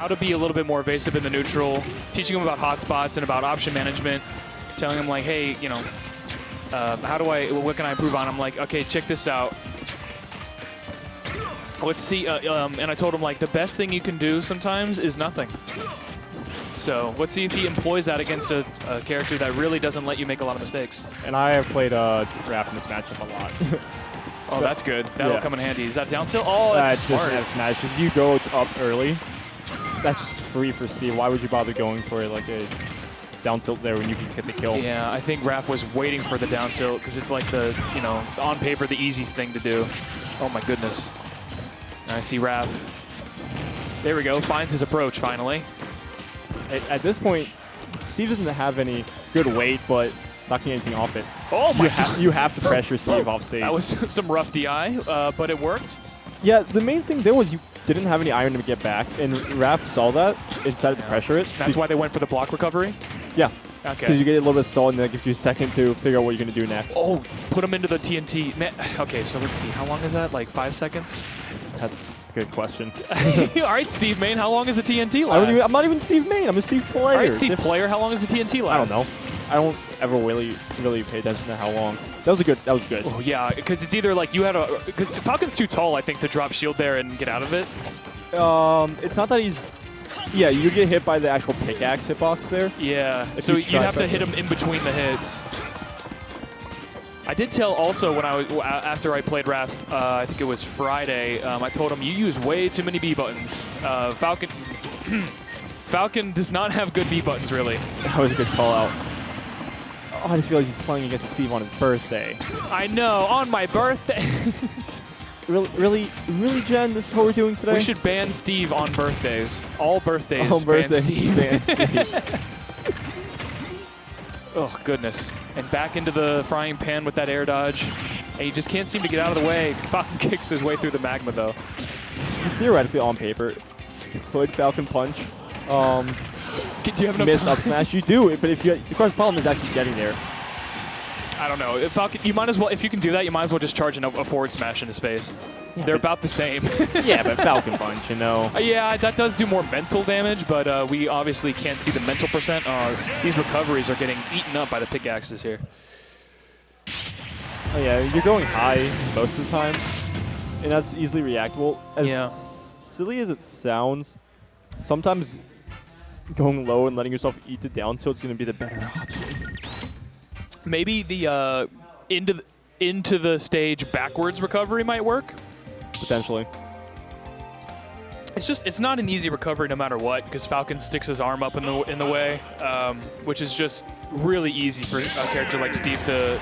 how to be a little bit more evasive in the neutral, teaching him about hotspots and about option management, telling him like, hey, you know, what can I improve on? I'm like, okay, check this out. Let's see, and I told him like, the best thing you can do sometimes is nothing. So let's see if he employs that against a character that really doesn't let you make a lot of mistakes. And I have played Raph in this matchup a lot. Oh, that's good. That'll come in handy. Is that down tilt? Oh, that's smart. Just smash. If you go up early, that's just free for Steve. Why would you bother going for like a down tilt there when you can just get the kill? Yeah, I think Raph was waiting for the down tilt because it's like the, you know, on paper, the easiest thing to do. Oh my goodness. And I see Raph. There we go. Finds his approach finally. At this point, Steve doesn't have any good weight, but not getting anything off it. Oh my God. You have to pressure Steve off stage. That was some rough DI, but it worked. Yeah, the main thing there was you didn't have any iron to get back, and Raph saw that and decided to pressure it. That's why they went for the block recovery? Yeah. Okay. Because you get a little bit stalled, and that gives you a second to figure out what you're going to do next. Oh, put him into the TNT. Man, okay, so let's see. How long is that? Like 5 seconds? That's a good question. All right, Steve Main, how long is the TNT last? I'm not even Steve Main. I'm a Steve Player. All right, Steve Player, how long is the TNT last? I don't know. I don't ever really pay attention to how long. That was good. Oh, yeah, because it's either like you had a... Because Falcon's too tall, I think, to drop shield there and get out of it. It's not that he's... Yeah, you get hit by the actual pickaxe hitbox there. Yeah, so you have to hit him in between the hits. I did tell also when I was after I played Raph, I think it was Friday. I told him you use way too many B buttons. Falcon, Falcon does not have good B buttons really. That was a good call out. Oh, I just realized he's playing against Steve on his birthday. I know, on my birthday. Really, Jen? This is what we're doing today? We should ban Steve on birthdays. All birthdays. All birthdays. Ban Steve. Oh, goodness. And back into the frying pan with that air dodge. And he just can't seem to get out of the way. Falcon kicks his way through the magma, though. Theoretically, on paper, you could Falcon punch. Do you have enough missed time? up smash. You do, but if you, the problem is actually getting there. I don't know. Falcon, you might as well, if you can do that, you might as well just charge a forward smash in his face. Yeah, they're about the same. Yeah, but Falcon punch, you know. Yeah, that does do more mental damage, but we obviously can't see the mental percent. These recoveries are getting eaten up by the pickaxes here. Oh yeah, you're going high most of the time, and that's easily reactable. As silly as it sounds, sometimes going low and letting yourself eat the down tilt is going to be the better option. Maybe the into the stage backwards recovery might work. Potentially. It's not an easy recovery no matter what because Falcon sticks his arm up in the way, which is just really easy for a character like Steve to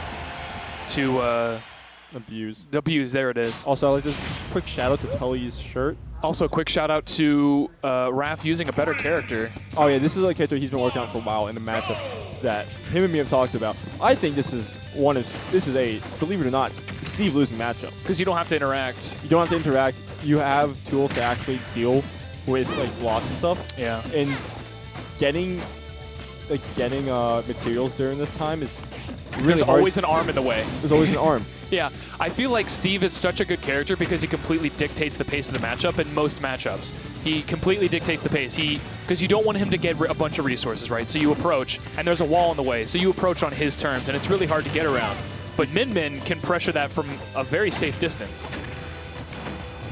abuse. There it is. Also, I'd like this quick shout out to Tully's shirt. Also, quick shout out to Raph using a better character. Oh yeah, this is a character he's been working on for a while in a matchup that him and me have talked about. I think this is a, believe it or not, Steve losing matchup. Because you don't have to interact. You don't have to interact. You have tools to actually deal with like blocks and stuff. Yeah. And getting materials during this time is really There's hard. always an arm in the way. There's always an arm. Yeah, I feel like Steve is such a good character because he completely dictates the pace of the matchup in most matchups. He completely dictates the pace. Because you don't want him to get a bunch of resources, right? So you approach, and there's a wall in the way. So you approach on his terms, and it's really hard to get around. But Min can pressure that from a very safe distance.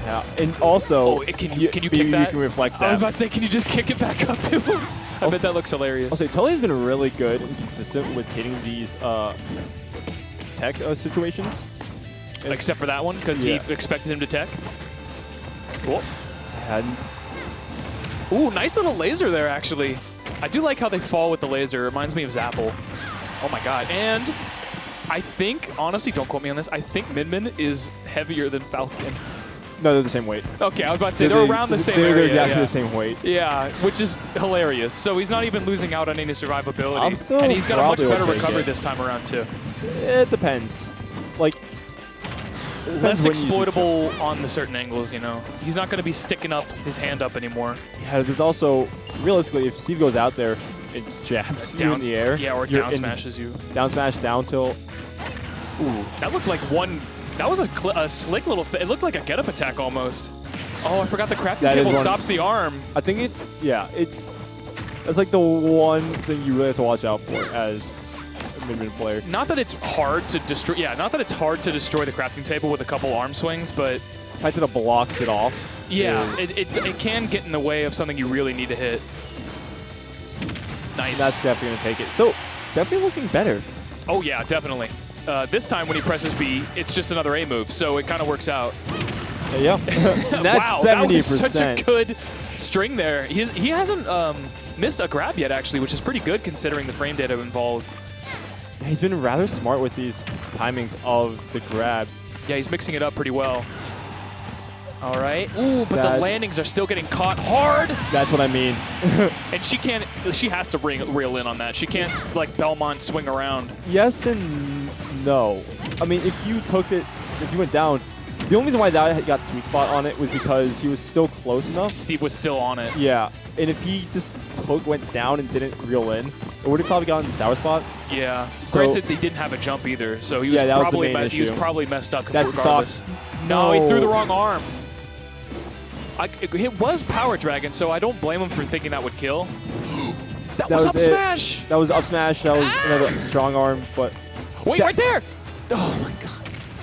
Yeah, and also, can you kick that? You can reflect that. I was about to say, can you just kick it back up to him? I bet that looks hilarious. I'll say Tully's been really good and consistent with hitting these tech situations. Except for that one, because he expected him to tech. Cool. Ooh, nice little laser there, actually. I do like how they fall with the laser. It reminds me of Zapple. Oh my god. And I think, honestly, don't quote me on this, I think Min is heavier than Falcon. No, they're the same weight. Okay, I was about to say, they're around the same area. They're exactly the same weight. Yeah, which is hilarious. So he's not even losing out on any survivability. And he's got a much better recovery this time around, too. It depends. Like, less exploitable on the certain angles, you know. He's not going to be sticking up his hand up anymore. Yeah, there's also, realistically, if Steve goes out there and jabs you in the air. Yeah, or down smashes you. Down smash, down tilt. Ooh, that looked like one... That was a slick little... It looked like a get-up attack almost. Oh, I forgot the crafting That is table one. stops the arm. I think it's, yeah, it's like the one thing you really have to watch out for as a mid player. Not that it's hard to destroy. Yeah, not that it's hard to destroy the crafting table with a couple arm swings, but The fact that it blocks it off. yeah, is- it can get in the way of something you really need to hit. Nice. That's definitely going to take it. So, definitely looking better. Oh yeah, definitely. This time when he presses B, it's just another A move, so it kind of works out. Yeah. And that's Wow, 70%. that was such a good string there. He hasn't missed a grab yet, actually, which is pretty good considering the frame data involved. Yeah, he's been rather smart with these timings of the grabs. Yeah, he's mixing it up pretty well. All right. Ooh, but the landings are still getting caught hard. That's what I mean. And she can't. She has to reel in on that. She can't like Belmont swing around. Yes and no. I mean, if you went down, the only reason why that got sweet spot on it was because he was still close enough. Steve was still on it. Yeah, and if he just went down and didn't reel in, it would have probably gotten sour spot. Yeah. So- Granted, he didn't have a jump either, so he was Yeah, that was the probably main he was issue. probably messed up That regardless. stopped. No, he threw the No. wrong arm. It was Power Dragon, so I don't blame him for thinking that would kill. That was up it. smash. That was up smash. That was another strong arm, but Wait, that- right there. Oh my god.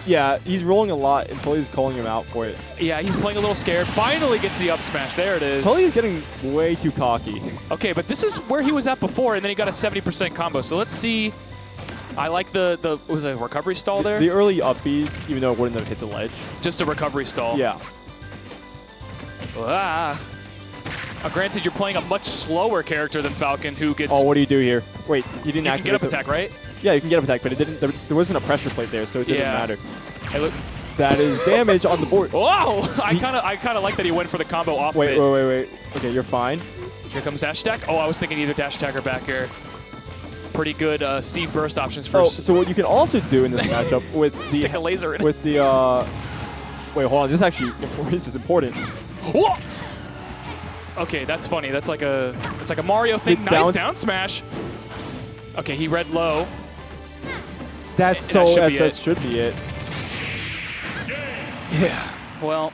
yeah, he's rolling a lot, and Tully's calling him out for it. Yeah, he's playing a little scared. Finally gets the up smash. There it is. Tully's getting way too cocky. Okay, but this is where he was at before, and then he got a 70% combo. So let's see. I like the was it a recovery stall there? The early up B, even though it wouldn't have hit the ledge. Just a recovery stall. Yeah. Ah. Granted, you're playing a much slower character than Falcon, who gets. Oh, what do you do here? Wait, you didn't you can activate get up the- attack, right? Yeah, you can get up attack, but it didn't. There wasn't a pressure plate there, so it didn't Yeah. matter. Hey, look. That is damage on the board. Whoa! I kind of like that he went for the combo off. Wait. Bit. Okay, you're fine. Here comes dash attack. Oh, I was thinking either dash attack or back air. Pretty good Steve burst options for. Oh, so what you can also do in this matchup with the Stick a laser in it. with the wait, hold on. This is important. Whoa! Okay, that's funny. It's like a Mario thing. The Nice down down smash. Okay, he read low. That's That so. should be That it. should be it. Yeah. Well,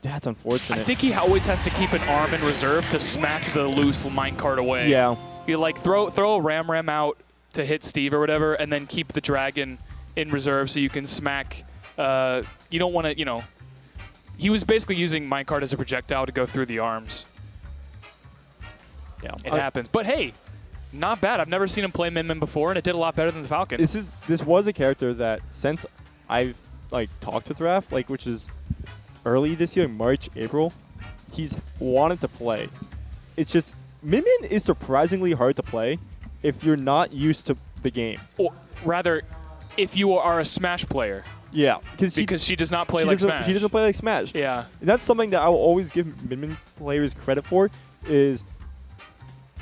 That's unfortunate. I think he always has to keep an arm in reserve to smack the loose minecart away. Yeah. You like throw a ram out to hit Steve or whatever, and then keep the dragon in reserve so you can smack. You don't want to, He was basically using minecart as a projectile to go through the arms. Yeah. It happens. But hey, not bad. I've never seen him play Min Min before, and it did a lot better than the Falcon. This was a character that since I've talked with Raph, which is early this year, March, April, he's wanted to play. It's just Min Min is surprisingly hard to play if you're not used to the game. Or rather, if you are a Smash player, Yeah, because she does not play like Smash. She doesn't play like Smash. Yeah. And that's something that I will always give Min Min players credit for is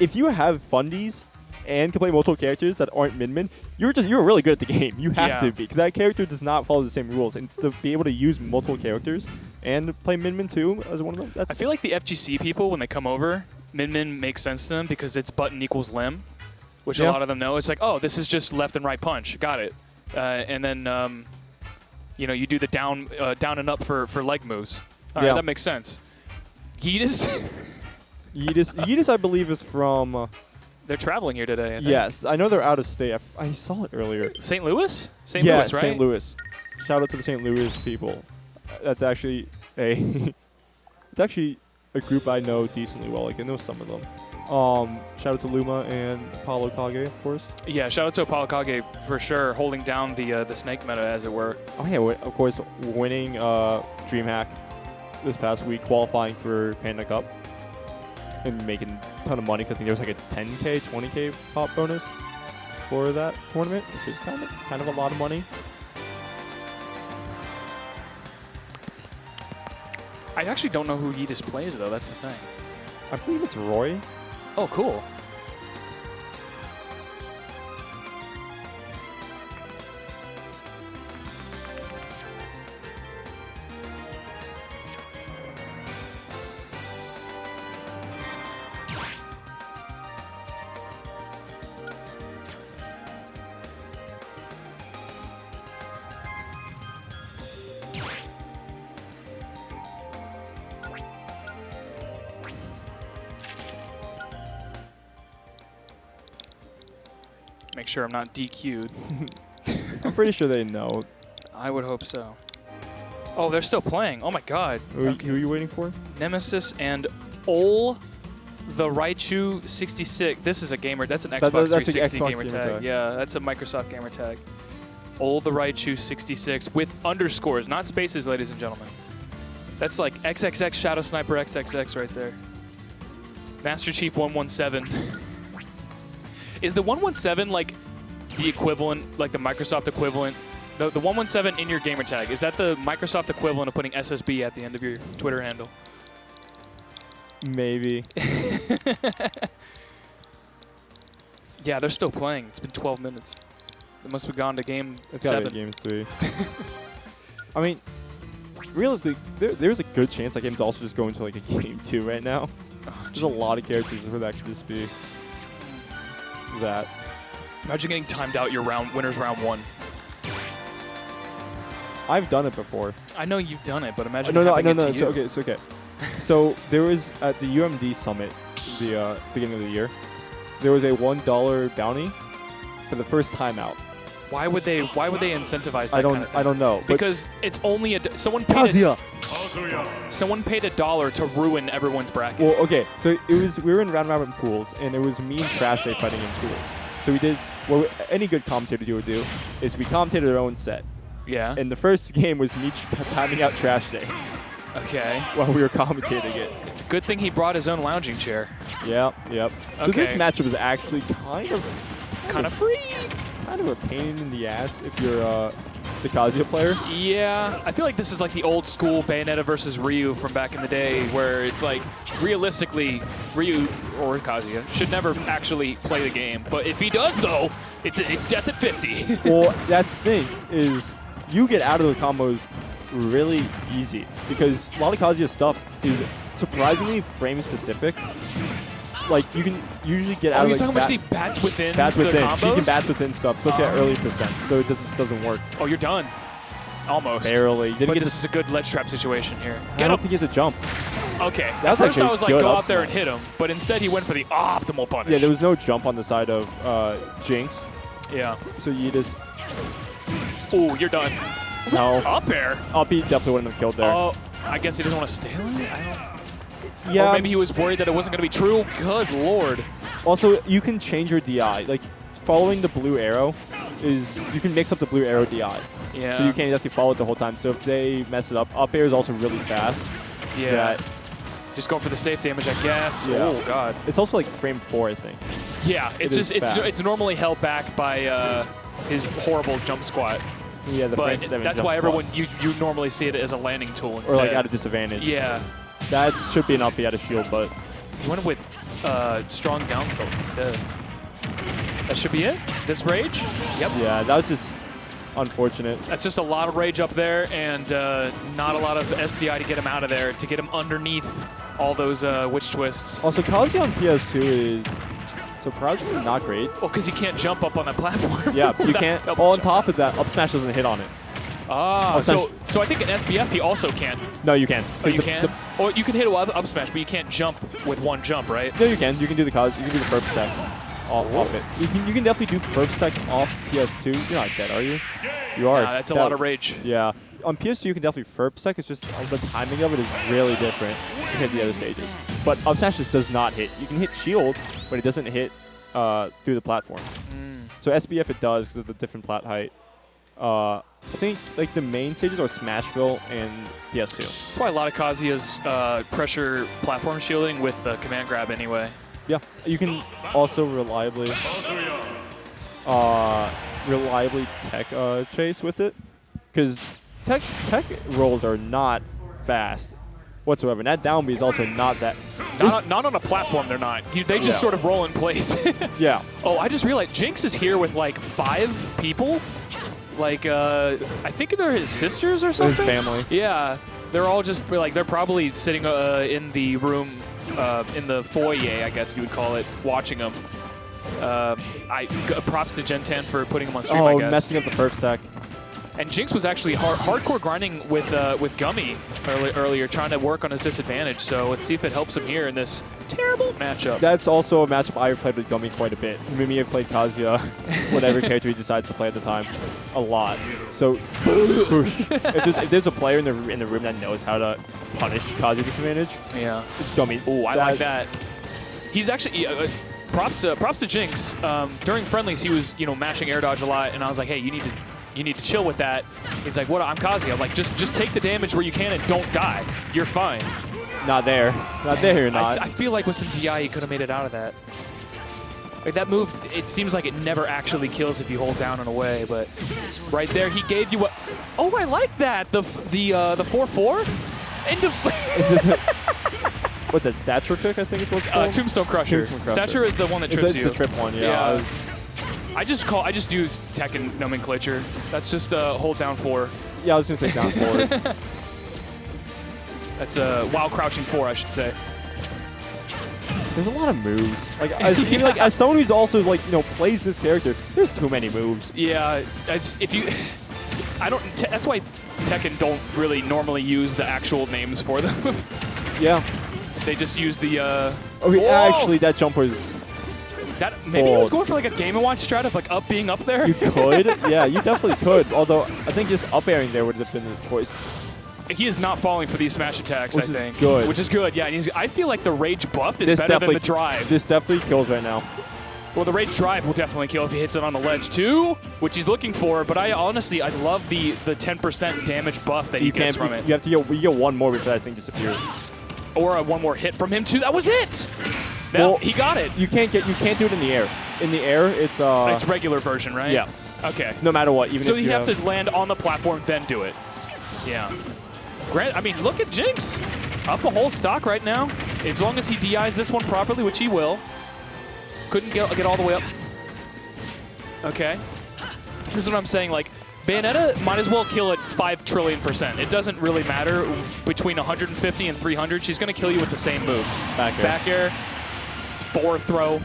if you have fundies and can play multiple characters that aren't Min Min, you're really good at the game. You have to be, because that character does not follow the same rules. And to be able to use multiple characters and play Min Min too as one of them, that's I feel like the FGC people, when they come over, Min Min makes sense to them because it's button equals limb, which a lot of them know. It's like, oh, this is just left and right punch. Got it. And then, you do the down and up for leg moves. All right, that makes sense. YEETUS? YEETUS, I believe, is from... They're traveling here today, I think. Yes, I know they're out of state. I saw it earlier. St. Louis? St. Yeah, Louis, right? St. Louis. Shout out to the St. Louis people. That's actually it's actually a group I know decently well. I know some of them. Shout out to Luma and Paulo Kage, of course. Yeah, shout out to Apollo Kage for sure, holding down the snake meta, as it were. Oh yeah, of course, winning DreamHack this past week, qualifying for Panda Cup, and making a ton of money. 'Cause I think there was like a 10K, 20K pop bonus for that tournament, which is kind of a lot of money. I actually don't know who YEETUS plays, though. That's the thing. I believe it's Roy. Oh, cool. make sure I'm not DQ'd. I'm pretty sure they know. I would hope so. Oh, they're still playing. Oh my god. Who are you waiting for? Nemesis and Ol the Raichu 66. This is a gamer. That's an Xbox That's 360 Xbox gamer tag. Yeah, that's a Microsoft gamer tag. Ol the Raichu 66 with underscores, not spaces, ladies and gentlemen. That's like XXX Shadow Sniper XXX right there. Master Chief 117. Is the 117 like the equivalent, like the Microsoft equivalent? The 117 in your gamer tag, is that the Microsoft equivalent of putting SSB at the end of your Twitter handle? Maybe. Yeah, they're still playing. It's been 12 minutes. They must have gone to game It's gotta 7. be game 3. I mean, realistically, there's a good chance that game's also just going to like a game 2 right now. Oh, There's a lot of characters where that could just be that. Imagine getting timed out your winners round 1. I've done it before. I know you've done it, but imagine No. happening to you. So, okay, it's okay. So there was at the UMD summit, the beginning of the year, there was a $1 bounty for the first time out. Why would they incentivize that kind of thing? I don't know. Because it's only someone paid Kazuya. someone paid $1 to ruin everyone's bracket. Well, okay, so we were in round robin pools, and it was me and Trash Day fighting in pools. So we did what any good commentator would do is we commentated our own set. Yeah. And the first game was me timing out Trash Day Okay. while we were commentating it. Good thing he brought his own lounging chair. Yep. So this Okay. matchup is actually kind of free. kind of a pain in the ass if you're the Kazuya player. Yeah, I feel like this is like the old school Bayonetta versus Ryu from back in the day, where it's like realistically Ryu or Kazuya should never actually play the game, but if he does though, it's death at 50. Well, that's the thing is you get out of the combos really easy because a lot of Kazuya stuff is surprisingly frame specific. Like you can usually get out of you're like talking about Steve bats within bats the within. combos? She can bats within stuff, especially at early percent, so it just doesn't work. Oh, you're done. Almost. Barely. Didn't But get this is a good ledge trap situation here. I Get don't him. think he has a jump. Okay. That At was first I actually was like, good go up out there and smash. hit him, but instead he went for the optimal punish. Yeah, there was no jump on the side of Jinx, Yeah. so YEETUS. Ooh, you're done. No. Up air. Up he definitely wouldn't have killed there. Oh, I guess he doesn't want to stay on it? Yeah. Or maybe he was worried that it wasn't going to be true. Good lord. Also, you can change your DI. Like, following the blue arrow is, you can mix up the blue arrow DI. Yeah. So you can't exactly follow it the whole time. So if they mess it up air is also really fast. Yeah. That Just going for the safe damage, I guess. Yeah. Oh, God. it's also like frame 4, I think. Yeah, It is fast. it's normally held back by his horrible jump squat. Yeah, the frame But 7 that's jump why spot. everyone, you normally see it as a landing tool instead. Or like at a disadvantage. Yeah. That should be an up at a shield, but He went with strong down tilt instead. That should be it. This rage. Yep. yeah, that was just unfortunate. That's just a lot of rage up there and not a lot of SDI to get him out of there, to get him underneath all those witch twists. Also, Kazuya on PS2 is surprisingly not great. Well, because he can't jump up on that platform. Yeah, you without can't. double On jump. top of that, up smash doesn't hit on it. Ah, Up so smash- I think in SBF he also can't. No, you can. Oh, you can? Or you can hit up smash, but you can't jump with one jump, right? No, you can. You can do the Kazuya. You can do the Ferb stack off it. You can definitely do Ferb stack off PS2. You're not dead, are you? You are. Nah, that's a lot of rage. Yeah. On PS2, you can definitely Ferb stack. It's just the timing of it is really different compared to the other stages. But up smash just does not hit. You can hit shield, but it doesn't hit through the platform. So SBF it does because of the different plat height. I think like the main stages are Smashville and PS2. That's why a lot of Kazuya's pressure platform shielding with the command grab anyway. Yeah, you can also reliably tech chase with it, because tech rolls are not fast whatsoever. And that down B is also not that. Not on a platform, they're not. They just sort of roll in place. Yeah. Oh, I just realized Jinx is here with like 5 people. Like, I think they're his sisters or something. His family. Yeah, they're all just like, they're probably sitting in the room, in the foyer, I guess you would call it, watching him. Props to Gen 10 for putting him on stream, I Oh, guess. messing up the Ferb stack. And Jinx was actually hardcore grinding with GUMMY earlier, trying to work on his disadvantage. So let's see if it helps him here in this terrible matchup. That's also a matchup I've played with GUMMY quite a bit. Me have played Kazuya, whatever character he decides to play at the time, a lot. So if there's a player in the room that knows how to punish Kazuya disadvantage, yeah, it's GUMMY. Oh, I like that. He's actually props to Jinx. During friendlies, he was mashing air dodge a lot, and I was like, hey, you need to chill with that. He's like, what? I'm Kazuya. I'm like, just take the damage where you can and don't die. You're fine. Not there. Not there, you're not. I feel like with some DI, he could have made it out of that. Like that move, it seems like it never actually kills if you hold down and away, but right there, he gave you what? Oh, I like that. The 4-4? What's that, Stature Kick, I think it's what's called? Tombstone Crusher. Stature is the one that trips you. It's the trip one, yeah. I just use Tekken nomenclature. That's just hold down 4. Yeah, I was gonna say down 4. That's while crouching 4, I should say. There's a lot of moves. Like, as someone who's also plays this character, there's too many moves. Yeah, that's why Tekken don't really normally use the actual names for them. Yeah. They just use the. Okay, actually, that jump was. Maybe he was going for like a Game & Watch strat of like up being up there. You could, yeah, you definitely could. Although I think just up airing there would have been the choice. He is not falling for these smash attacks, I think. Good. Which is good, yeah. And I feel like the rage buff is better than the drive. This definitely kills right now. Well, the rage drive will definitely kill if he hits it on the ledge too, which he's looking for. But I love the 10% damage buff that he gets from it. You have to get one more before that thing disappears. Or one more hit from him too. That was it. Well, he got it. You can't do it in the air. In the air, it's it's regular version, right? Yeah. Okay. No matter what, even so if you have to land on the platform, then do it. Yeah. I mean, look at Jinx. Up a whole stock right now. As long as he DIs this one properly, which he will. Couldn't get all the way up. Okay. This is what I'm saying. Like, Bayonetta might as well kill it 5 trillion%. It doesn't really matter between 150 and 300. She's going to kill you with the same moves. Back air, forward throw,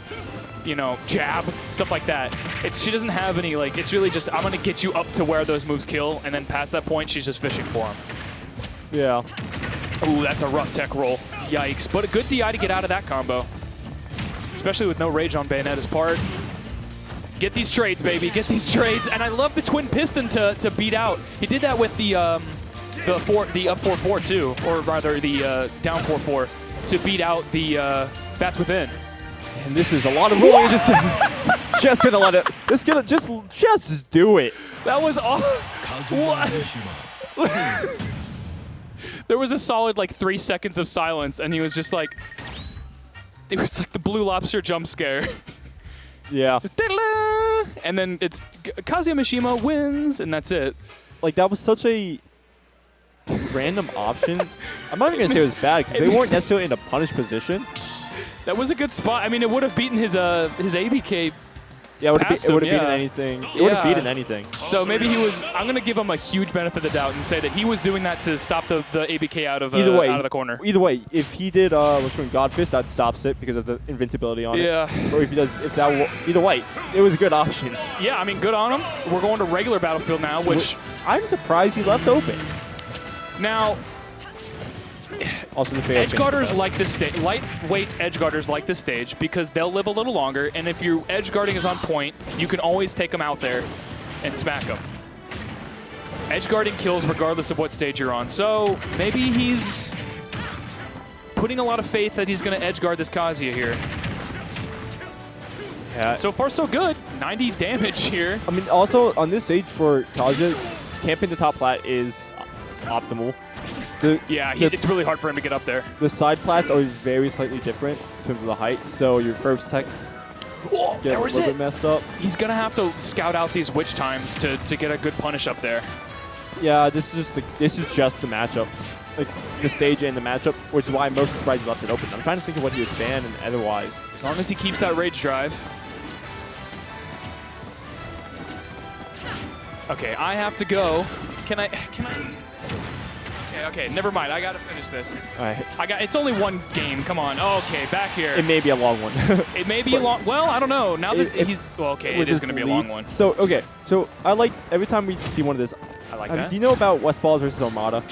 jab, stuff like that. She doesn't have any, it's really just, I'm going to get you up to where those moves kill, and then past that point, she's just fishing for them. Yeah. Ooh, that's a rough tech roll. Yikes. But a good DI to get out of that combo. Especially with no rage on Bayonetta's part. Get these trades, baby. Get these trades. And I love the twin piston to beat out. He did that with the up 4-4 too, or rather the down 4-4 to beat out the Bats Within. And this is a lot of rolling. Just gonna let it. Just do it. That was all. What? There was a solid 3 seconds of silence, and he was just like, it was like the Blue Lobster jump scare. Yeah. Just, and then it's Kazuya Mishima wins, and that's it. Like, that was such a random option. I'm not even going to say it was bad, because they weren't necessarily in a punish position. That was a good spot. I mean, it would have beaten his ABK. Yeah, it would have beaten anything. It would have beaten anything. So maybe he was. I'm going to give him a huge benefit of the doubt and say that he was doing that to stop the ABK out of the corner. Either way, if he did God Fist, that stops it because of the invincibility on it. Yeah. Or if he does, either way, it was a good option. Yeah, I mean, good on him. We're going to regular Battlefield now, which I'm surprised he left open. Now. Also, this edge guarders like this stage. Lightweight edge guarders like this stage because they'll live a little longer, and if your edge guarding is on point, you can always take them out there and smack them. Edge guarding kills regardless of what stage you're on, so maybe he's putting a lot of faith that he's going to edge guard this Kazuya here. Yeah. So far, so good. 90 damage here. I mean, also on this stage for Kazuya, camping the top plat is optimal. It's really hard for him to get up there. The side plats are very slightly different in terms of the height, so your first techs get a little bit messed up. He's going to have to scout out these witch times to get a good punish up there. Yeah, this is just the matchup. Like, the stage and the matchup, which is why I'm most surprised he left it open. I'm trying to think of what he would ban and otherwise. As long as he keeps that rage drive. Okay, I have to go. Can I? Okay, never mind. I gotta finish this. All right. It's only one game. Come on. Okay, back here. It may be a long one. It may be a long. Well, I don't know. Now that he's. Well, okay, it is gonna be a long one. So okay. So I like every time we see one of this. I like Do that. you know about West Balls versus Armada?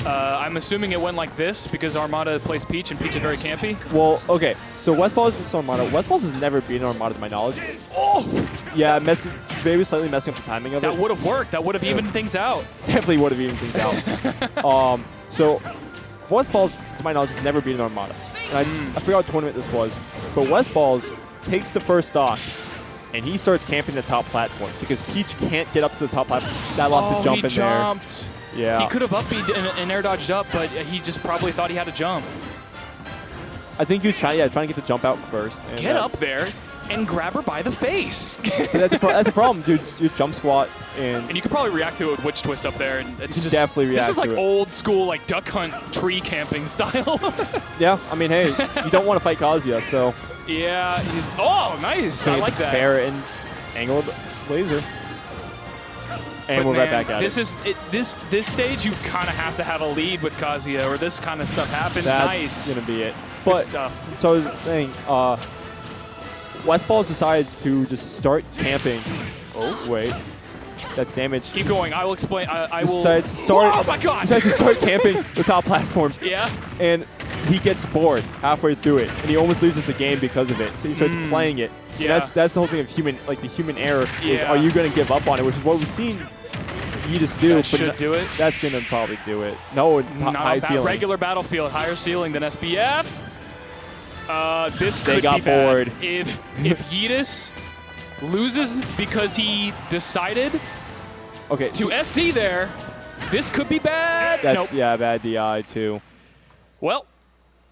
I'm assuming it went like this because Armada plays Peach and Peach is very campy. Well, okay. So West Balls versus Armada. West Balls has never beaten Armada to my knowledge. Oh! Yeah, maybe slightly messing up the timing of it. That would have worked. That would have evened things out. Definitely would have evened things out. So West Balls, to my knowledge, has never beaten Armada. And I forgot what tournament this was. But West Balls takes the first stock, and he starts camping the top platform because Peach can't get up to the top platform. That lost to jump in jumped. there. Yeah. He could have up and air dodged up, but he just probably thought he had to jump. I think he was trying to get the jump out first. And Get up there and grab her by the face. that's a problem, dude. You jump squat and you could probably react to it with Witch Twist up there, and it's just definitely react. This is like to it. old school like duck hunt tree camping style. Yeah, I mean, hey, you don't want to fight Kazuya, so. Yeah, he's nice. I like that. Fair and angled laser. And we're right back at this stage, you kind of have to have a lead with Kazuya, or this kind of stuff happens. That's nice. gonna be it. But it's tough. So I was saying, West Balls decides to just start camping. Oh wait, that's damage. Keep going. I will explain. I will. Decides to start. Oh my God! Decides to start camping the top platform. Yeah. And he gets bored halfway through it, and he almost loses the game because of it. So he starts playing it. Yeah. And that's the whole thing of the human error is, are you going to give up on it? Which is what we've seen YEETUS do. That should do it. That's going to probably do it. No, high ceiling. Regular battlefield, higher ceiling than SBF. This could They got be bad. bored. If YEETUS loses because he decided to SD there, this could be bad. That's, yeah, bad DI too. Well,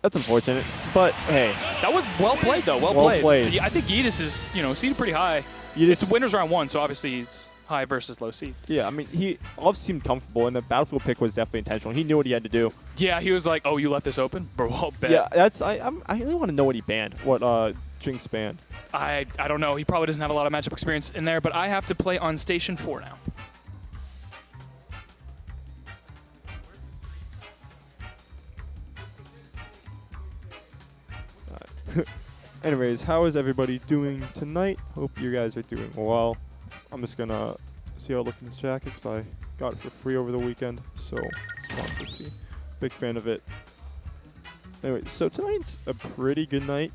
that's unfortunate, but hey. That was well played, though. Well played. I think YEETUS is, seeded pretty high. It's winner's round 1, so obviously he's high versus low seed. Yeah, I mean, he obviously seemed comfortable, and the battlefield pick was definitely intentional. He knew what he had to do. Yeah, he was like, "Oh, you left this open, bro." I'll bet. Yeah, that's. I really want to know what he banned. What Jinx banned. I don't know. He probably doesn't have a lot of matchup experience in there, but I have to play on Station 4 now. Anyways, how is everybody doing tonight? Hope you guys are doing well. I'm just gonna see how I look in this jacket because I got it for free over the weekend, so just wanted to see. Big fan of it. Anyway, so tonight's a pretty good night,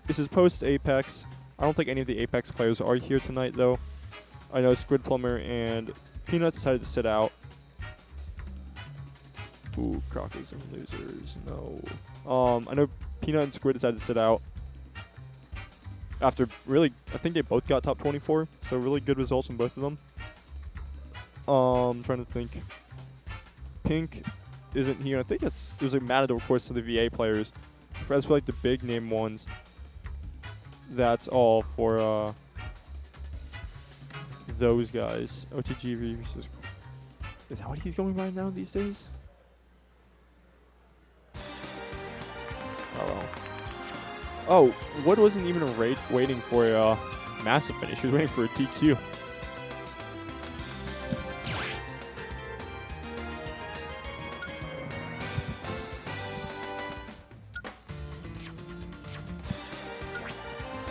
This is post-Apex. I don't think any of the Apex players are here tonight, though. I know Squid Plumber and Peanut decided to sit out. Ooh, Crockers and losers. No. I know Peanut and Squid decided to sit out. After really, I think they both got top 24, so really good results from both of them. Trying to think. Pink isn't here. I think there's a Matador course to the VA players. As for like the big name ones, that's all for those guys. OTG versus. Is that what he's going by now these days? Oh, Wood wasn't even waiting for a massive finish. He was waiting for a TQ.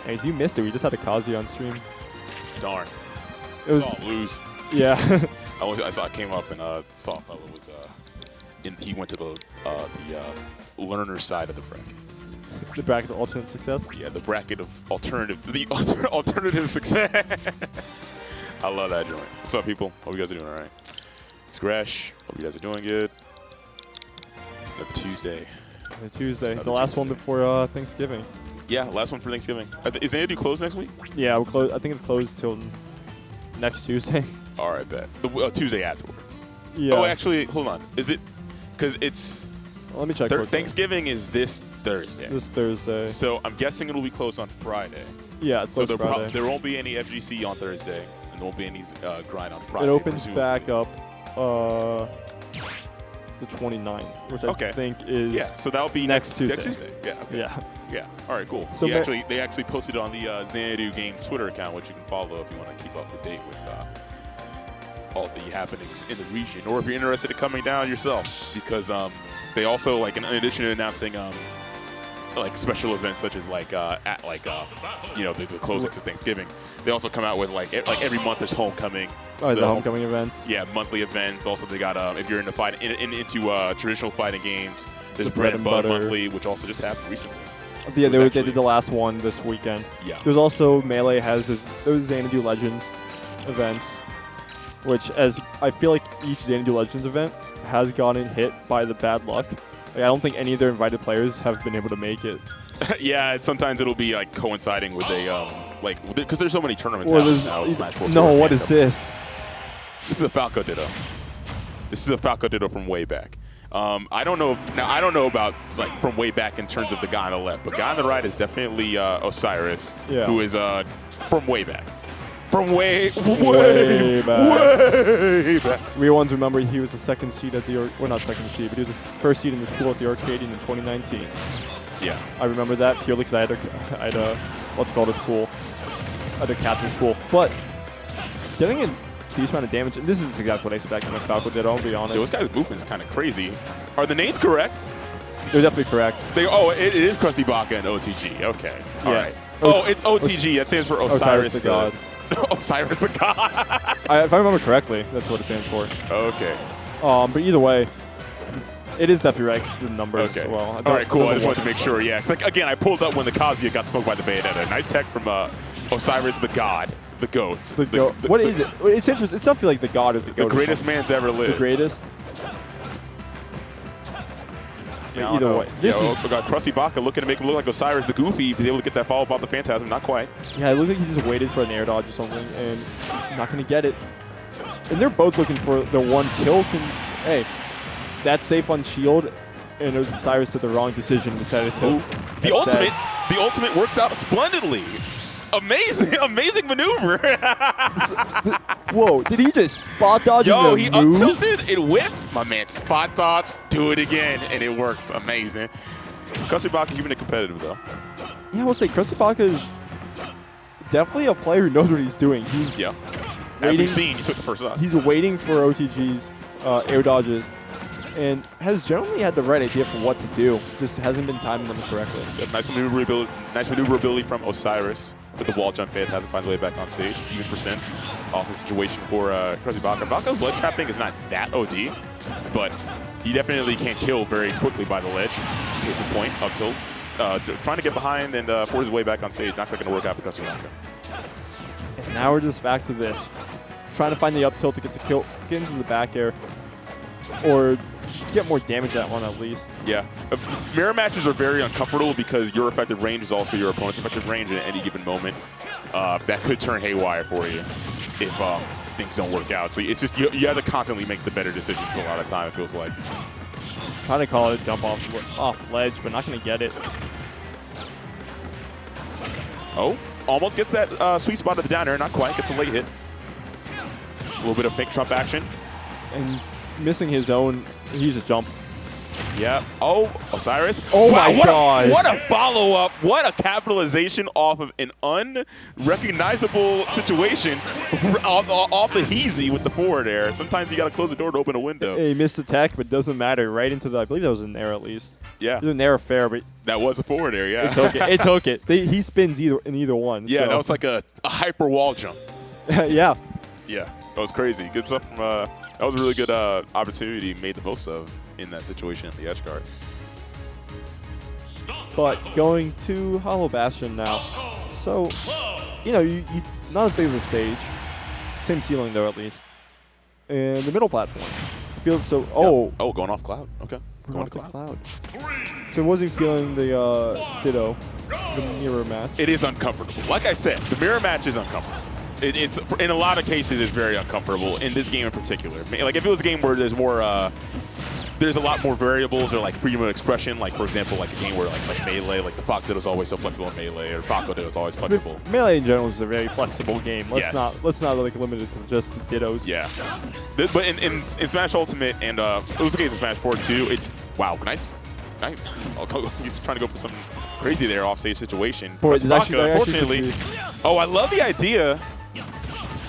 Hey, you missed it. We just had a Kazuya on stream. Darn. It was saw him lose. Yeah. I came up and saw a fellow was he went to the learner side of the bracket. The bracket of alternate success? Yeah, the bracket of alternative success. I love that joint. What's up, people? Hope you guys are doing all right. It's Gresh. Hope you guys are doing good. Another Tuesday. The last one before Thanksgiving. Yeah, last one for Thanksgiving. Is Xanadu closed next week? Yeah, we'll close. I think it's closed till next Tuesday. All right, bet. The Tuesday afterward. Yeah. Oh, actually, hold on. Is it? Because it's. Let me check. Thanksgiving is this Thursday. This Thursday. So I'm guessing it'll be closed on Friday. Yeah, it's closed Friday. There won't be any FGC on Thursday, and there won't be any grind on Friday. It opens presumably. back up the 29th, which I think is so that'll be next Tuesday. Next Tuesday. Yeah. Okay. Yeah. All right. Cool. So they actually posted it on the Xanadu Games Twitter account, which you can follow if you want to keep up to date with all the happenings in the region, or if you're interested in coming down yourself, because they also, like, in addition to announcing like special events such as like at like you know the closings of Thanksgiving. They also come out with like every month there's homecoming. Oh, the homecoming events. Yeah, monthly events. Also, they got if you're into fighting into traditional fighting games, there's Bread and Butter monthly, which also just happened recently. Yeah, they did the last one this weekend. Yeah. There's also Melee has those Xanadu Legends events, which as I feel like each Xanadu Legends event has gotten hit by the bad luck. Like, I don't think any of their invited players have been able to make it. Yeah, sometimes it'll be like coinciding with a like because there's so many tournaments Or out now. Smash 4 no, what is this? This is a Falco Ditto. This is a Falco Ditto from way back. I don't know. Now I don't know about like from way back in terms of the guy on the left, but guy on the right is definitely Osiris, who is from way back. From way back. Real ones remember he was the second seed at the well, not second seed, but he was the first seed in this pool at the Arcadian in 2019. Yeah, I remember that purely because I had a let's call this pool, I had a captain's pool, but getting a decent amount of damage, and this is exactly what I expected when Falco did. I'll be honest. Yo, this guy's movement's kind of crazy. Are the names correct? They're definitely correct. It is CrustyBaka and OTG. Okay, all right. It's OTG. That stands for Osiris the God. Osiris the God. If I remember correctly, that's what it stands for. Okay. But either way, it is definitely right. The numbers as well. All right, cool. I just wanted to make sure. Yeah, because like, again, I pulled up when the Kazuya got smoked by the Bayonetta. Nice tech from Osiris the God, the GOAT. What is it? It's interesting. It's definitely like the God of the GOAT. The greatest man's ever lived. The greatest. Yeah, either way. This is got CrustyBaka looking to make him look like Osiris the Goofy. He was able to get that follow-up off the Phantasm. Not quite. Yeah, it looked like he just waited for an air dodge or something, and not going to get it. And they're both looking for the one kill. Hey, that's safe on shield, and it was Osiris did the wrong decision and decided to. The ultimate works out splendidly. Amazing maneuver. Whoa, did he just spot dodge? Yo, he up-tilted, it whipped. My man spot dodge, do it again, and it worked. Amazing. CrustyBaka keeping it competitive, though. Yeah, I will say CrustyBaka is definitely a player who knows what he's doing. He's as we've seen, he took the first up. He's waiting for OTG's air dodges, and has generally had the right idea for what to do. Just hasn't been timing them correctly. Yeah, nice maneuverability from Osiris. With the wall jump fade, hasn't found his way back on stage. Even percent. Awesome situation for CrustyBaka. Baka's ledge trapping is not that OD, but he definitely can't kill very quickly by the ledge. Case in point, up tilt. Trying to get behind and force his way back on stage. Not going to work out for CrustyBaka. And now we're just back to this. Trying to find the up tilt to get the kill, get into the back air, or get more damage at one at least. Yeah. Mirror matches are very uncomfortable because your effective range is also your opponent's effective range at any given moment. That could turn haywire for you if things don't work out. So it's just you have to constantly make the better decisions a lot of time, it feels like. Trying to call it a jump off ledge, but not going to get it. Oh, almost gets that sweet spot of the down air. Not quite. Gets a late hit. A little bit of fake Trump action. And missing his own, he used a jump. Yeah. Oh, Osiris. Oh wow, my God. What a follow-up. What a capitalization off of an unrecognizable situation off the Heezy with the forward air. Sometimes you got to close the door to open a window. He missed attack, but doesn't matter. Right into the, I believe that was an air at least. Yeah. It was an air fair, but that was a forward air, yeah. It took it. It took it. He spins in either one. Yeah, so. that was like a hyper wall jump. Yeah. Yeah, that was crazy. Good stuff from, that was a really good opportunity made the most of in that situation in the edge guard. But going to Hollow Bastion now. So, you know, you not as big of a stage. Same ceiling though, at least. And the middle platform. Feels so. Oh. Oh, going off cloud. Okay. Going off cloud. So wasn't feeling the Ditto, the mirror match. It is uncomfortable. Like I said, the mirror match is uncomfortable. It's in a lot of cases it's very uncomfortable in this game in particular. Like if it was a game where there's more, there's a lot more variables or like freedom of expression. Like for example, like a game where like Melee, like the Fox Ditto is always so flexible in Melee, or Falco Ditto is always flexible. Melee in general is a very flexible game. Let's not like limit it to just the Dittos. Yeah. But in Smash Ultimate and it was the case in Smash 4 too. It's nice. He's trying to go for some crazy there offstage situation. CrustyBaka, unfortunately. Oh, I love the idea.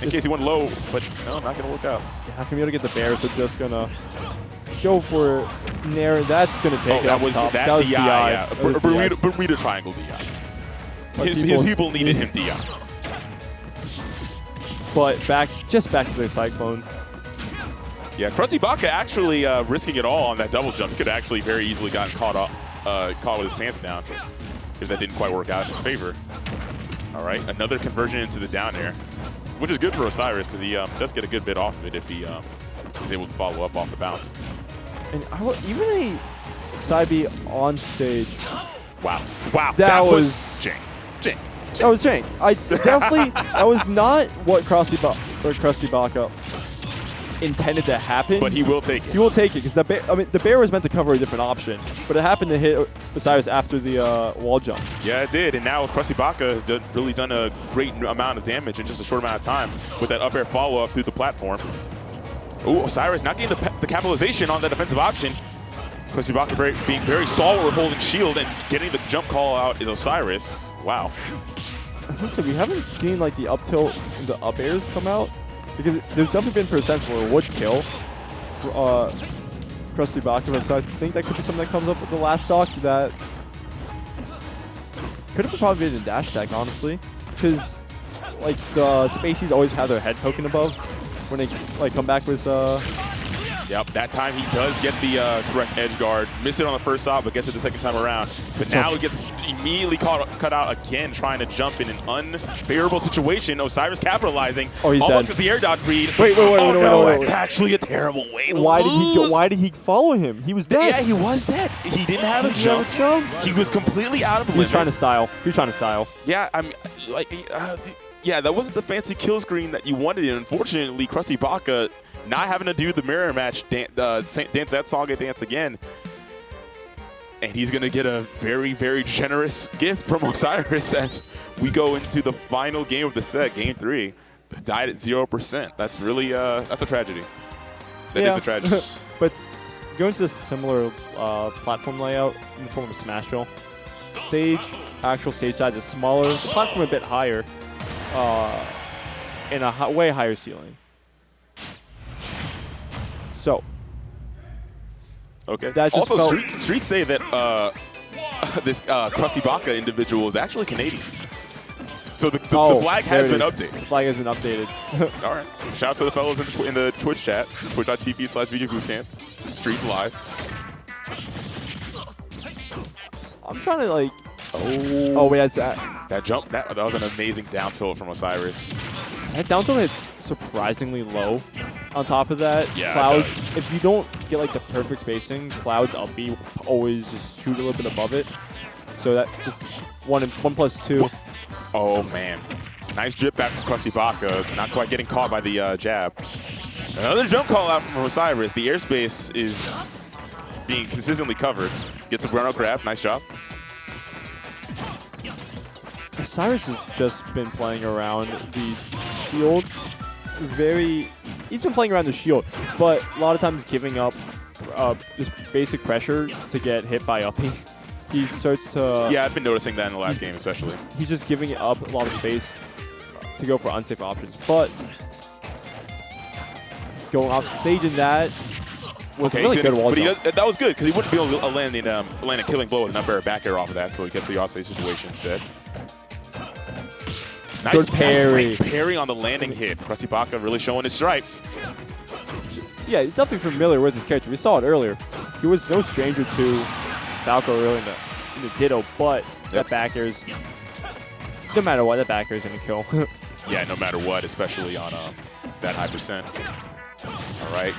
In case he went low, but no, not going to work out. Yeah, how come you able to get the bear? So just going to go for Nair. That's going to take it. That was top. that was DI. Yeah. That was Bermuda Triangle DI. His people needed him DI. But just back to the Cyclone. Yeah, CrustyBaka actually risking it all on that double jump. He could have actually very easily gotten caught with his pants down, because that didn't quite work out in his favor. All right, another conversion into the down air, which is good for Osiris because he does get a good bit off of it if he is able to follow up off the bounce. And even a side B on stage. Wow. That was Jinx. That was Jinx. I definitely, that was not what CrustyBaka intended to happen. But he will take it. He will take it because the bear was meant to cover a different option, but it happened to hit Osiris after the wall jump. Yeah, it did. And now CrustyBaka has really done a great amount of damage in just a short amount of time with that up air follow up through the platform. Ooh, Osiris not getting the capitalization on the defensive option. CrustyBaka being very stalwart, holding shield, and getting the jump call out is Osiris. Wow. Listen, we haven't seen like the up tilt and the up airs come out, because there's definitely been percents where it would kill CrustyBaka, so I think that could be something that comes up with the last stock that could have probably been a dash attack, honestly, because like the Spaceys always have their head poking above when they like come back with Yep, that time he does get the correct edge guard. Missed it on the first stop, but gets it the second time around. But now he gets immediately cut out again, trying to jump in an unfavorable situation. Osiris capitalizing. Oh, he's almost dead. gets the air dodge read. Wait, It's actually a terrible way to lose. Why did he follow him? He was dead. Yeah, he was dead. He didn't have a jump. He was completely out of limit. He was trying to style. Yeah, I'm like, yeah, that wasn't the fancy kill screen that you wanted. And unfortunately, CrustyBaka not having to do the mirror match, dance that Saga dance again. And he's going to get a very, very generous gift from Osiris as we go into the final game of the set, game 3. Died at 0%. That's really, that's a tragedy. That is a tragedy. But going to the similar platform layout in the form of a smash roll, actual stage size is smaller, the platform a bit higher, and a way higher ceiling. So, okay. That just also, streets say that this CrustyBaka individual is actually Canadian. So the flag has been updated. The flag has been updated. All right. Shout out to the fellows in the Twitch chat, twitch.tv/VGBootCamp, stream live. I'm trying to like. Oh wait, that's that jump. That was an amazing down tilt from Osiris. That down tilt hits surprisingly low. On top of that, yeah, Cloud's, if you don't get like the perfect spacing, Cloud's up B always just shoot a little bit above it. So that just 1+2. Oh man, nice drip back from CrustyBaka. Not quite getting caught by the jab. Another jump call out from Osiris. The airspace is being consistently covered. Gets a ground grab. Nice job. Osiris has just been playing around the shield he's been playing around the shield, but a lot of times giving up just basic pressure to get hit by uppy. He starts to... Yeah, I've been noticing that in the last game especially. He's just giving it up a lot of space to go for unsafe options, but going off stage in that was a really good wall jump. That was good because he wouldn't be able to land a killing blow with an up air back air off of that, so he gets the offstage situation instead. Nice parry on the landing hit. CrustyBaka really showing his stripes. Yeah, he's definitely familiar with his character. We saw it earlier. He was no stranger to Falco early in the Ditto, but that back air is, no matter what, that back air is going to kill. Yeah, no matter what, especially on that high percent. All right,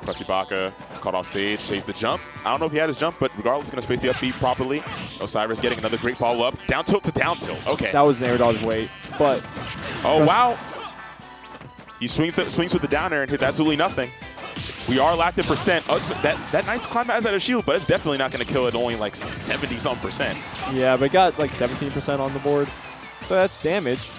CrustyBaka caught off stage, saves the jump. I don't know if he had his jump, but regardless, going to space the up B properly. Osiris getting another great follow-up. Down tilt to down tilt. Okay. That was an air dodge weight, but... Oh, wow. He swings with the down air and hits absolutely nothing. We are lapped in percent. Oh, that nice climb has out of shield, but it's definitely not going to kill it, only like 70-some%. Yeah, but it got like 17% on the board, so that's damage.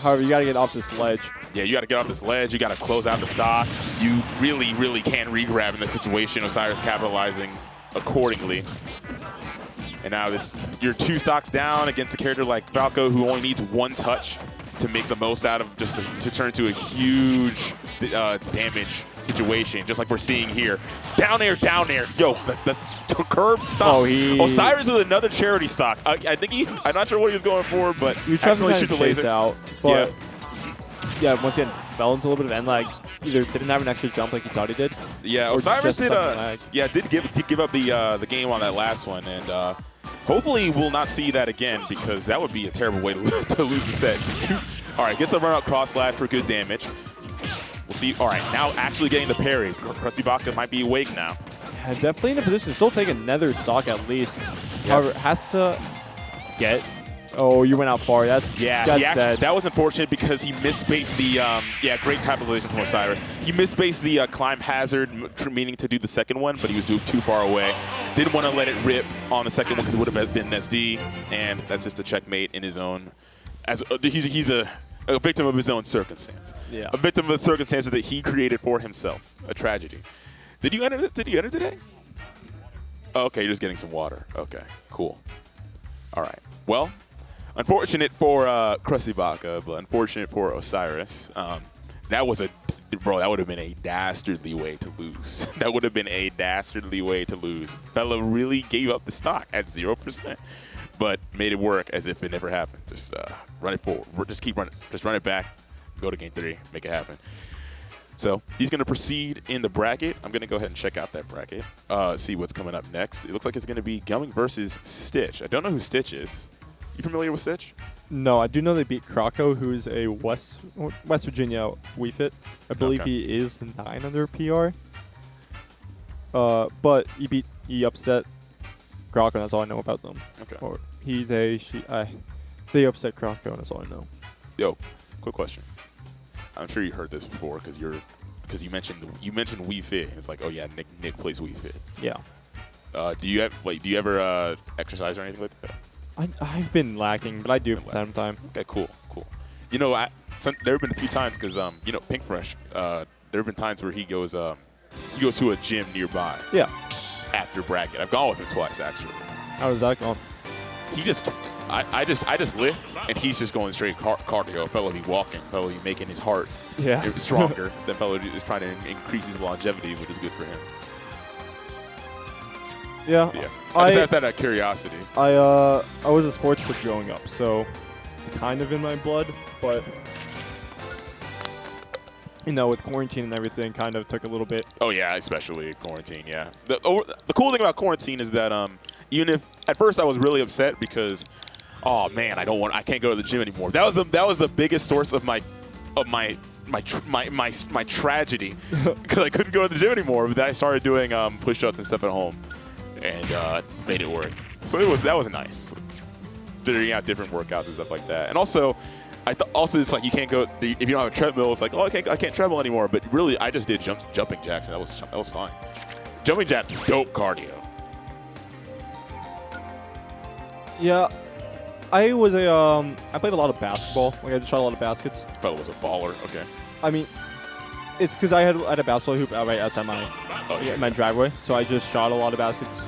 However, you got to get off this ledge. Yeah, you got to get off this ledge. You got to close out the stock. You really, really can't re-grab in that situation. Osiris capitalizing accordingly. And now you're 2 stocks down against a character like Falco who only needs 1 touch to make the most out of, just to turn to a huge damage situation, just like we're seeing here. Down air, down air. Yo, the curb stopped. Oh, Osiris with another charity stock. I think I'm not sure what he was going for, but he was trying to shoots a laser out. But yeah, once again, fell into a little bit of end lag. Either didn't have an extra jump like he thought he did. Yeah, Osiris did. Did give up the game on that last one, and hopefully we'll not see that again, because that would be a terrible way to lose the set. All right, gets the run out cross slash for good damage. We'll see. All right, now actually getting the parry. CrustyBaka might be awake now. Yeah, definitely in a position to still take another stock at least. Yep. However, has to get. Oh, you went out far. That's dead. That was unfortunate because he misspaced the great capitalization from Osiris. He misspaced the climb hazard, meaning to do the second one, but he was too far away. Didn't want to let it rip on the second one because it would have been an SD, and that's just a checkmate in his own. As he's a victim of his own circumstance. Yeah. A victim of the circumstances that he created for himself. A tragedy. Did you enter today? Oh, okay, you're just getting some water. Okay, cool. All right. Well, unfortunate for CrustyBaka, but unfortunate for Osiris. That would have been a dastardly way to lose. That would have been a dastardly way to lose. Fella really gave up the stock at 0%, but made it work as if it never happened. Just run it forward. Just keep running. Just run it back. Go to game 3. Make it happen. So he's going to proceed in the bracket. I'm going to go ahead and check out that bracket. See what's coming up next. It looks like it's going to be GUMMY versus Stitch. I don't know who Stitch is. You familiar with Stitch? No, I do know they beat Croco, who is a West Virginia Wii Fit. I believe he is 9 under PR. But he upset Croco, and that's all I know about them. Okay. Or they upset Croco, and that's all I know. Yo, quick question. I'm sure you heard this before because you mentioned Wii Fit, and it's like, oh yeah, Nick plays Wii Fit. Yeah. Do you ever exercise or anything like that? I've been lacking, but I do from time to time. Okay, cool. You know, there have been a few times because Pink Fresh. There have been times where he goes to a gym nearby. Yeah. After bracket, I've gone with him twice actually. How does that go? I just lift, and he's just going straight cardio. Fellow be walking, fellow be making his heart stronger. That fellow is trying to increase his longevity, which is good for him. Yeah. I just asked that out of curiosity. I was a sports kid growing up, so it's kind of in my blood, but with quarantine and everything, kind of took a little bit. Oh yeah, especially quarantine. Yeah. The cool thing about quarantine is that even if at first I was really upset because, oh man, I can't go to the gym anymore. That was the biggest source of my tragedy because I couldn't go to the gym anymore. But then I started doing push-ups and stuff at home, and made it work. So that was nice. Figuring out different workouts and stuff like that, and also. It's like you can't go if you don't have a treadmill. It's like, oh, I can't treadmill anymore. But really, I just did jumping jacks, and that was fine. Jumping jacks, dope cardio. Yeah, I was I played a lot of basketball. Like I just shot a lot of baskets. Fellow was a baller. Okay. I mean, it's because I had a basketball hoop right outside my driveway, so I just shot a lot of baskets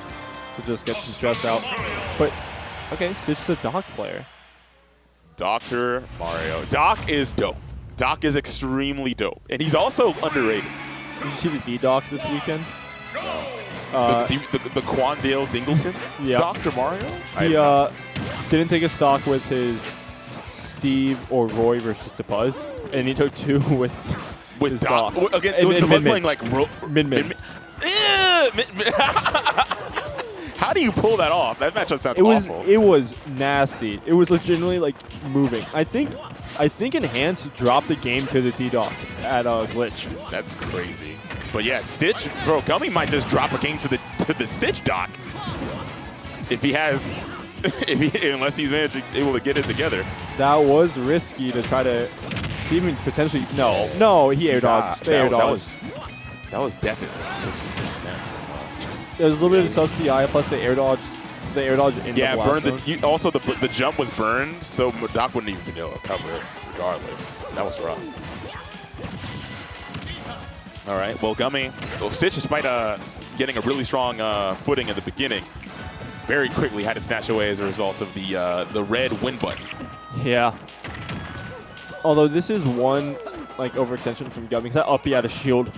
to just get some stress out. But okay, Stitch is a Doc player. Dr. Mario. Doc is dope. Doc is extremely dope. And he's also underrated. Did you see the D-Doc this weekend? No. The Quandale Dingleton? Yeah. Dr. Mario? He didn't take a stock with his Steve or Roy versus DeBuzz, and he took 2 with Doc. Doc. Again, DeBuzz playing like mid-mid. How do you pull that off? That matchup sounds awful. It was nasty. It was legitimately like moving. I think Enhance dropped the game to the D-Doc at Glitch. That's crazy. But yeah, Stitch, bro, GUMMY might just drop a game to the Stitch Doc. If he has, unless he's able to get it together. That was risky to try to even potentially. No, he air dodged. That was definitely 60%. There's a little bit of sus to the eye, plus the air dodge in the blast zone. Also, the jump was burned, so Doc wouldn't even be able to cover it regardless. That was rough. All right, well, Stitch, despite getting a really strong footing at the beginning, very quickly had it snatched away as a result of the red win button. Yeah. Although this is one like overextension from Gummy, because that up B out of shield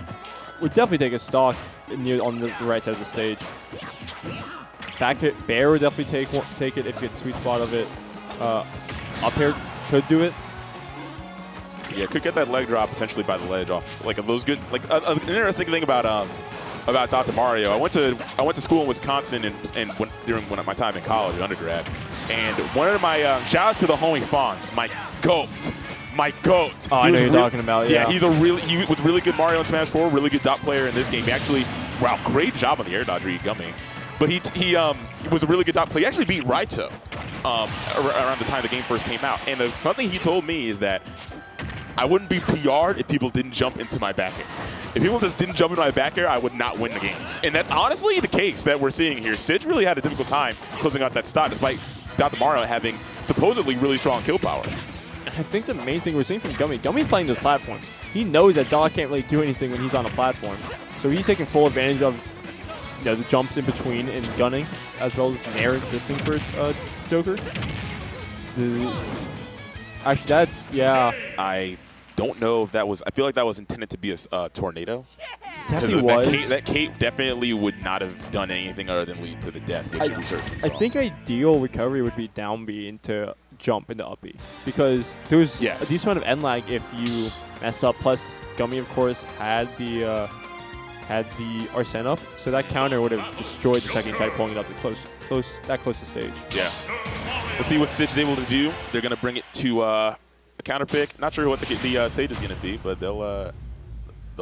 would definitely take a stock on the right side of the stage. Back hit Bear would definitely take it if you get the sweet spot of it. Up air could do it. Yeah, could get that leg drop potentially by the ledge off. Like those good. Like an interesting thing about Dr. Mario. I went to school in Wisconsin and during my time in college, undergrad, and one of my shout outs to the homie Fonz, my goat. Oh, I know you're talking about. Yeah, he was really good Mario in Smash 4, really good dot player in this game. He actually, wow, great job on the air dodge read, Gummy. But he was a really good dot player. He actually beat Raito around the time the game first came out. And something he told me is that I wouldn't be PR'd if people didn't jump into my back air. If people just didn't jump into my back air, I would not win the games. And that's honestly the case that we're seeing here. Stitch really had a difficult time closing out that stock, despite Dr. Mario having supposedly really strong kill power. I think the main thing we're seeing from Gummy playing those platforms. He knows that Doc can't really do anything when he's on a platform. So he's taking full advantage of the jumps in between and gunning, as well as Nair existing for Joker. Actually, that's, yeah. I don't know if that was, I feel like that was intended to be a tornado. Definitely was. That cape definitely would not have done anything other than lead to the death, which we certainly saw. I think ideal recovery would be down B into jump into up B, because there was a decent amount of end lag if you mess up. Plus, Gummy, of course, had the Arsene up, so that counter would have destroyed the second try pulling it up that close to stage. Yeah. We'll see what Stitch is able to do. They're going to bring it to a counter pick. Not sure what the stage is going to be, but they'll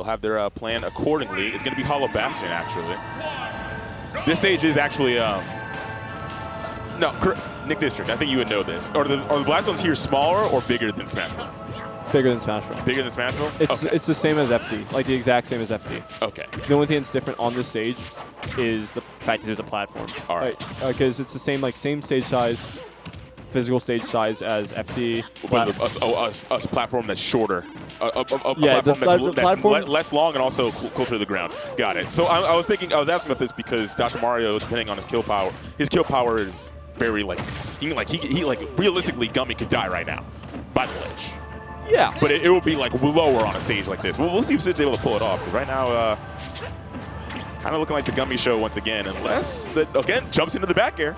have their plan accordingly. It's going to be Hollow Bastion, actually. This stage is actually no, Nick District. I think you would know this. Are the blast zones here smaller or bigger than Smashville? Bigger than Smashville. Bigger than Smashville? It's the same as FD, like the exact same as FD. Okay. The only thing that's different on this stage is the fact that there's a platform. All right. Because it's the same stage size, physical stage size as FD. But a platform that's shorter. A platform that's less long and also closer to the ground. Got it. So I was asking about this because Dr. Mario, depending on his kill power is very he realistically Gummy could die right now by the ledge. Yeah. But it will be lower on a stage like this. We'll see if Sid's able to pull it off, because right now kind of looking like the Gummy show once again, unless again jumps into the back air.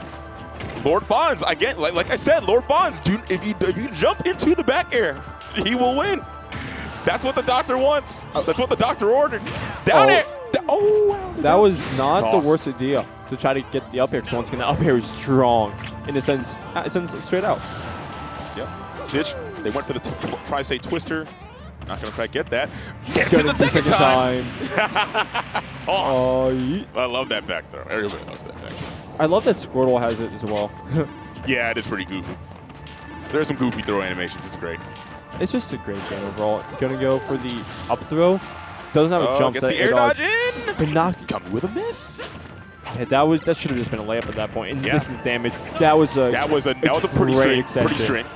Lord Fonz, again, like I said, Lord Fonz, if you jump into the back air, he will win. That's what the doctor wants. That's what the doctor ordered. Down air. That was not the worst idea to try to get the up air, because once again, the up air is strong in a sense. It sends it straight out. Yep. Stitch, they went for the tri-state twister. Not going to quite get that. Get it the second time. Toss. I love that back throw. Everybody loves that back throw. I love that Squirtle has it as well. Yeah, it is pretty goofy. There's some goofy throw animations. It's great. It's just a great game overall. Gonna go for the up throw. Doesn't have a jump. Gets the air dodge in. But not Gummy with a miss. Yeah, that should have just been a layup at that point. And this is damage. That was a pretty string.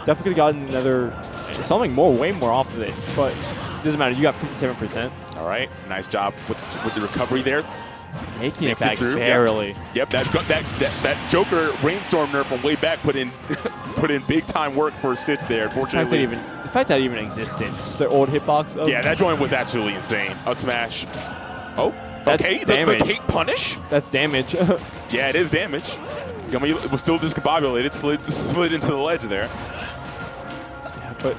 Definitely could have gotten another something way more off of it. But it doesn't matter. You got 57%. All right, nice job with the recovery there. Making it back barely. Yep, that Joker rainstorm nerf from way back put in big time work for Stitch there. Unfortunately, the fact that it even existed, just the old hitbox. Yeah, that joint was absolutely insane. Out smash. Oh, that's okay. Damage. The cape punish. That's damage. Yeah, it is damage. Gummy was still discombobulated, slid into the ledge there. Yeah, but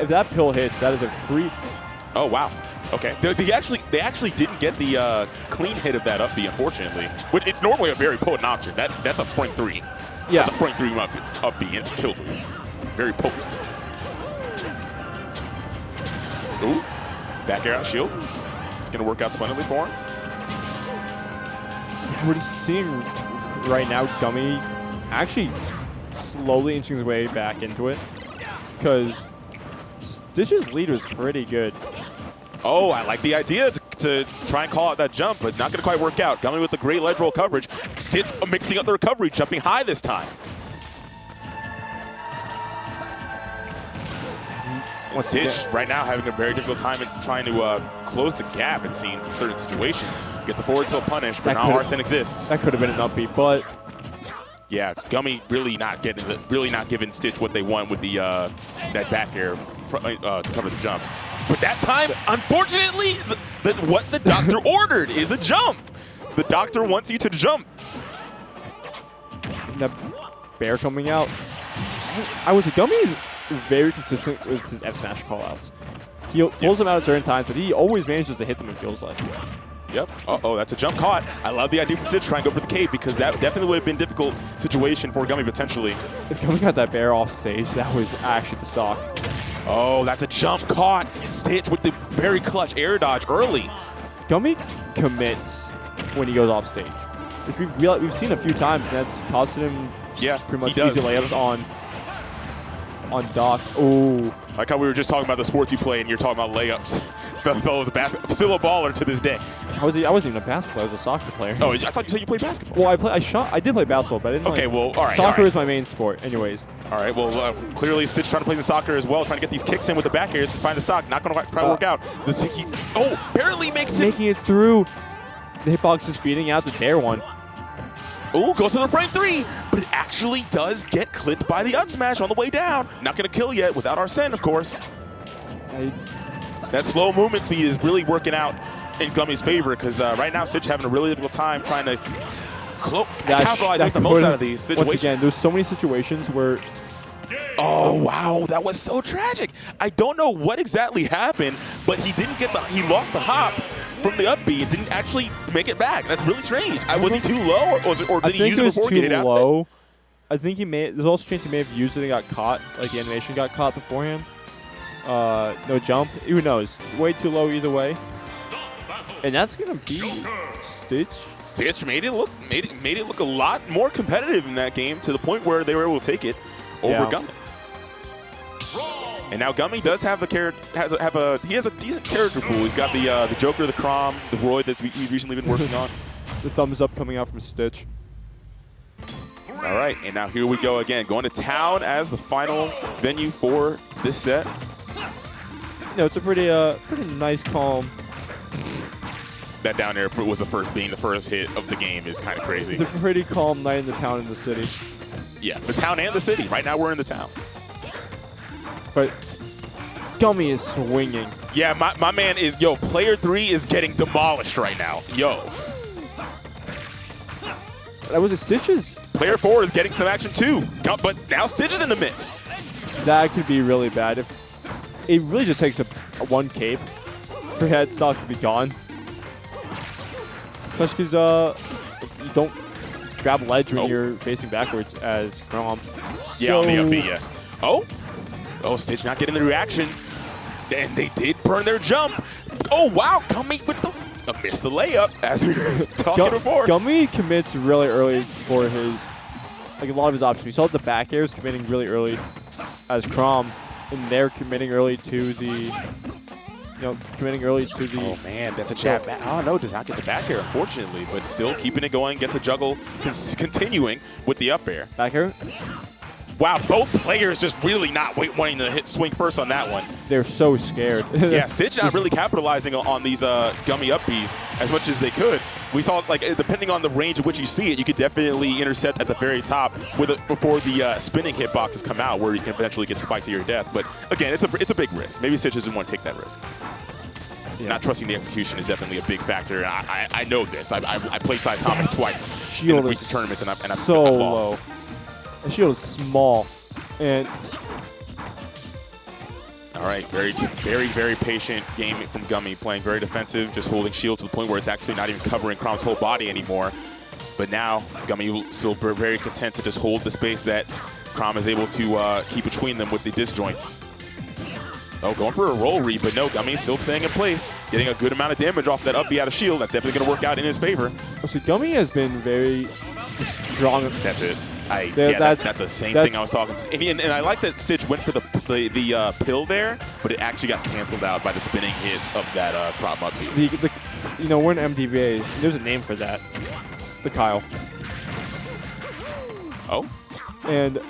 if that pill hits, that is a free. Oh wow. Okay. They actually didn't get the clean hit of that up B, unfortunately. But it's normally a very potent option. That's a point 3. Yeah. That's a point 3 up B. It's a kill 3. Very potent. Ooh. Back air out shield. It's going to work out splendidly for him. We're just seeing right now Gummy actually slowly inching his way back into it, because Stitch's lead was pretty good. Oh, I like the idea to try and call out that jump, but not going to quite work out. Gummy with the great ledge roll coverage. Stitch mixing up the recovery, jumping high this time. Stitch right now having a very difficult time in trying to close the gap, it seems, in certain situations. Get the forward tilt punish, but now Arsene exists. That could have been an up B, but Yeah, GUMMY really not giving Stitch what they want with the that back air to cover the jump. But that time, unfortunately, what the doctor ordered is a jump. The doctor wants you to jump. And that bear coming out. I would say GUMMY is very consistent with his F smash callouts. He pulls them out at certain times, but he always manages to hit them, it feels like. Yep. Uh-oh, that's a jump caught. I love the idea from Stitch trying to go for the cave because that definitely would have been a difficult situation for GUMMY potentially. If GUMMY got that bear off stage, that was actually the stock. Oh, that's a jump caught. Stitch with the very clutch air dodge early. GUMMY commits when he goes off stage, which we've seen a few times, and that's costing him pretty much easy layups on Doc. Oh. Like how we were just talking about the sports you play and you're talking about layups. Fellow was still a baller to this day. I wasn't even a basketball player, I was a soccer player. Oh, I thought you said you played basketball. Well, I did play basketball, but I didn't Okay, well, all right. Soccer is my main sport, anyways. All right, well, clearly Stitch trying to play the soccer as well, trying to get these kicks in with the back airs to find the sock. Not going to try to work out. Barely makes it. Making it through. The hitbox is beating out the dare one. Oh, goes to the frame 3, but it actually does get clipped by the up smash on the way down. Not going to kill yet without Arsene, of course. That slow movement speed is really working out in GUMMY's favor because right now Stitch having a really difficult time trying to capitalize with the most out of these situations. Once again, there's so many situations where... Oh, wow, that was so tragic. I don't know what exactly happened, but he lost the hop from the up B and didn't actually make it back. That's really strange. Was he too low, or did he use it before getting out? Low. I think there's also a chance he may have used it and got caught, like the animation got caught beforehand. No jump. Who knows? Way too low either way. And that's gonna be Stitch. Stitch made it look a lot more competitive in that game to the point where they were able to take it over GUMMY. And now GUMMY does have he has a decent character pool. He's got the Joker, the Chrom, the Roy that he's recently been working on. The thumbs up coming out from Stitch. All right, and now here we go again, going to town as the final venue for this set. It's a pretty nice, calm. That down there was being the first hit of the game is kind of crazy. It's a pretty calm night in the town and the city. Yeah, the town and the city. Right now we're in the town. But GUMMY is swinging. Yeah, my man is, player 3 is getting demolished right now. That was a Stitch's. Player 4 is getting some action too. But now Stitch is in the mix. That could be really bad. If it really just takes a one cape for head stock to be gone. Especially because you don't grab ledge when you're facing backwards as Chrom. Yeah, on the up B, yes. Oh, Stitch not getting the reaction. And they did burn their jump. Oh, wow, GUMMY with the missed the layup, as we were talking before. GUMMY commits really early for his, a lot of his options. We saw the back airs committing really early as Chrom, and they're committing early to the, Oh man, that's a jab back. Oh no, does not get the back air, unfortunately, but still keeping it going, gets a juggle, continuing with the up air. Back air? Wow, both players just really not wanting to swing first on that one. They're so scared. Yeah, Stitch not really capitalizing on these GUMMY up Bs as much as they could. We saw, depending on the range at which you see it, you could definitely intercept at the very top before the spinning hitboxes come out, where you can eventually get spiked to your death. But again, it's a big risk. Maybe Stitch doesn't want to take that risk. Yeah. Not trusting the execution is definitely a big factor. I know this. I played side Atomic twice in recent tournaments, and I've so lost. Low. The shield is small, and all right, very, very, very patient game from GUMMY, playing very defensive, just holding shield to the point where it's actually not even covering Chrom's whole body anymore. But now GUMMY still very content to just hold the space that Chrom is able to keep between them with the disjoints. Oh, going for a roll read, but no, GUMMY still staying in place, getting a good amount of damage off that up B out of shield. That's definitely going to work out in his favor. So GUMMY has been very strong. That's it. That's the same thing I was talking to. And I like that Stitch went for the pill there, but it actually got canceled out by the spinning hits of that prop up. We're in MDVAs. There's a name for that. The Kyle. Oh. And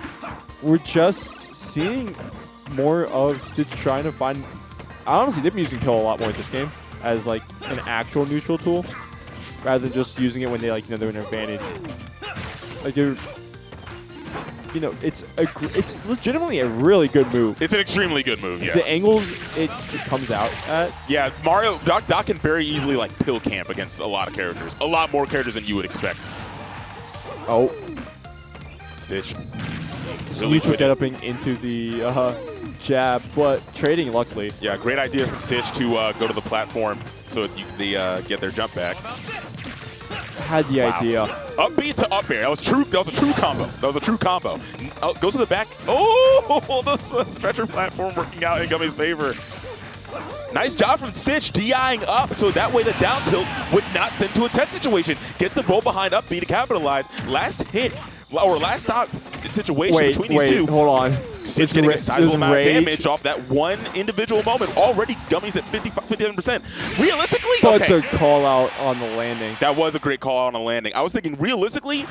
we're just seeing more of Stitch trying to find. Honestly, they've been using kill a lot more in this game as an actual neutral tool, rather than just using it when they're in an advantage. you know, it's legitimately a really good move. It's an extremely good move, yes. The angles it comes out at. Yeah, Doc can very easily like pill camp against a lot of characters. A lot more characters than you would expect. Oh. Stitch. Really get up into the jab, but trading luckily. Yeah, great idea from Stitch to go to the platform so they get their jump back. Had the idea. Up B to up air. That was a true combo. That was a true combo. Goes to the back. Oh, the stretcher platform working out in Gummy's favor. Nice job from Stitch, DIing up, so that way the down tilt would not send to a 10 situation. Gets the ball behind up B to capitalize. Last hit, or last stop situation between these two. Hold on. Stitch getting a sizable amount of damage off that one individual moment. Already Gummy's at 57%. Realistically, but the call out on the landing. That was a great call out on the landing. I was thinking realistically,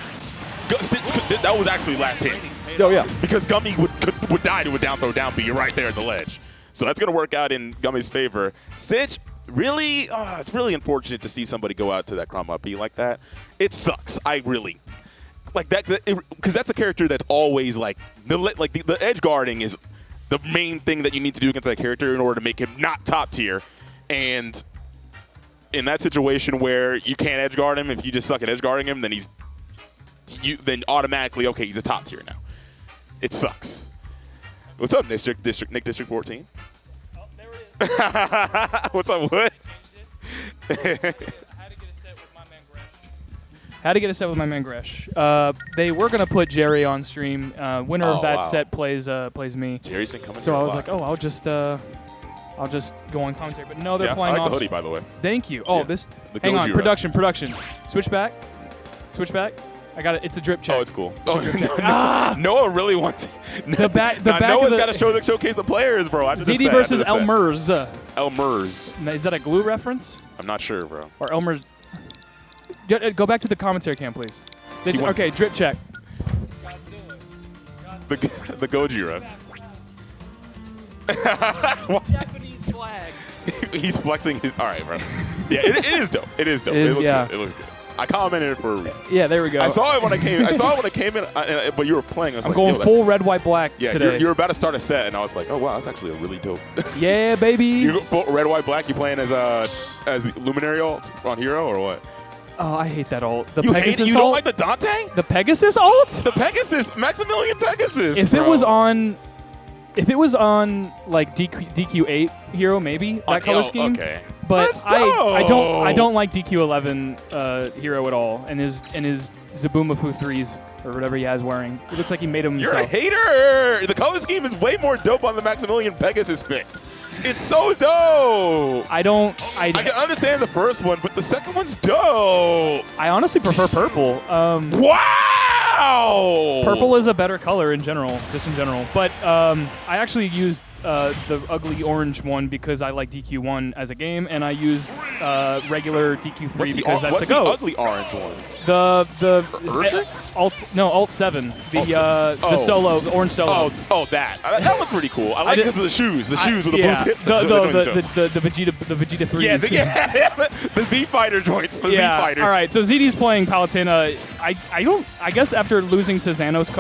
that was actually last hit. Oh yeah. Because Gummy would die to a down throw down B. You're right there at the ledge. So that's going to work out in Gummy's favor. Stitch, really, it's really unfortunate to see somebody go out to that Chrom up B like that. It sucks. I really. Like that, because that's a character that's always like the edge guarding is the main thing that you need to do against that character in order to make him not top tier. And in that situation where you can't edge guard him, if you just suck at edge guarding him, then then automatically he's a top tier now. It sucks. What's up, Nick District 14? Oh, there it is. What's up, what? Had to get a set with my man Gresh. They were gonna put Jerry on stream. Winner of that set plays me. Jerry's been coming. So I was like, I'll just go on commentary. But no, they're playing I like off. the hoodie, by the way. Thank you. Oh, this. The Hang on, Goji production. Switch back. I got it. It's a drip check. Oh, it's cool. Noah really wants. The back. Noah's got to showcase the players, bro. ZD versus Elmerz. Elmerz. Is that a glue reference? I'm not sure, bro. Or Elmerz. Go back to the commentary cam, please. Okay, drip check. The Gojira. Japanese flag. He's flexing his. All right, bro. Yeah, it is dope. It is dope. It looks good. I commented it for a reason. Yeah, there we go. I saw it when I came in, but you were playing. I'm going full red, white, black today. You're about to start a set, and I was like, oh wow, that's actually a really dope. Yeah, baby. You go full red, white, black. You playing as the Luminary ult on Hero or what? Oh, I hate that ult. You hate it? You don't like the Dante? The Pegasus ult? The Pegasus, Maximilian Pegasus. If it was on like DQ8 Hero, maybe that color scheme. Okay. But I don't like DQ11 Hero at all, and his Zabumafu 3s or whatever he has wearing. It looks like he made them himself. You're a hater. The color scheme is way more dope on the Maximilian Pegasus pick. It's so dope. I can understand the first one, but the second one's dope. I honestly prefer purple. Wow! Purple is a better color in general, just in general. But I actually used the ugly orange one because I like DQ1 as a game, and I use regular DQ3 because that's the GOAT. What's the ugly orange one? Alt 7. The solo, the orange solo. Oh, that. That one's pretty cool. I like it because of the shoes. The shoes with the blue tips. The Vegeta 3s. Yeah, the Z Fighter joints. The Z Fighters. All right, so ZD's playing Palutena. I guess after losing to Thanos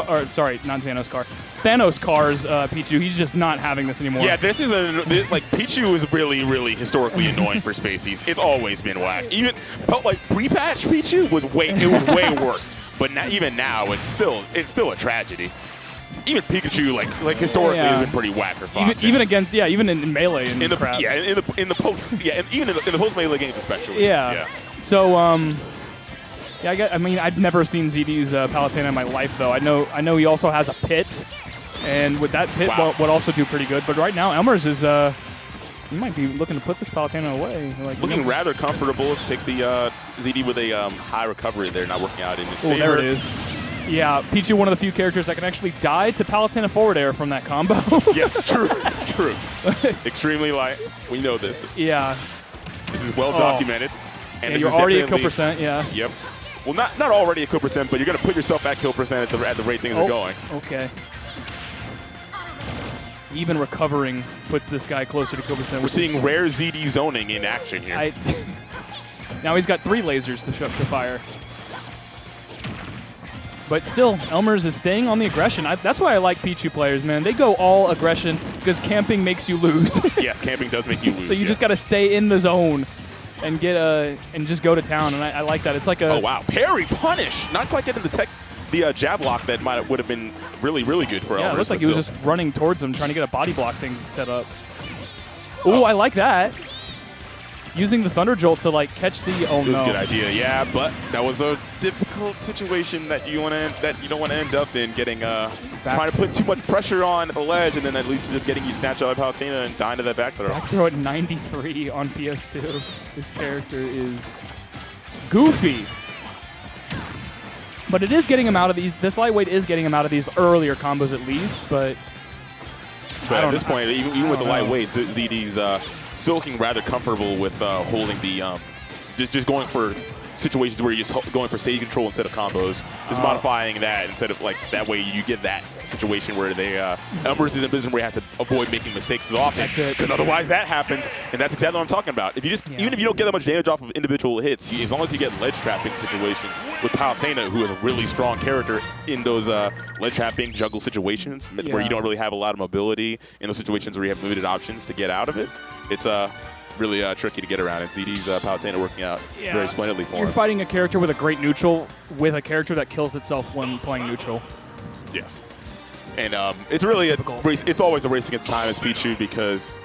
Car's Pichu, he's just not having this anymore. Yeah, this is Pichu is really, really historically annoying for Spaceys. It's always been whack. Even pre-patch Pichu was way worse. But even now, it's still a tragedy. Even Pikachu, historically, has been pretty whack for Fox. Even in melee and in the crap. Yeah, in the post, and even in the post melee games especially. Yeah. So I've never seen ZD's Palutena in my life though. I know he also has a pit, and with that pit would also do pretty good. But right now, Elmerz is he might be looking to put this Palutena away. Looking rather comfortable. Takes the ZD with a high recovery there, not working out in his favor. There it is. Yeah, Pichu, one of the few characters that can actually die to Palutena forward air from that combo. Yes, true. Extremely light. We know this. Yeah. This is well documented. And you're already at kill percent, yeah. Yep. Well, not already at kill percent, but you're going to put yourself at kill percent at the rate things are going. Okay. Even recovering puts this guy closer to kill percent. We're seeing rare ZD zoning in action here. Now he's got 3 lasers to fire. But still, Elmerz is staying on the aggression. That's why I like Pichu players, man. They go all aggression because camping makes you lose. Yes, camping does make you lose. So you just got to stay in the zone and get and just go to town. And I like that. It's like a oh wow, parry punish. Not quite getting the jab lock that would have been really good for Elmerz. Yeah, it looked like he was just running towards him, trying to get a body block thing set up. Ooh, I like that. Using the Thunder Jolt to like catch the It was a good idea, yeah, but that was a difficult situation that you don't want to end up in, getting trying to put too much pressure on the ledge, and then that leads to just getting you snatched out by Palutena and dying to that back throw. Back throw at 93 on PS2. This character is goofy. But it is getting him out of these. This lightweight is getting him out of these earlier combos at least, but at this point, even with the lightweight, ZD's still looking rather comfortable with holding the just going for situations where you're just going for stage control instead of combos, just modifying that instead of like that way you get that situation where they Elmerz is in a position where you have to avoid making mistakes as often, because otherwise that happens, and that's exactly what I'm talking about. If you just even if you don't get that much damage off of individual hits, as long as you get ledge trapping situations with Palutena, who is a really strong character in those ledge trapping juggle situations where you don't really have a lot of mobility in those situations where you have limited options to get out of it, it's really tricky to get around, and ZD's Palutena working out very splendidly for him. You're fighting a character with a great neutral with a character that kills itself when playing neutral. Yes. And it's really a race. It's always a race against time as Pichu, because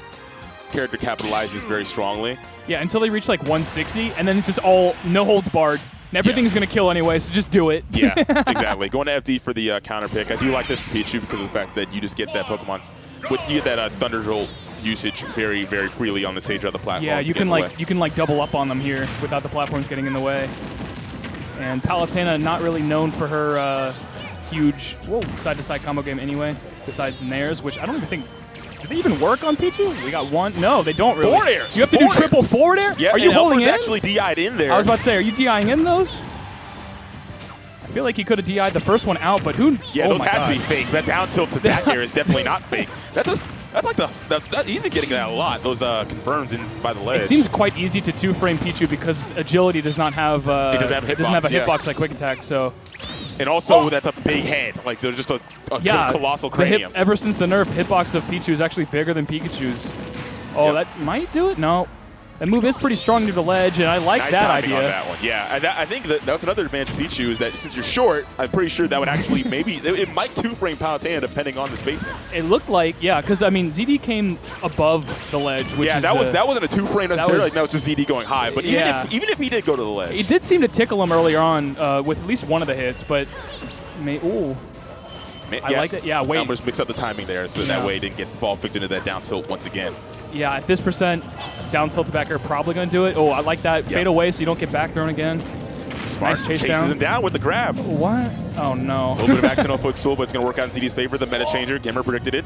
character capitalizes very strongly. Yeah, until they reach like 160, and then it's just all no holds barred. And everything's going to kill anyway, so just do it. Yeah, exactly. Going to FD for the counter pick. I do like this for Pichu because of the fact that you just get that Pokemon. You get that Thunder Jolt usage very freely on the stage of the platform. Yeah, you can like double up on them here without the platforms getting in the way. And Palutena not really known for her huge side-to-side combo game anyway, besides Nair's, which I don't even think. Do they even work on Pichu? We got one. No, they don't really. Forward airs. You have to do triple forward air? Yeah, are you holding in? actually DI'd in there. I was about to say, are you DIing in those? I feel like he could have DI'd the first one out, but who? Yeah, those had to be fake. That down tilt to back air is definitely not fake. That's like he's been getting that a lot. Those confirms in by the ledge. It seems quite easy to two-frame Pichu because agility does not have. It doesn't have a hitbox like quick attack, so. And also, that's a big head. Like, there's just a colossal cranium. Ever since the nerf, hitbox of Pichu is actually bigger than Pikachu's. Oh, that might do it? No. That move is pretty strong to the ledge, and I like that idea. On that one. Yeah, I think that's another advantage of Pichu is that since you're short, I'm pretty sure that would actually maybe it might two-frame Palutena depending on the spacing. It looked like, yeah, because I mean ZD came above the ledge, which is that wasn't a two-frame necessarily. That was just ZD going high. But even if he did go to the ledge, it did seem to tickle him earlier on with at least one of the hits. But I like that. Yeah, wait. Elmerz mix up the timing there, so that way he didn't get fall picked into that down tilt once again. Yeah, at this percent, down tilt to back air probably going to do it. Oh, I like that. Fade away so you don't get back thrown again. Smart. Nice chase Chases him down with the grab. What? Oh, no. A little bit of accidental footstool, but it's going to work out in ZD's favor. The meta changer. Gimmer predicted it.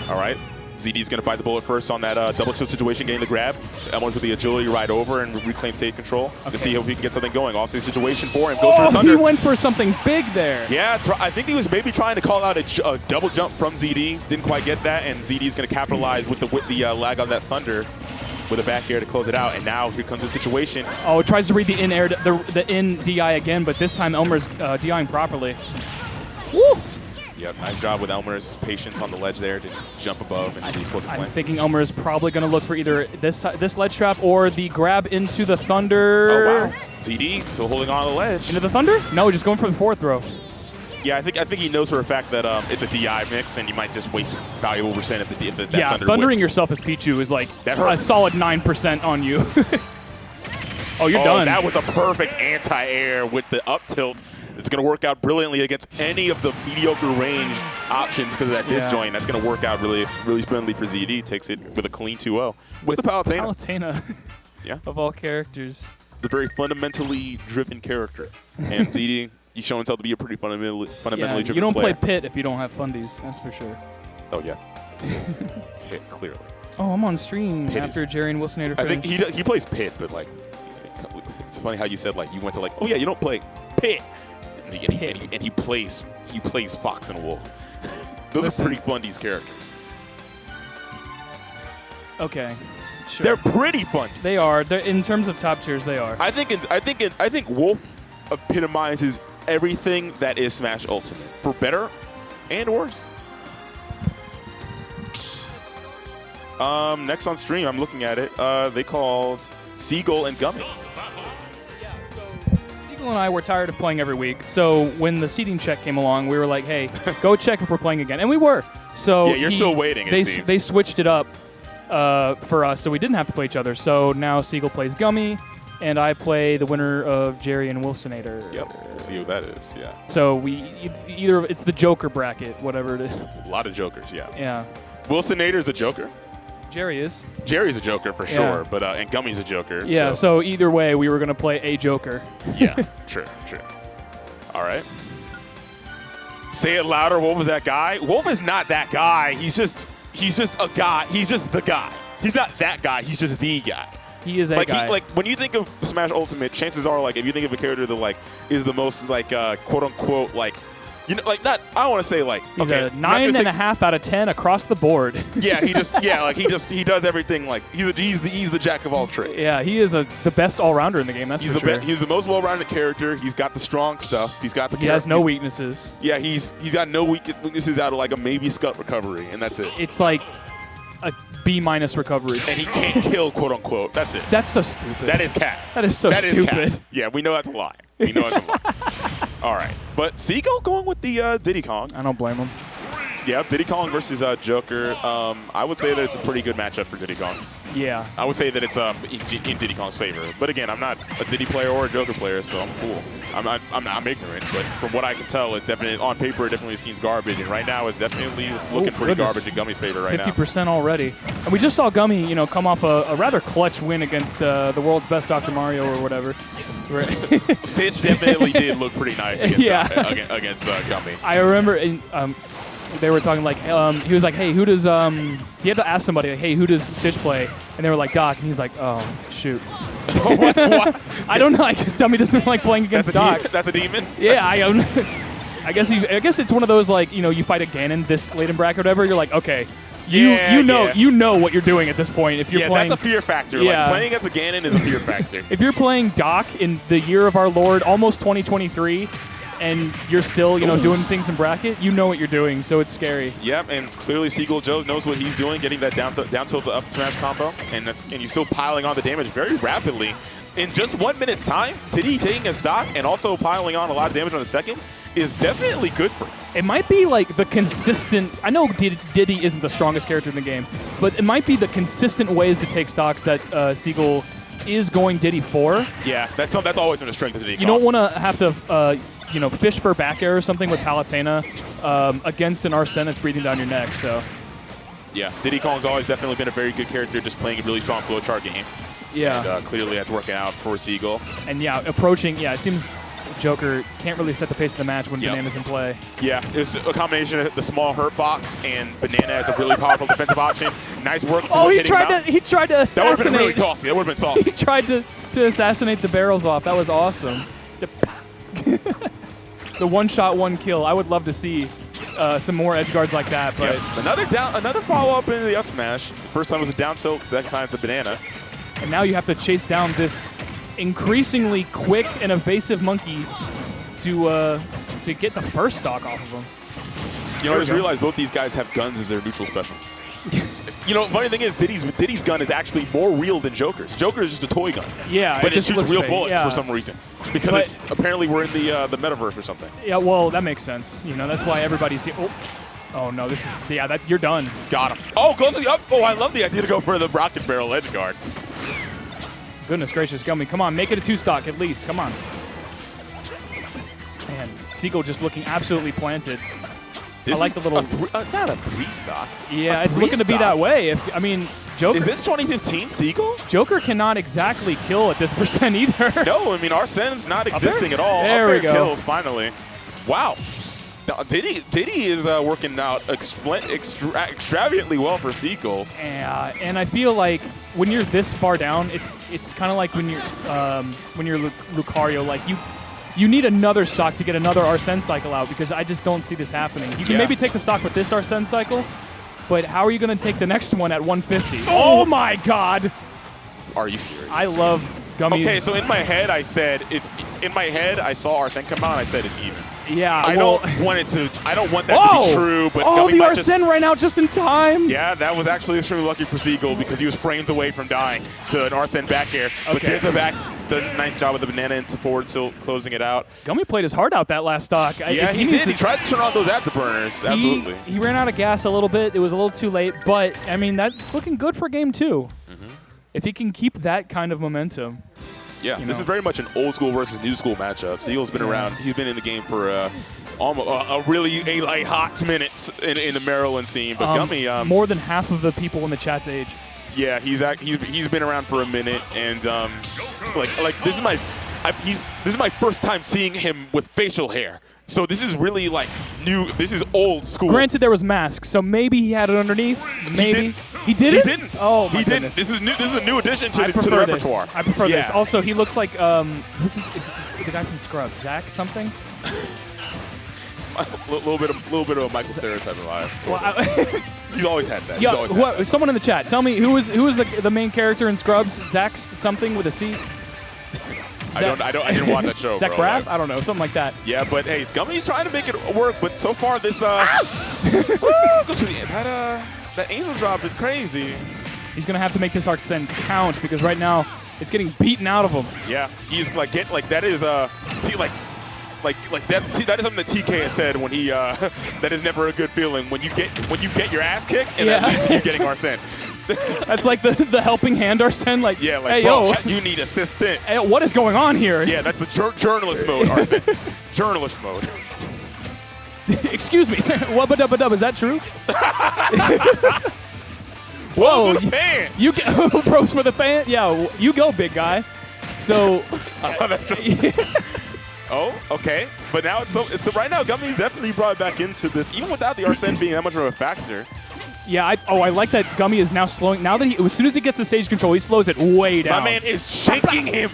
All right. ZD's going to bite the bullet first on that double tilt situation, getting the grab. Elmerz with the agility right over and reclaim stage control to see if he can get something going. Offstage situation for him. Goes for the Thunder. He went for something big there. Yeah, I think he was maybe trying to call out a double jump from ZD. Didn't quite get that, and ZD's going to capitalize with the lag on that Thunder with a back air to close it out. And now here comes the situation. Oh, it tries to read the in air, the in DI again, but this time Elmerz DIing properly. Woo! Yep, nice job with Elmerz. Patience on the ledge there to jump above and do explosive play. I'm thinking Elmerz is probably going to look for either this ledge trap or the grab into the Thunder. Oh, wow. ZD still holding on to the ledge. Into the Thunder? No, just going for the forward throw. Yeah, I think he knows for a fact that it's a DI mix, and you might just waste valuable percent if that Thunder thundering whips. yourself as Pichu is like a solid 9% on you. Oh, you're done. That was a perfect anti-air with the up tilt. It's going to work out brilliantly against any of the mediocre range options because of that disjoint. That's going to work out really splendidly for ZD. Takes it with a clean 2-0. With the Palutena. Palutena. Yeah. Of all characters. The very fundamentally driven character. And ZD, he's shown himself to be a pretty fundamentally driven player. You don't play Pit if you don't have fundies. That's for sure. Oh, yeah. Clearly. Oh, I'm on stream after Jerry and Wilsonator I think he plays Pit, but like, it's funny how you said like you went to like, oh yeah, you don't play Pit. And he plays Fox and Wolf. Those are pretty fun, these characters. Okay, sure. They're pretty fun. They are. In terms of top tiers, they are. I think Wolf epitomizes everything that is Smash Ultimate, for better and worse. Next on stream, I'm looking at it. They called Seagull and Gummy. Yeah, so Seagull and I were tired of playing every week. So when the seeding check came along, we were like, hey, go check if we're playing again. And we were. So yeah, you're still waiting, it seems. They switched it up for us, so we didn't have to play each other. So now Seagull plays Gummy, and I play the winner of Jerry and Wilsonator. Yep, we'll see who that is, yeah. So we either it's the Joker bracket, whatever it is. A lot of Jokers, yeah. Yeah. Wilsonator's a Joker. Jerry is. Jerry's a Joker for sure, but and Gummy's a Joker. Yeah, so either way, we were going to play a Joker. Yeah, true. All right. Say it louder. Wolf was that guy? Wolf is not that guy. He's just a guy. He's just the guy. He's not that guy. He's just the guy. He is a guy. Like when you think of Smash Ultimate, chances are like if you think of a character that like is the most like quote unquote like. You know, like not. I don't want to say like. He's okay, a 9.5 out of 10 across the board. Yeah, he does everything like he's the jack of all trades. Yeah, he is the best all rounder in the game. That's he's for sure. He's the most well-rounded character. He's got the strong stuff. He's got the. He has no weaknesses. Yeah, he's got no weaknesses out of like a maybe scut recovery, and that's it. It's like a B- recovery. And he can't kill, quote unquote. That's it. That's so stupid. That is cat. That is so stupid. Yeah, we know that's a lie. We know that's a lie. All right, but Seagull going with the Diddy Kong. I don't blame him. Yeah, Diddy Kong versus Joker. I would say that it's a pretty good matchup for Diddy Kong. Yeah. I would say that it's in Diddy Kong's favor. But again, I'm not a Diddy player or a Joker player, so I'm cool. I'm ignorant, but from what I can tell, it definitely on paper it definitely seems garbage, and right now it's definitely looking pretty garbage in Gummy's favor right 50% already. And we just saw Gummy, come off a rather clutch win against the world's best Dr. Mario or whatever. Stitch definitely did look pretty nice against Gummy. I remember they were talking like he was like, hey, who does he had to ask somebody like, hey, who does Stitch play? And they were like, Doc, and he's like, oh shoot. what? I don't know. I guess Dummy doesn't like playing against Doc. That's a demon. Yeah, I guess it's one of those like you fight a Ganon this late in bracket or whatever. You're like, okay. You know what you're doing at this point. If you're playing, that's a fear factor. Yeah. Like playing against a Ganon is a fear factor. If you're playing Doc in the year of our Lord, almost 2023, and you're still doing things in bracket, you know what you're doing, so it's scary. Yep, and clearly Seagull Joe knows what he's doing, getting that down tilt to up smash combo, and he's still piling on the damage very rapidly. In just 1 minute's time, Diddy taking a stock and also piling on a lot of damage on the second is definitely good for him. It might be like the consistent. I know Diddy isn't the strongest character in the game, but it might be the consistent ways to take stocks that Seagull is going Diddy for. Yeah, that's always been a strength of Diddy. You don't want to have to fish for back air or something with Palutena against an Arsene that's breathing down your neck. So. Yeah, Diddy Kong's always definitely been a very good character, just playing a really strong flowchart game. Yeah. And clearly that's working out for Seagull. And it seems Joker can't really set the pace of the match when Banana's in play. Yeah, it's a combination of the small hurt box and Banana as a really powerful defensive option. Nice work. Oh, he tried to assassinate. That would have been really saucy. That would have been saucy. He tried to assassinate the barrels off. That was awesome. The one-shot, one-kill. I would love to see some more edge guards like that. But another follow-up into the up smash. The first time was a down tilt, second time it's a Banana. And now you have to chase down this increasingly quick and evasive monkey to get the first stock off of him. I just realized both these guys have guns as their neutral special. Funny thing is, Diddy's gun is actually more real than Joker's. Joker is just a toy gun. Yeah, but it shoots real fake. bullets for some reason. Because apparently we're in the metaverse or something. Yeah, well, that makes sense. That's why everybody's here. Oh no, this is you're done. Got him. Oh, goes to the up. Oh, I love the idea to go for the rocket barrel edge guard. Goodness gracious, Gummy. Come on, make it a 2-stock at least. Come on. Man, Seagull just looking absolutely planted. I like the little... not a 3-stock. Yeah, it's looking to be that way. Joker... Is this 2015 Seagull? Joker cannot exactly kill at this percent either. No, Arsene's not existing at all. There we go. Kills, finally. Wow. Now, Diddy is working out extravagantly well for Seagull. Yeah, and I feel like when you're this far down, it's kind of like when you're Lucario, like you need another stock to get another Arsene cycle out, because I just don't see this happening. You can maybe take the stock with this Arsene cycle, but how are you going to take the next one at 150? Oh my God! Are you serious? I love Gummy's. Okay, so in my head, I said it's. In my head, I saw Arsene come out, and I said it's even. Yeah, I don't want it to. I don't want that Whoa! to be true. But Oh, Gummy the might Arsene ran out just in time. Yeah, that was actually extremely lucky for Seagull because he was frames away from dying to an Arsene back air. But Okay. there's the back. The nice job with the banana into forward tilt, closing it out. Gummy played his heart out that last stock. Yeah, he did. He tried to turn on those afterburners. Absolutely. He ran out of gas a little bit. It was a little too late, but I mean that's looking good for game 2. If he can keep that kind of momentum. Yeah, You this know. is very much an old school versus new school matchup. Seagull's been around. He's been in the game for almost a really a hot minutes in the Maryland scene. But Gummy, more than half of the people in the chat's age. yeah, he's been around for a minute, and like this is my first time seeing him with facial hair. So this is really like new. This is old school. Granted, there was masks, so maybe he had it underneath. Maybe he didn't. He didn't. Oh my he goodness. didn't. This is new. This is a new addition to I the prefer this. repertoire. I prefer this. Yeah. Also, he looks like who's is the guy from Scrubs? Zach something. A little bit of a Michael Cera type of vibe. Well, He's always had that. yeah, He's always had that. someone in the chat, tell me who was the main character in Scrubs? Zach something with a C. I didn't watch that show. Zach bro. Braff? I don't know, something like that. Yeah, but hey, Gummy's trying to make it work. But so far, this that angel drop is crazy. He's gonna have to make this arc send count because right now it's getting beaten out of him. Yeah, he's like that is that is something that TK has said when he that is never a good feeling when you get your ass kicked and that leads to you getting Arsene. That's like the helping hand Arsene. Like, Yeah, like hey, bro, yo, you need assistance. hey, what is going on here? Yeah, that's the journalist mode, Arsene. Journalist mode. Excuse me. What? Is that true? Whoa, Whoa, for the fan. you get bros for the fan? Yeah, you go, big guy. So, Oh, okay. But now it's so right now Gummy's definitely brought back into this, even without the Arsene being that much of a factor. yeah, I like that Gummy is now slowing. Now that as soon as he gets the stage control, he slows it way down. My man is shanking him.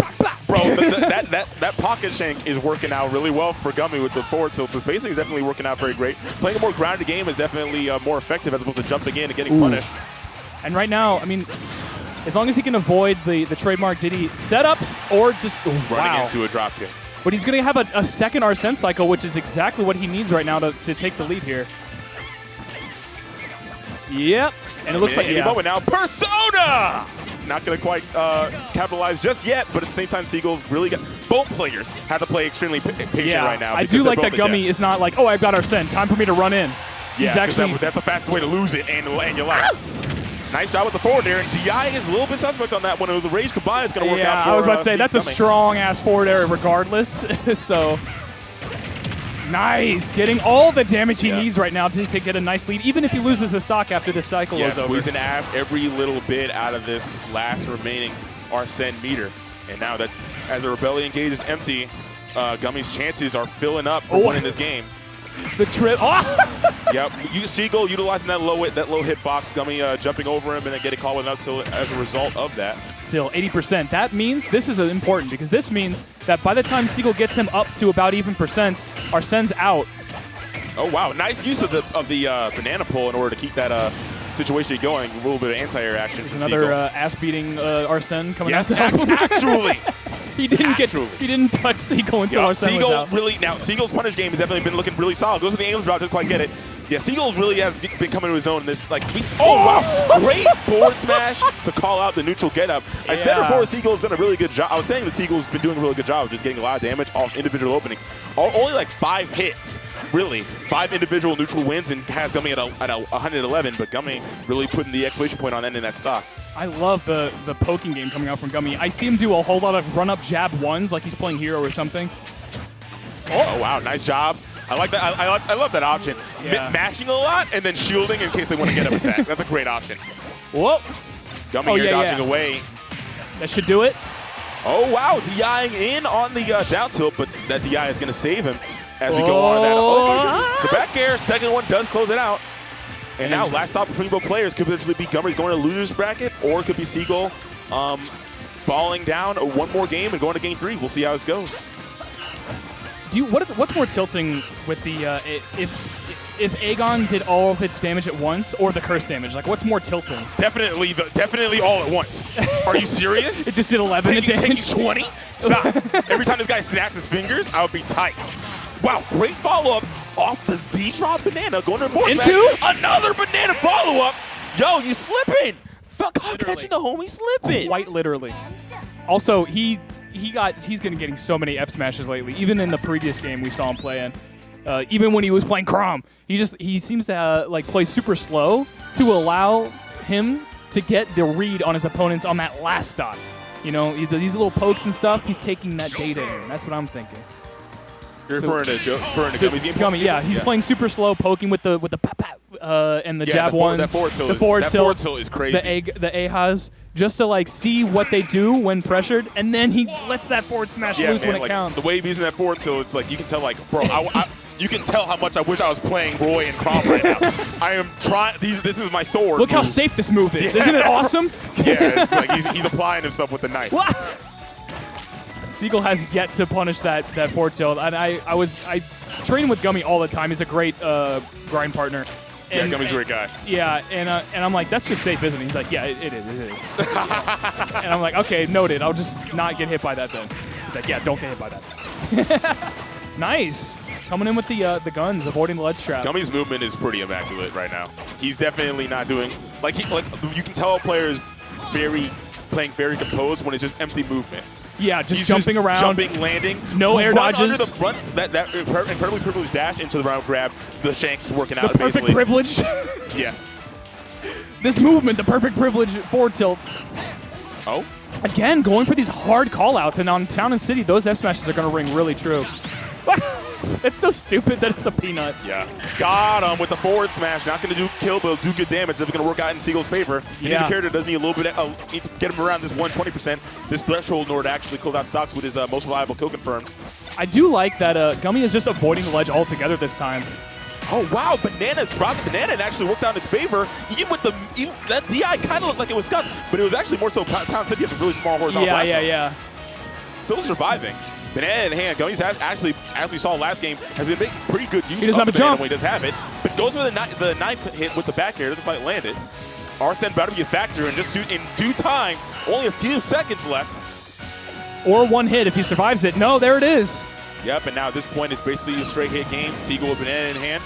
Bro, that pocket shank is working out really well for Gummy with those forward tilts. His spacing is definitely working out very great. Playing a more grounded game is definitely more effective as opposed to jumping in and getting punished. And right now, I mean, as long as he can avoid the trademark Diddy setups or just Running into a drop kick. But he's going to have a second Arsene cycle, which is exactly what he needs right now to take the lead here. Yep. And it looks like, any moment now, Persona! Not going to quite capitalize just yet, but at the same time, Seagull's really got both players have to play extremely patient right now. I do like that Gummy is not like, oh, I've got Arsene, time for me to run in. Yeah, He's actually that's the fastest way to lose it and your life. Nice job with the forward there, and DI is a little bit suspect on that one. The rage combined is going to work out for I was about to say, that's a Gummy. strong-ass forward area regardless. So, nice. Getting all the damage he needs right now to get a nice lead, even if he loses the stock after this cycle is over. Squeezing every little bit out of this last remaining Arsene meter. And now that's, as the Rebellion gauge is empty, Gummy's chances are filling up for winning this game. The trip. Oh! Yep, Seagull utilizing that low hitbox, Gummy jumping over him and then getting caught with an up tilt as a result of that. Still 80%. That means this is important because this means that by the time Seagull gets him up to about even percents, Arsene's out. Oh wow, nice use of the banana pull in order to keep that situation going. A little bit of anti-air action. There's another ass-beating Arsene coming out. Actually. He didn't touch Seagull until Arsene was out. Seagull's punish game has definitely been looking really solid. Goes to the angel drop, doesn't quite get it. Yeah, Seagull really has been coming to his own in this. Wow, great forward smash to call out the neutral getup. I said before Seagull's done a really good job. I was saying that Seagull's been doing a really good job of just getting a lot of damage off individual openings. Only like 5 hits, really. 5 individual neutral wins and has Gummy at 111, but Gummy really putting the exclamation point on ending that stock. I love the poking game coming out from Gummy. I see him do a whole lot of run-up jab ones like he's playing hero or something. Oh wow, nice job. I like that. I love that option. Yeah. Mashing a lot and then shielding in case they want to get up attack. That's a great option. Whoa. Gummy here dodging away. That should do it. Oh wow, DIing in on the down tilt, but that DI is going to save him as we go on that. Oh my goodness. The back air, second one does close it out. And now last stop between both players could potentially be Gummy's going to lose bracket, or it could be Seagull falling down one more game and going to game 3. We'll see how this goes. What's more tilting with the if Aegon did all of its damage at once or the curse damage? Like, what's more tilting? Definitely all at once. Are you serious? It just did 11 damage. Taking 20? Stop. Every time this guy snaps his fingers, I would be tight. Wow, great follow-up off the Z-drop banana going to force Into another banana follow-up. Yo, you slipping. Falcon catching the homie slipping. Quite literally. Also, he's getting so many F smashes lately. Even in the previous game we saw him play in. Even when he was playing Chrom, he seems to like play super slow to allow him to get the read on his opponents on that last stock. You know, these little pokes and stuff, he's taking that data in. That's what I'm thinking. You're referring to Gummy's game? Gummy, yeah. He's playing super slow, poking with the pop and the jab ones. That forward tilt, the forward tilt is crazy. The A-Has, just to like see what they do when pressured, and then he lets that forward smash loose when it counts. The way he's using that forward tilt, it's like you can tell, like, bro, you can tell how much I wish I was playing Roy and Chrom right now. I am trying. This is my sword. Look how safe this move is. Yeah. Isn't it awesome? Yeah, it's like he's applying himself with the knife. Seagull has yet to punish that forward tilt, and I train with Gummy all the time. He's a great grind partner. And, Gummy's a great guy. Yeah, and I'm like, that's just safe, isn't it? He's like, yeah, it is. And I'm like, okay, noted. I'll just not get hit by that then. He's like, yeah, don't get hit by that. Nice. Coming in with the guns, avoiding the ledge trap. Gummy's movement is pretty immaculate right now. He's definitely not doing like you can tell a player is playing very composed when it's just empty movement. Yeah, just jumping around. Jumping, landing. No air dodges. That incredibly privileged dash into the round grab. The shanks working out the perfect basically. Privilege. Yes. This movement, the perfect privilege forward tilts. Oh? Again, going for these hard call-outs. And on Town and City, those F smashes are going to ring really true. It's so stupid that it's a peanut. Yeah. Got him with the forward smash. Not going to do kill, but do good damage. That's going to work out in Seagull's favor. He needs a character that does need a little bit need to get him around this 120%. This threshold in order to actually close out stocks with his most reliable kill confirms. I do like that Gummy is just avoiding the ledge altogether this time. Oh, wow. Banana dropped Banana and actually worked out in his favor. Even with that DI kind of looked like it was scuffed, but it was actually more so Town City has a really small horizontal blast zones. Yeah. Still surviving. Banana in hand. Gummy's actually, as we saw last game, has been making pretty good use of the banana when he does have it. But goes for the knife hit with the back air. Doesn't quite land it. Arsene about to be a factor, and just in due time, only a few seconds left. Or one hit if he survives it. No, there it is. Yep, and now at this point, it's basically a straight hit game. Seagull with Banana in hand.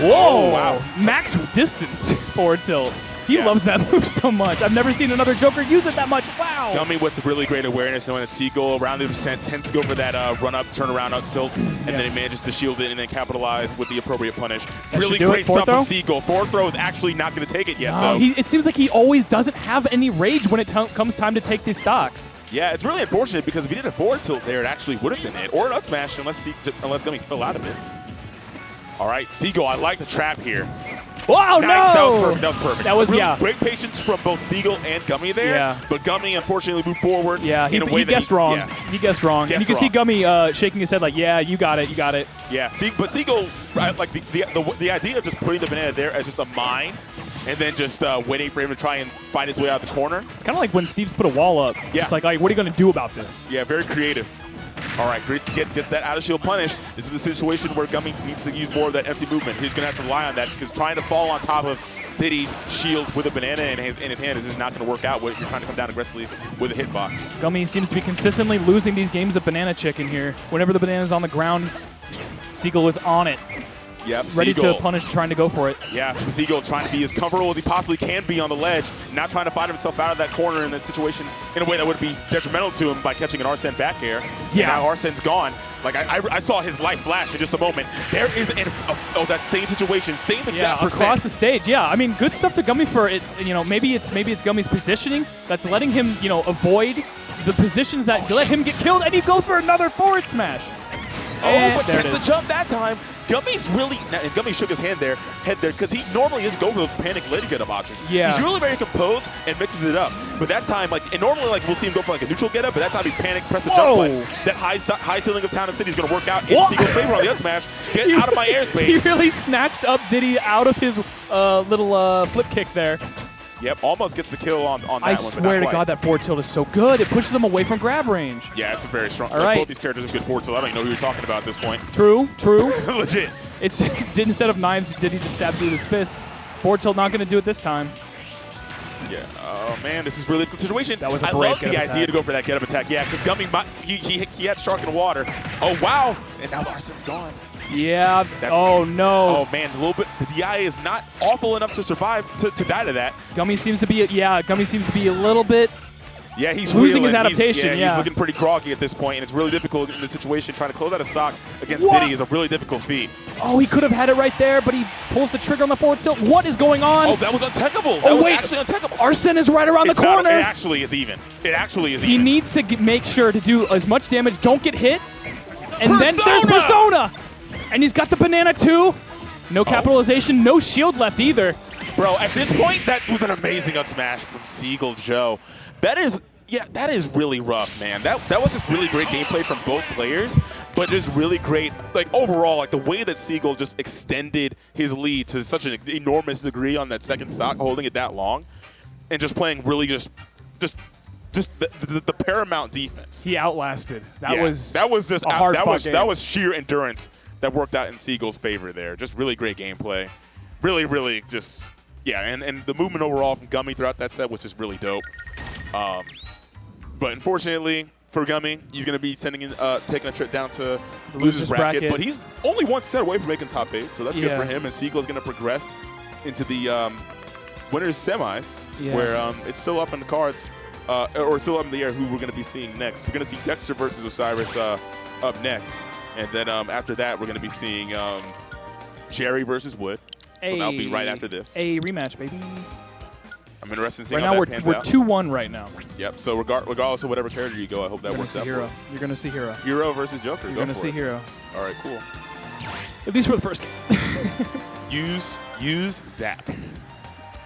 Whoa! Oh, wow. Max distance forward tilt. He loves that move so much. I've never seen another Joker use it that much. Wow. Gummy with really great awareness, knowing that Seagull around the percent tends to go for that run-up, turn-around, out tilt, and then he manages to shield it and then capitalize with the appropriate punish. Really great stuff from Seagull. Forward throw is actually not going to take it yet, though. It seems like he always doesn't have any rage when it comes time to take these stocks. Yeah, it's really unfortunate because if he did a forward tilt there, it actually would have been it, or an up smash unless Gummy fell out of it. All right, Seagull, I like the trap here. Wow, nice. no! That was perfect. That was, really great patience from both Seagull and Gummy there. Yeah. But Gummy, unfortunately, moved forward. Yeah, he guessed wrong. Yeah. He guessed wrong. And you can see Gummy shaking his head like, yeah, you got it, you got it. Yeah, but Seagull, like the idea of just putting the banana there as just a mine and then just waiting for him to try and find his way out the corner. It's kind of like when Steve's put a wall up. Yeah. It's like, what are you going to do about this? Yeah, very creative. All right, gets that out of shield punish. This is the situation where Gummy needs to use more of that empty movement. He's going to have to rely on that because trying to fall on top of Diddy's shield with a banana in his hand is just not going to work out if you're trying to come down aggressively with a hitbox. Gummy seems to be consistently losing these games of banana chicken here. Whenever the banana's on the ground, Seagull is on it. Yep, ready Seagull. To punish, trying to go for it. Yeah, Seagull trying to be as comfortable as he possibly can be on the ledge, not trying to find himself out of that corner in that situation in a way that would be detrimental to him by catching an Arsene back air. Yeah. And now Arsene's gone. Like, I saw his life flash in just a moment. There is that same situation, same exact percent. Across the stage. Yeah, I mean, good stuff to Gummy for it. You know, maybe it's Gummy's positioning that's letting him, avoid the positions that let him get killed, and he goes for another forward smash. But gets the jump that time. Gummy's really, and Gummy shook his head there, because he normally doesn't go for those panic lady get up options. Yeah. He's really very composed and mixes it up. But that time, and normally we'll see him go for a neutral get up, but that time he panicked, press the jump button. That high ceiling of Town and City is going to work out in Seagull's favor on the up smash. Get out of my airspace. He really snatched up Diddy out of his little flip kick there. Yep, almost gets the kill on that one. I swear to God, that forward tilt is so good. It pushes them away from grab range. Yeah, it's a very strong. All right. Both these characters have good forward tilt. I don't even know who you're talking about at this point. True. Legit. It's instead of knives, Diddy just stabbed through his fists. Forward tilt not going to do it this time. Yeah. Oh man, this is really a good situation. That was a I brave love the get-up idea attack. to go for that get-up attack. Yeah, because Gummy, he had Shark in the water. Oh wow, and now Larsen's gone. Yeah. That's- Oh no. Oh man, a little bit. The DI is not awful enough to survive to die to that. Gummy seems to be. Gummy seems to be a little bit. Yeah, he's losing his reeling. adaptation, He's looking pretty groggy at this point, and it's really difficult in this situation. Trying to close out a stock against What? Diddy is a really difficult feat. Oh, he could have had it right there, but he pulls the trigger on the forward tilt. What is going on? Oh, that was untechable. Oh, That was wait. actually untechable. Arsene is right around It's the not- corner. it actually is even. It actually is He even. needs to make sure to do as much damage. Don't get hit. And then there's Persona! Persona. And he's got the banana too. No capitalization, no shield left either. Bro, at this point, that was an amazing up smash from Seagull Joe. That is really rough, man. That was just really great gameplay from both players, but just really great, like overall, like the way that Seagull just extended his lead to such an enormous degree on that second stock, holding it that long, and just playing really just the paramount defense. He outlasted. That Yeah, was just a hard fought that game. was sheer endurance that worked out in Seagull's favor there. Just really great gameplay. Really just and the movement overall from Gummy throughout that set was just really dope. But unfortunately for Gummy, he's going to be taking a trip down to the losers bracket. But he's only one set away from making top 8, so that's good for him. And Seagull's going to progress into the winners semis, where it's still up in the cards, or still up in the air who we're going to be seeing next. We're going to see Dexter versus Osiris up next. And then after that, we're going to be seeing Jerry versus Wood. So that'll be right after this. A rematch, baby. I'm interested in seeing Right how now that pans we're out. 2-1 right now. Yep. So regardless of whatever character you go, I hope that You're gonna works see out. Hero. You're gonna see Hero. Hero versus Joker. You're Go gonna for see it. Hero. All right. Cool. At least for the first game. Use Zap.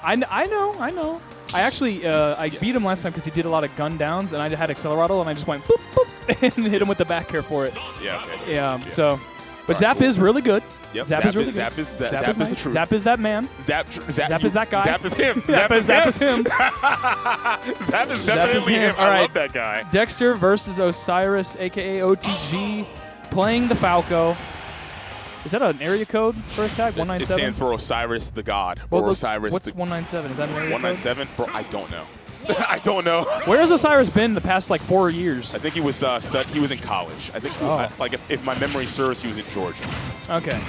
I know. I actually I beat him last time because he did a lot of gun downs, and I had Accelerado, and I just went boop boop and hit him with the back air for it. Yeah. Okay. Yeah. So, but All right, Zap cool. is really good. Yep. Zap is really good. Zap is the nice. truth. Zap is that man. Zap is that guy. Zap is him. Zap is him. Zap is definitely him. All I right. love that guy. Dexter versus Osiris, aka OTG, playing the Falco. Is that an area code for his tag? It 197. stands for Osiris the God, Well, or Osiris. what's the 197? Is that an area code? 197? Bro, I don't know. I don't know. Where has Osiris been the past like 4 years? I think he was he was in college. I think, like if my memory serves, he was in Georgia. Okay.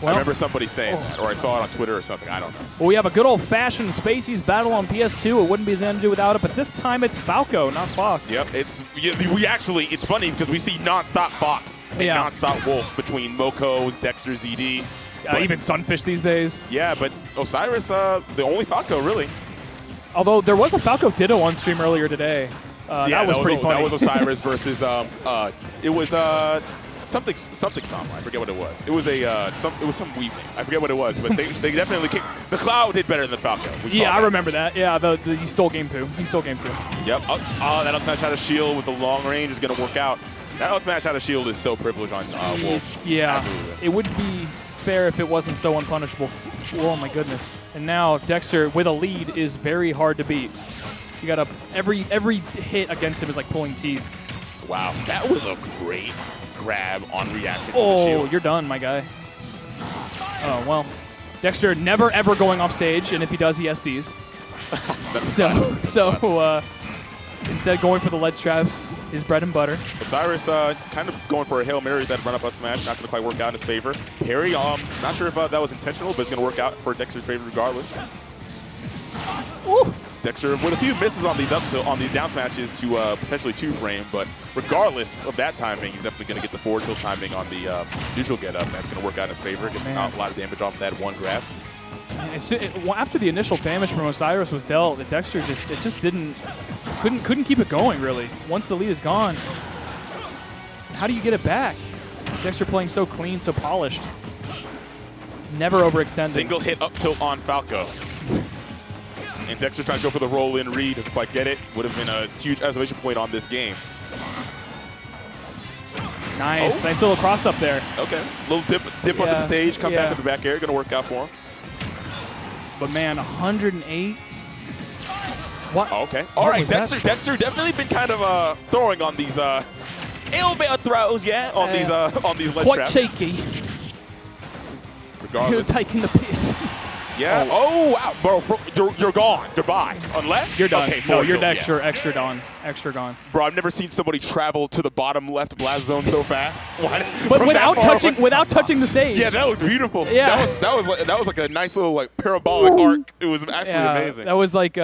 I remember somebody saying that, or I saw it on Twitter or something. I don't know. Well, we have a good old-fashioned Spaceys battle on PS2. It wouldn't be Xanadu without it, but this time it's Falco, not Fox. Yep, it's funny because we see nonstop Fox and nonstop Wolf between Moko, Dexter, ZD. Even Sunfish these days. Yeah, but Osiris, the only Falco really. Although there was a Falco Ditto on stream earlier today. That was pretty funny. That was Osiris versus it was something Sama. I forget what it was. It was some weeb name. I forget what it was, but they definitely kicked. The Cloud did better than the Falco. I remember that. Yeah, he stole game 2. He stole game 2. Yep. That up smash out of shield with the long range is going to work out. That up smash out of shield is so privileged on Wolf. Yeah. Absolutely. It would be fair if it wasn't so unpunishable. Oh my goodness. And now Dexter with a lead is very hard to beat. You got every hit against him is like pulling teeth. Wow, that was a great grab on reaction. Oh, you're done, my guy. Oh, well. Dexter never, ever going off stage, and if he does, he SDs. So instead going for the lead straps, his bread and butter. Osiris kind of going for a Hail Mary, that run-up smash, not going to quite work out in his favor. Parry, not sure if that was intentional, but it's going to work out for Dexter's favor regardless. Ooh. Dexter with a few misses on these down smashes to potentially 2-frame, but regardless of that timing, he's definitely going to get the forward tilt timing on the neutral get up. That's going to work out in his favor. Gets a lot of damage off that one grab. After the initial damage from Osiris was dealt, Dexter just couldn't keep it going really. Once the lead is gone, how do you get it back? Dexter playing so clean, so polished, never overextending. Single hit up tilt on Falco. And Dexter trying to go for the roll-in read, doesn't quite get it. Would have been a huge exclamation point on this game. Nice, nice little cross up there. Okay, little dip onto the stage, come back to the back air, gonna work out for him. But man, 108 What? Oh, okay. All What right, was that? Dexter definitely been kind of throwing on these elbow throws, yeah, on these ledge Quite traps. shaky. You're Regardless. taking the piss. Yeah. Oh, wow, bro, you're gone. Goodbye. Unless You're done. Okay, No, forward you're tilt, extra, extra gone. Extra gone. Bro, I've never seen somebody travel to the bottom left blast zone so fast. But From without that far touching, away. without touching the stage. Yeah, that was beautiful. Yeah. That was like a nice little like parabolic arc. It was actually amazing. That was like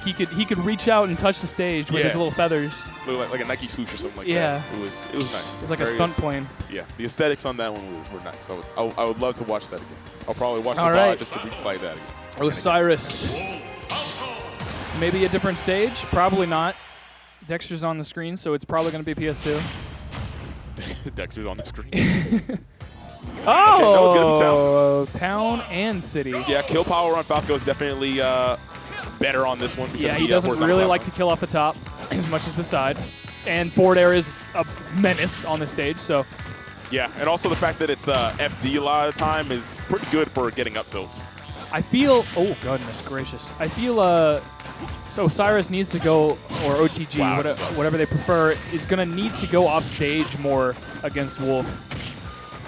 he could reach out and touch the stage with his little feathers. Like a Nike swoosh or something like Yeah. that. It was nice. It was like a stunt plane. Yeah, the aesthetics on that one were nice. I would love to watch that again. I'll probably watch the All VOD right. just to replay that again. Osiris. Maybe a different stage? Probably not. Dexter's on the screen, so it's probably going to be PS2. Dexter's on the screen. Oh! it's gonna be town and city. Yeah, kill power on Falco is definitely better on this one. Because Yeah, of he the, doesn't horizontal really blast like to kill off the top as much as the side. And forward air is a menace on the stage, so Yeah, and also the fact that it's FD a lot of the time is pretty good for getting up tilts. I feel, oh goodness gracious. I feel so Osiris needs to go, or OTG, Wow, it sucks. whatever they prefer, is going to need to go off stage more against Wolf.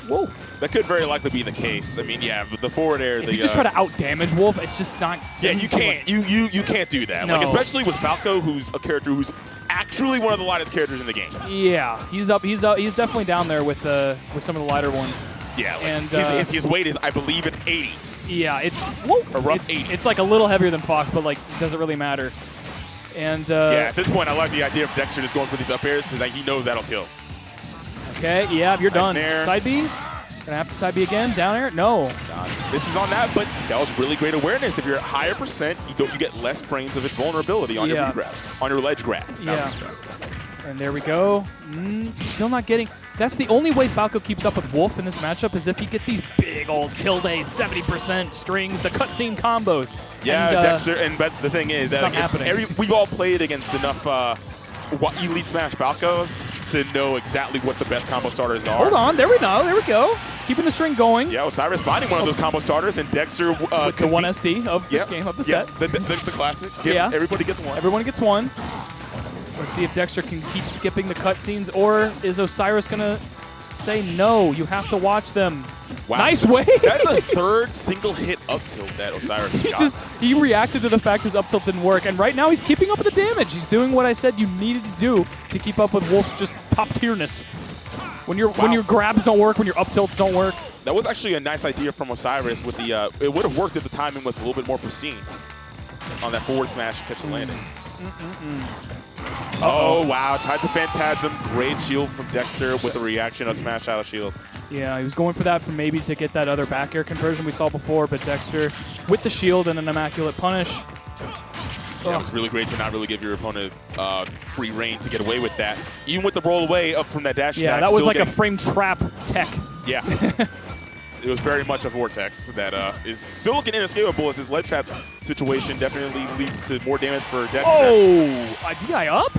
Whoa. That could very likely be the case. I mean, yeah, the forward air. If you just try to out-damage Wolf, it's just not... Yeah, you can't. You can't do that. No. Like especially with Falco, who's a character who's actually one of the lightest characters in the game. Yeah, he's definitely down there with some of the lighter ones. Yeah, like And, his weight is, I believe, it's 80. Yeah, it's A rough 80. it's like a little heavier than Fox, but like it doesn't really matter. And Yeah, at this point, I like the idea of Dexter just going for these up airs because he knows that'll kill. okay, yeah, you're Nice done. nair. Side B, gonna have to side B again. Down air, no. This is on that, but that was really great awareness. If you're at higher percent, you get less frames of invulnerability on your Yeah. V grab, on your ledge grab. Yeah. And there we go. Still not getting. That's the only way Falco keeps up with Wolf in this matchup is if he gets these big old tilde 70% strings, the cutscene combos. Yeah, and, Dexter. But the thing is that not happening. we've all played against enough Elite Smash Falcos to know exactly what the best combo starters are. Hold on, there we go. Keeping the string going. Yeah, Osiris finding one of those combo starters, and Dexter With the 1 SD of the game of the set. The classic. Yeah. Everybody gets one. Everyone gets one. Let's see if Dexter can keep skipping the cutscenes, or is Osiris gonna say no? You have to watch them. Wow. Nice way. That's a third single hit up tilt that Osiris got. He reacted to the fact his up tilt didn't work, and right now he's keeping up with the damage. He's doing what I said you needed to do to keep up with Wolf's just top tierness. When your grabs don't work, when your up tilts don't work. That was actually a nice idea from Osiris with the it would have worked if the timing was a little bit more pristine on that forward smash and catch the landing. Oh, wow. Tried to Phantasm. Great shield from Dexter with a reaction on smash out of shield. Yeah, he was going for that for maybe to get that other back air conversion we saw before, but Dexter with the shield and an immaculate punish. Yeah, it was really great to not really give your opponent free reign to get away with that. Even with the roll away up from that dash Yeah, attack, that was still like a getting- frame trap tech. Yeah. It was very much a vortex that is still looking inescapable as his lead trap situation definitely leads to more damage for Dexter. Oh, a DI up?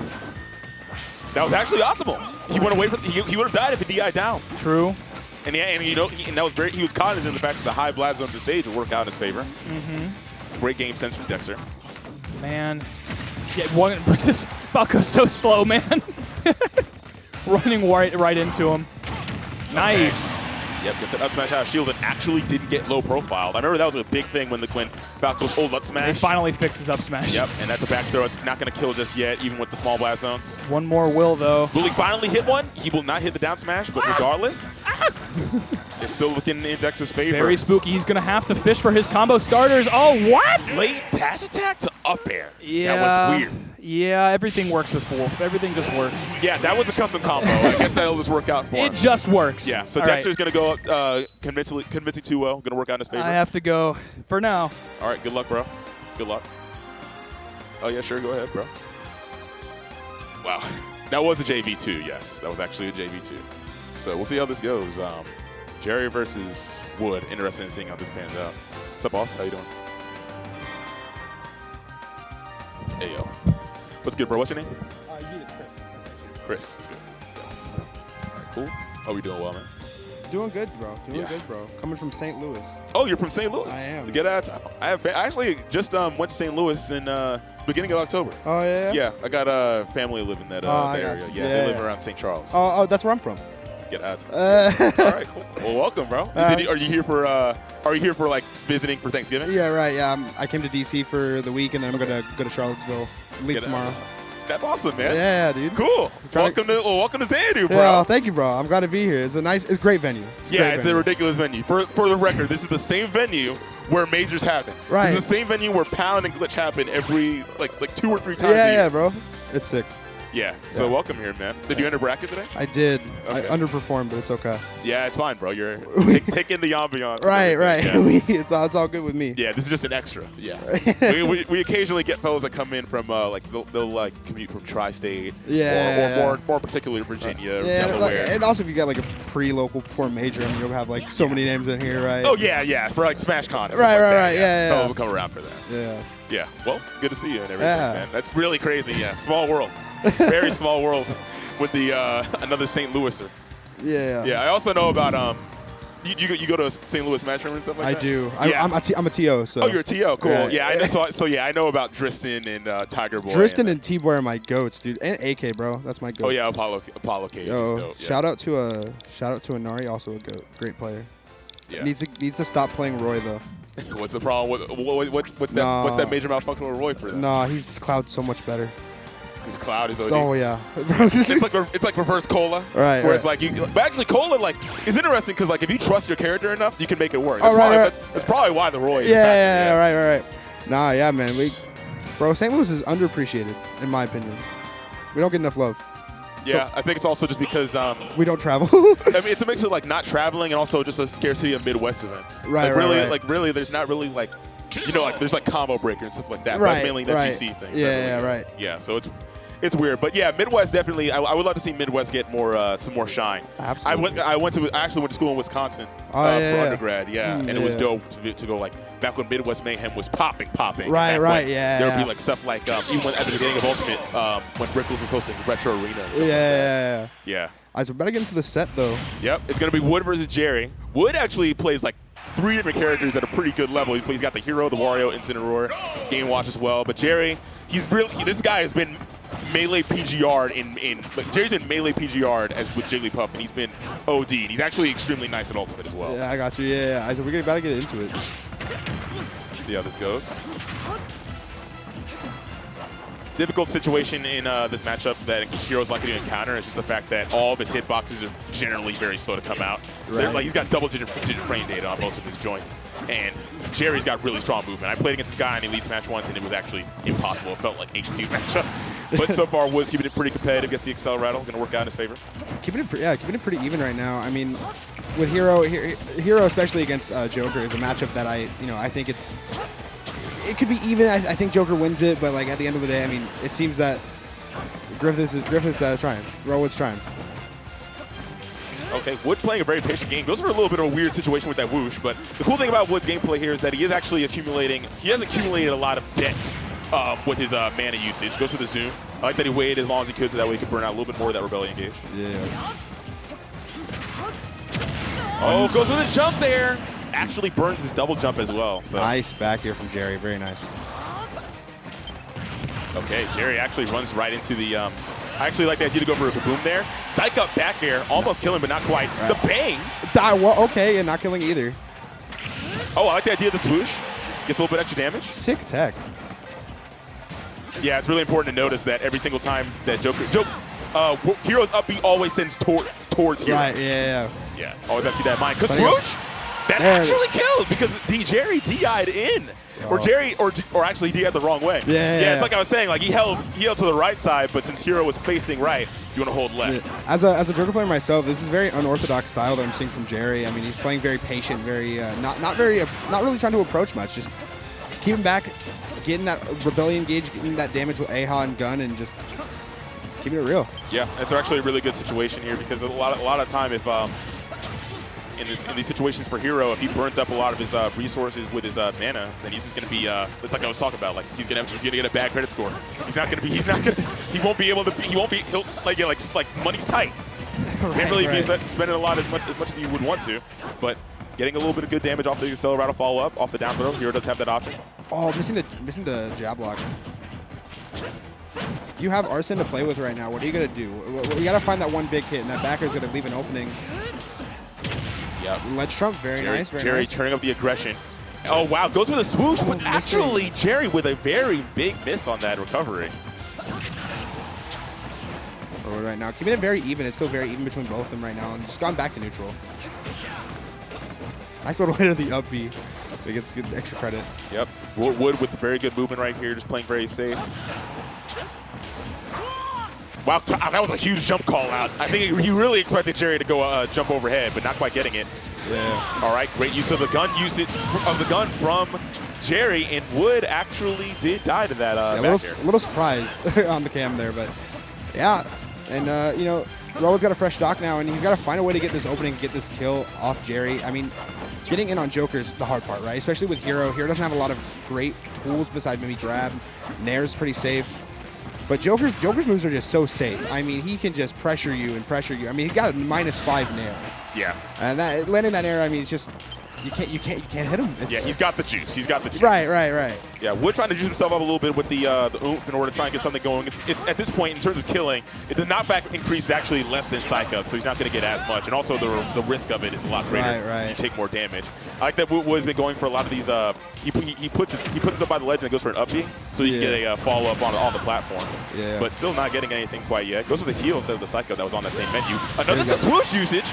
That was actually optimal. He went away from he would have died if he DI down. True. And yeah, and that was he was cognizant of the fact that the high blast zones of the stage would work out in his favor. Great game sense from Dexter. Man. Yeah, this Falco's so slow, man. Running right into him. Nice. Yep, gets an up smash out of shield that actually didn't get low profile. I remember that was a big thing when Falco's old up They smash. finally fixed his up smash. Yep, and that's a back throw. It's not going to kill just yet, even with the small blast zones. One more will, though. Will he finally hit one? He will not hit the down smash, but regardless, it's still looking in Dexter's favor. Very spooky. He's going to have to fish for his combo starters. Oh, what? Late dash attack to up air. Yeah. That was weird. Yeah, everything works with Wolf. Everything just works. Yeah, that was a custom combo. I guess that'll just work out for him. It just works. Yeah, so All Dexter's going to go up convincing too well. Going to work out in his favor. I have to go for now. All right, good luck, bro. Good luck. Oh, yeah, sure. Go ahead, bro. Wow. That was a JV2, yes. That was actually a JV2. So we'll see how this goes. Jerry versus Wood. Interested in seeing how this pans out. What's up, boss? How you doing? Hey, yo. What's good, bro? What's your name? YEETUS, Chris. Chris. What's good? All right, cool. How we doing well, man? Doing good, bro. Doing good, bro. Coming from St. Louis. Oh, you're from St. Louis? I am. Get out of town. I actually just went to St. Louis in beginning of October. Oh, yeah? Yeah, I got a family living that area. Yeah, they live around St. Charles. Oh, that's where I'm from. Get out of town. All right, cool. Well, welcome, bro. Are you here for like visiting for Thanksgiving? Yeah, right. Yeah, I came to DC for the week, and then I'm gonna go to Charlottesville. Leave tomorrow. That's awesome, man. Yeah, dude. Cool. Welcome to Xanadu, bro. Yeah, thank you, bro. I'm glad to be here. It's a great venue. It's a ridiculous venue. For the record, this is the same venue where majors happen. Right. It's the same venue where Pound and Glitch happen every like 2 or 3 times a year. Yeah, bro. It's sick. Yeah. So welcome here, man. Did you enter bracket today? I did. Okay. I underperformed, but it's okay. Yeah, it's fine, bro. You're taking the ambiance. Right. Yeah. It's all good with me. Yeah, this is just an extra. Yeah. we occasionally get fellows that come in from like they'll like commute from tri-state. Yeah. Or more particularly Virginia, Yeah, Delaware. and also if you got like a pre-local before major, I mean, you'll have like so many names in here, right? Oh yeah, for like Smash Con. Right. Yeah. Fellows will come around for that. Yeah. Yeah. Well, good to see you and everything, Yeah. man. That's really crazy. Yeah. Small world. Very small world with the another St. Louiser. Yeah. Yeah. I also know about you go to St. Louis match room and stuff like that? I do. Yeah. I'm a TO. So. Oh, you're a TO. Cool. Right. Yeah. I know, so I know about Dristan and Tiger Boy. Dristan and T-Boy are my goats, dude. And AK, bro. That's my goat. Oh yeah, Apollo K. Yo, Dope. Yeah. shout out to Anari, also a goat, great player. Yeah. Needs to stop playing Roy though. What's the problem? What's that major malfunction with Roy for that? Nah, he's Cloud so much better. His Cloud is OD. So yeah. it's like reverse Cola. Right. Where it's like but actually Cola like is interesting because like if you trust your character enough, you can make it work. Oh, That's probably why the Roy. Is Yeah. Right. Nah, yeah, man. Bro, St. Louis is underappreciated in my opinion. We don't get enough love. Yeah, I think it's also just because we don't travel. I mean, it's a mix of like not traveling and also just a scarcity of Midwest events. Right. Like really, there's not really like, like there's like combo breaker and stuff like that. Right. But it's mainly an FGC thing. Yeah, right. Yeah, so it's weird, but yeah, Midwest definitely. I would love to see Midwest get more some more shine. Absolutely. I actually went to school in Wisconsin for undergrad. Yeah, and it was dope to go like back when Midwest Mayhem was popping. Right. Yeah. There would be like stuff like even at the beginning of Ultimate when Rickles was hosting Retro Arena. And stuff Yeah. Yeah. All right, so we better get into the set though. Yep, it's gonna be Wood versus Jerry. Wood actually plays like 3 different characters at a pretty good level. He's got the Hero, the Wario, Incineroar, Game Watch as well. But Jerry, this guy has been melee PGR'd Jerry's been melee PGR'd as with Jigglypuff, and he's been OD. He's actually extremely nice at Ultimate as well. Yeah, I got you. Yeah. So we're about to get into it. See how this goes. Difficult situation in this matchup that Hero's likely to encounter is just the fact that all of his hitboxes are generally very slow to come out. Right. Like he's got double-digit frame data on most of his joints, and Jerry's got really strong movement. I played against this guy in the Elite match once, and it was actually impossible. It felt like 8-2 matchup. But so far, Wood's keeping it pretty competitive. Gets the Excel rattle, going to work out in his favor. Keeping it pretty even right now. I mean, with Hero, especially against Joker, is a matchup that I think it could be even. I think Joker wins it, but like at the end of the day, I mean, it seems that Griffith's trying. Wood's trying. Okay, Wood playing a very patient game. Goes for a little bit of a weird situation with that whoosh, but the cool thing about Wood's gameplay here is that he is actually accumulating. He has accumulated a lot of debt with his mana usage. Goes for the zoom. I like that he waited as long as he could so that way he could burn out a little bit more of that Rebellion gauge. Yeah. Oh, goes with a jump there. Actually burns his double jump as well. So. Nice back here from Jerry. Very nice. Okay, Jerry actually runs right into the. I actually like the idea to go for a kaboom there. Psych up back air, almost killing, but not quite. Right. The bang. Okay, and not killing either. Oh, I like the idea of the swoosh. Gets a little bit extra damage. Sick tech. Yeah, it's really important to notice that every single time that Hero's up B always sends towards Hero. Right, yeah. Yeah, always have to keep that in mind. Because swoosh, that actually killed because Jerry DI'd in. Or Jerry, or actually he DI'd the wrong way. Yeah, it's like I was saying, like he held to the right side, but since Hero was facing right, you want to hold left. Yeah. As a Joker player myself, this is very unorthodox style that I'm seeing from Jerry. I mean, he's playing very patient, very not really trying to approach much. Just keeping back, getting that Rebellion gauge, getting that damage with AHA and gun, and just keeping it real. Yeah, it's actually a really good situation here because a lot of time if in these situations for Hero, if he burns up a lot of his resources with his mana, then he's just going to be. It's like I was talking about. Like he's going to get a bad credit score. He won't be able to. He'll like money's tight. Can't really be spending a lot as much as you would want to, but getting a little bit of good damage off the accelerator follow up, off the down throw. Hero does have that option. Oh, missing the jab block. You have Arsene to play with right now. What are you gonna do? You gotta find that one big hit, and that backer is gonna leave an opening. Yeah. Ledge trump, very nice. Jerry nice. turning up the aggression. Oh wow, goes for the swoosh, but actually Jerry with a very big miss on that recovery. Right now, keeping it very even. It's still very even between both of them right now, and just gone back to neutral. Nice little hit of the up B. It gets good extra credit. Yep. Wood with very good movement right here, just playing very safe. Wow, that was a huge jump call out. I think he really expected Jerry to go jump overhead, but not quite getting it. Yeah. All right, great use of the gun from Jerry, and Wood actually did die to that a little surprised on the cam there, but yeah. And, you know, Rowan's got a fresh stock now, and he's got to find a way to get this opening, get this kill off Jerry. I mean, getting in on Joker's the hard part, right? Especially with Hero. Hero doesn't have a lot of great tools besides maybe grab. Nair's pretty safe. But Joker's moves are just so safe. I mean, he can just pressure you and pressure you. I mean, he got a -5 Nair. Yeah. And that landing that Nair, I mean, it's just you can't hit him. Yeah, he's got the juice. He's got the juice. Right. Yeah, Wood trying to juice himself up a little bit with the oomph in order to try and get something going. It's at this point, in terms of killing, the knockback increase is actually less than Psych Up, so he's not going to get as much. And also the risk of it is a lot greater because you take more damage. I like that Wood's been going for a lot of these. He puts us up by the ledge and goes for an up B, so you can get a follow up on the platform. Yeah. But still not getting anything quite yet. Goes for the heal instead of the Psych Up that was on that same menu. Another swoosh usage.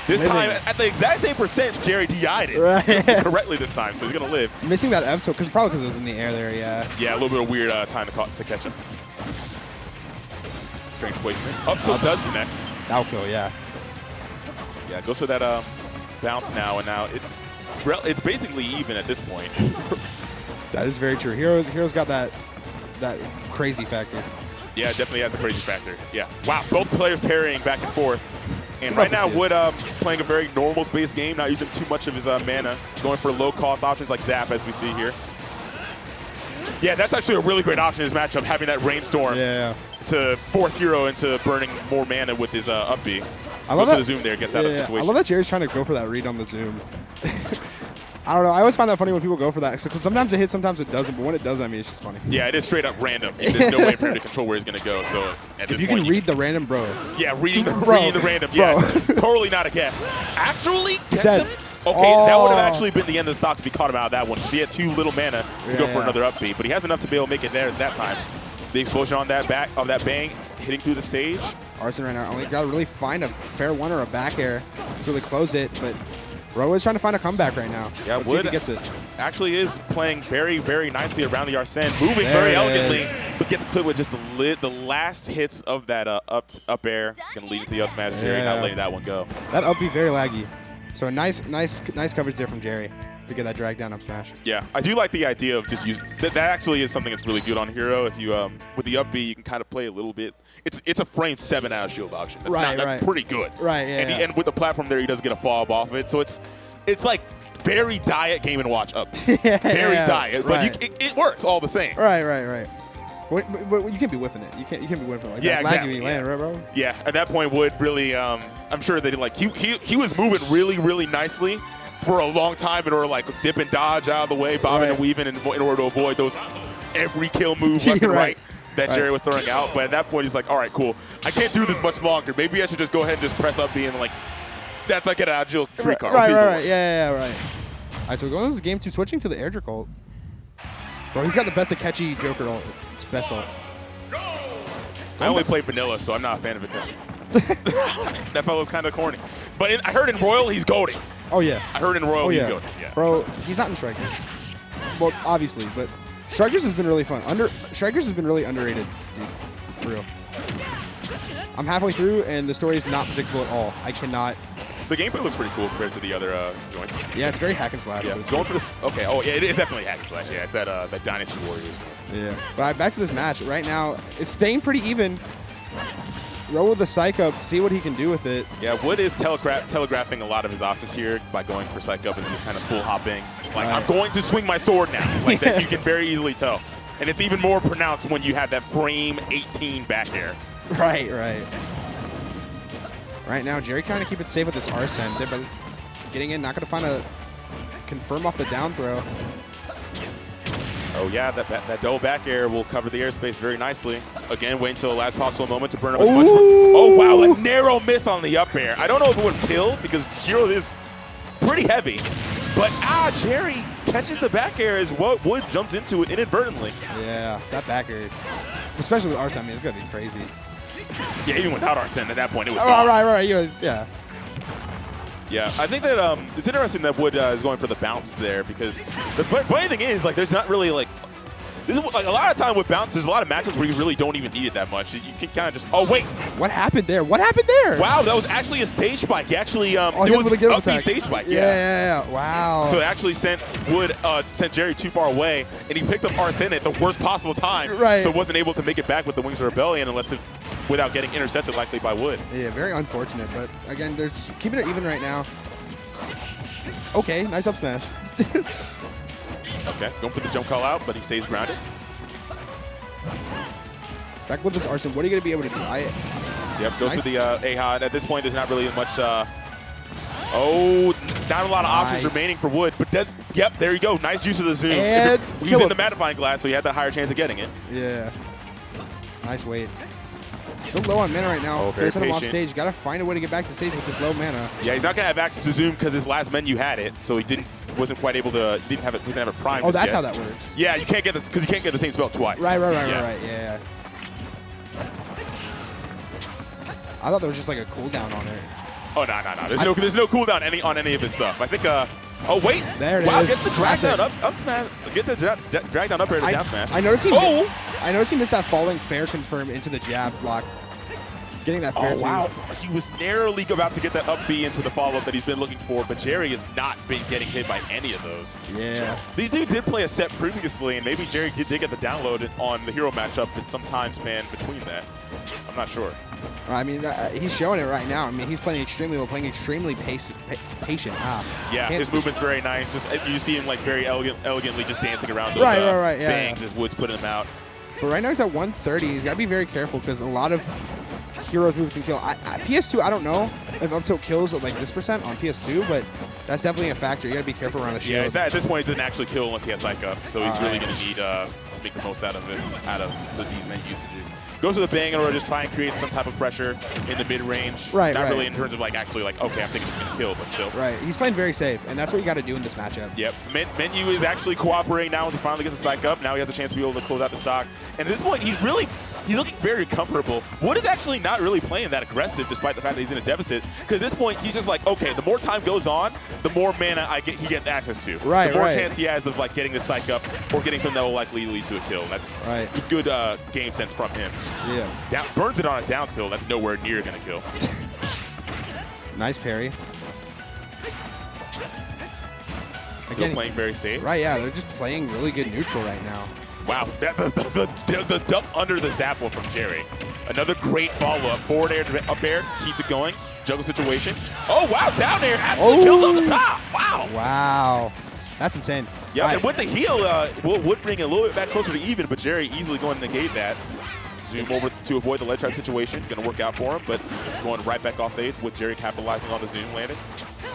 This time, at the exact same percent, Jerry DI'd it correctly this time, so he's going to live. Missing that F tilt, probably because it was in the air there, yeah. Yeah, a little bit of weird time to catch him. Strength placement. Up tilt does connect. That'll kill, yeah. Yeah, goes for that bounce now, and now it's basically even at this point. That is very true. Hero's got that crazy factor. Yeah, definitely has the crazy factor. Yeah. Wow, both players parrying back and forth. And right now, Wood playing a very normal space game, not using too much of his mana, going for low-cost options like Zap, as we see here. Yeah, that's actually a really great option in this matchup, having that Rainstorm to force Hero into burning more mana with his up B. I love that the zoom there, gets out of the situation. I love that Jerry's trying to go for that read on the zoom. I don't know. I always find that funny when people go for that, because sometimes it hits, sometimes it doesn't. But when it does, I mean, it's just funny. Yeah, it is straight up random. There's no way for him to control where he's going to go. So if you can read the random, bro. Yeah, reading the random. Yeah, totally not a guess. Actually, gets him. Okay, that would have actually been the end of the stock if he caught him out of that one, because he had too little mana to go for another up B. But he has enough to be able to make it there that time. The explosion on that bang, hitting through the stage. Arsene right now only got to really find a fair one or a back air to really close it, but Ro is trying to find a comeback right now. Yeah, Wood gets it. Actually is playing very, very nicely around the Arsene, moving very elegantly, but gets clipped with just the last hits of that up air. Going to lead into the up smash Jerry, not letting that one go. That up be very laggy. So a nice coverage there from Jerry to get that drag down up smash. Yeah, I do like the idea of just using that actually is something that's really good on Hero. If you with the up B, you can kind of play a little bit. It's a frame 7 out of shield option. That's pretty good. Right. Yeah. And with the platform there, he does get a fob off of it. So it's like very diet Game & Watch up. Very diet, but it works all the same. Right. But you can't be whipping it. You can't be whipping it like that. Exactly. Land, right, bro? Yeah, at that point, Wood really, I'm sure they did like he was moving really, really nicely for a long time in order to like dip and dodge out of the way, bobbing and weaving in order to avoid those every kill move left and right that Jerry was throwing out. But at that point, he's like, all right, cool. I can't do this much longer. Maybe I should just go ahead and just press up B and like, that's like an agile free card. Right. Yeah, right. All right, so we're going to this game 2, switching to the air jerk ult. Bro, he's got the best of catchy Joker ult. It's best ult. I only play vanilla, so I'm not a fan of it. That fellow's kind of corny. But I heard in Royal, he's goating. Oh, yeah. I heard in Royal, he's goating. Yeah. Bro, he's not in Strikers. Well, obviously, but Strikers has been really fun. Strikers has been really underrated, dude. For real. I'm halfway through, and the story is not predictable at all. I cannot. The gameplay looks pretty cool compared to the other joints. Yeah, it's very hack and slash. Yeah, going for this. Okay, oh yeah, it is definitely hack and slash. Yeah, it's that Dynasty Warriors. Yeah, but back to this match. Right now, it's staying pretty even. Roll with the Psych Up, see what he can do with it. Yeah, Wood is telegraphing a lot of his options here by going for Psych Up and just kind of full hopping. Like, I'm going to swing my sword now. Like that, you can very easily tell. And it's even more pronounced when you have that frame 18 back air. Right. Right now, Jerry trying to keep it safe with this Arsene, but getting in, not going to find a confirm off the down throw. Oh yeah, that double back air will cover the airspace very nicely. Again, wait until the last possible moment to burn up as much. Oh wow, a narrow miss on the up air. I don't know if it would kill because Hero is pretty heavy. But Jerry catches the back air as what Wood jumps into it inadvertently. Yeah, that back air, especially with Arsene, I mean, it's going to be crazy. Yeah, even without Arsene at that point, it was Oh, gone. right. Yeah. Yeah, I think that it's interesting that Wood is going for the bounce there because the funny thing is, like, there's not really, like, this is like a lot of time with bounce, there's a lot of matchups where you really don't even need it that much. You can kind of just, oh, wait. What happened there? What happened there? Wow, that was actually a stage spike. He actually, it with was a an give up B attack. stage spike. Yeah. Wow. So it actually sent Jerry too far away, and he picked up Arsene at the worst possible time. Right. So wasn't able to make it back with the Wings of Rebellion without getting intercepted likely by Wood. Yeah, very unfortunate. But again, they're keeping it even right now. Okay, nice up smash. Okay, going for the jump call out, but he stays grounded. Back with this Arsene, what are you going to be able to do? Yep, goes Nice. for the A-Hod. At this point, there's not really much, not a lot of options Nice. remaining for Wood, but yep, there you go. Nice use of the zoom. And He's kill in him. the mattifying glass, so he had the higher chance of getting it. Yeah. Nice weight. Still low on mana right now. Oh, very Send him off patient. stage. Got to find a way to get back to stage with this low mana. Yeah, he's not going to have access to zoom because his last menu had it, so he wasn't quite able to, he doesn't have a prime Oh, just that's yet. how that works. Yeah, you can't get this because you can't get the same spell twice. Right. Yeah. Yeah. I thought there was just like a cooldown on it. Oh, no. There's no cooldown on any of his stuff. I think, oh, wait. There it wow, is. gets the drag Classic. down up smash. Get the drag down up air to down smash. I noticed he. Oh! I noticed he missed that falling fair confirm into the jab block. Getting that fair Oh, wow. He was narrowly about to get that up B into the follow-up that he's been looking for, but Jerry has not been getting hit by any of those. Yeah. These dudes did play a set previously, and maybe Jerry did get the download on the hero matchup in some time span between that. I'm not sure. I mean, he's showing it right now. I mean, he's playing extremely well, playing extremely patient. Yeah, Can't his speak. movement's very nice. Just you see him like very elegantly just dancing around those Right, yeah. bangs as Wood's putting them out. But right now he's at 130. He's got to be very careful because a lot of heroes moves can kill. PS2, I don't know if up tilt kills at like this % on PS2, but that's definitely a factor. You got to be careful around a shield. Yeah, at this point, he doesn't actually kill unless he has Psych Up, so he's really Alright. going to need to make the most out of it, these many usages. Goes to the bang in order to just try and create some type of pressure in the mid-range. Right, Not right. really in terms of like actually like, okay, I'm thinking he's going to kill, but still. Right. He's playing very safe, and that's what you got to do in this matchup. Yep. Menu is actually cooperating now as he finally gets a Psych Up. Now he has a chance to be able to close out the stock. And at this point, he's looking very comfortable. Wood is actually not really playing that aggressive despite the fact that he's in a deficit. Because at this point, he's just like, okay, the more time goes on, the more mana he gets access to. Right, The more right. chance he has of like getting the Psych Up or getting something that will likely lead to a kill. That's Right. good game sense from him. Yeah. Burns it on a down tilt. That's nowhere near going to kill. Nice parry. Still Again, playing very safe. Right, yeah. They're just playing really good neutral right now. Wow, the dump under the zap one from Jerry. Another great follow-up. Forward air, up air, keeps it going. Juggle situation. Oh, wow, down air. Absolutely killed on the top. Wow. Wow. That's insane. Yeah, Right. and with the heal, would bring it a little bit back closer to even, but Jerry easily going to negate that. Zoom over to avoid the ledge trap situation. Going to work out for him, but going right back off stage with Jerry capitalizing on the zoom landing.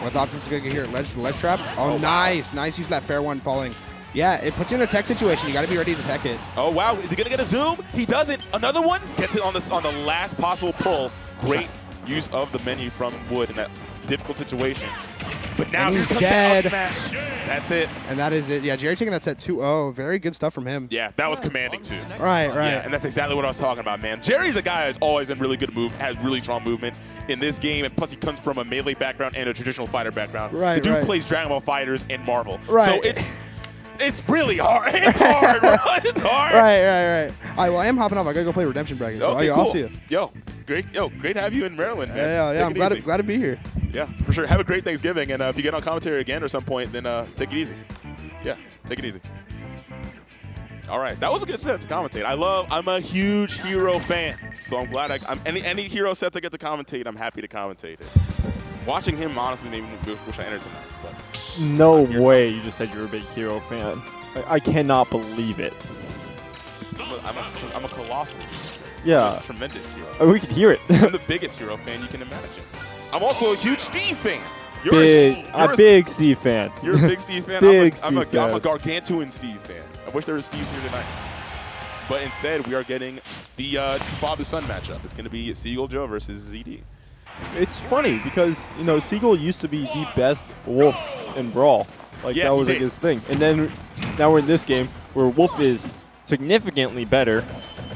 What options to go get here? Ledge trap. Oh, wow. nice. Nice use of that fair one falling. Yeah, it puts you in a tech situation. You got to be ready to tech it. Oh, wow. Is he going to get a zoom? He doesn't. Another one. Gets it on the last possible pull. Great use of the menu from Wood in that difficult situation. But now And here he's comes dead. the up smash. That's it. And that is it. Yeah, Jerry taking that set 2-0. Very good stuff from him. Yeah, that was commanding too. Right. Yeah, and that's exactly what I was talking about, man. Jerry's a guy that's always been really good has really strong movement in this game, and plus he comes from a melee background and a traditional fighter background. Right, The dude right. plays Dragon Ball Fighters and Marvel. Right. So it's really hard. It's hard, bro. It's hard. Right. All right, well, I am hopping off. I got to go play Redemption Bracket. So Okay, I'll cool. see you. Yo, great to have you in Maryland, man. Yeah, Take I'm it easy. glad to be here. Yeah, for sure. Have a great Thanksgiving, and if you get on commentary again or some point, then take it easy. Yeah, take it easy. All right, that was a good set to commentate. I'm a huge hero fan, so I'm glad any hero sets I get to commentate, I'm happy to commentate it. Watching him honestly made me wish I entered tonight. But No way you just said you're a big hero fan. I cannot believe it. I'm a colossal. Yeah. I'm a tremendous hero. Oh, we can hear it. I'm the biggest hero fan you can imagine. I'm also a huge Steve fan. You're a big Steve fan. You're a big Steve fan? I'm a gargantuan Steve fan. I wish there was Steves here tonight. But instead, we are getting the father-son matchup. It's going to be Seagull Joe versus ZD. It's funny because, you know, Seagull used to be the best Wolf in Brawl. Like, Yeah, that was like his thing. And then now we're in this game where Wolf is significantly better.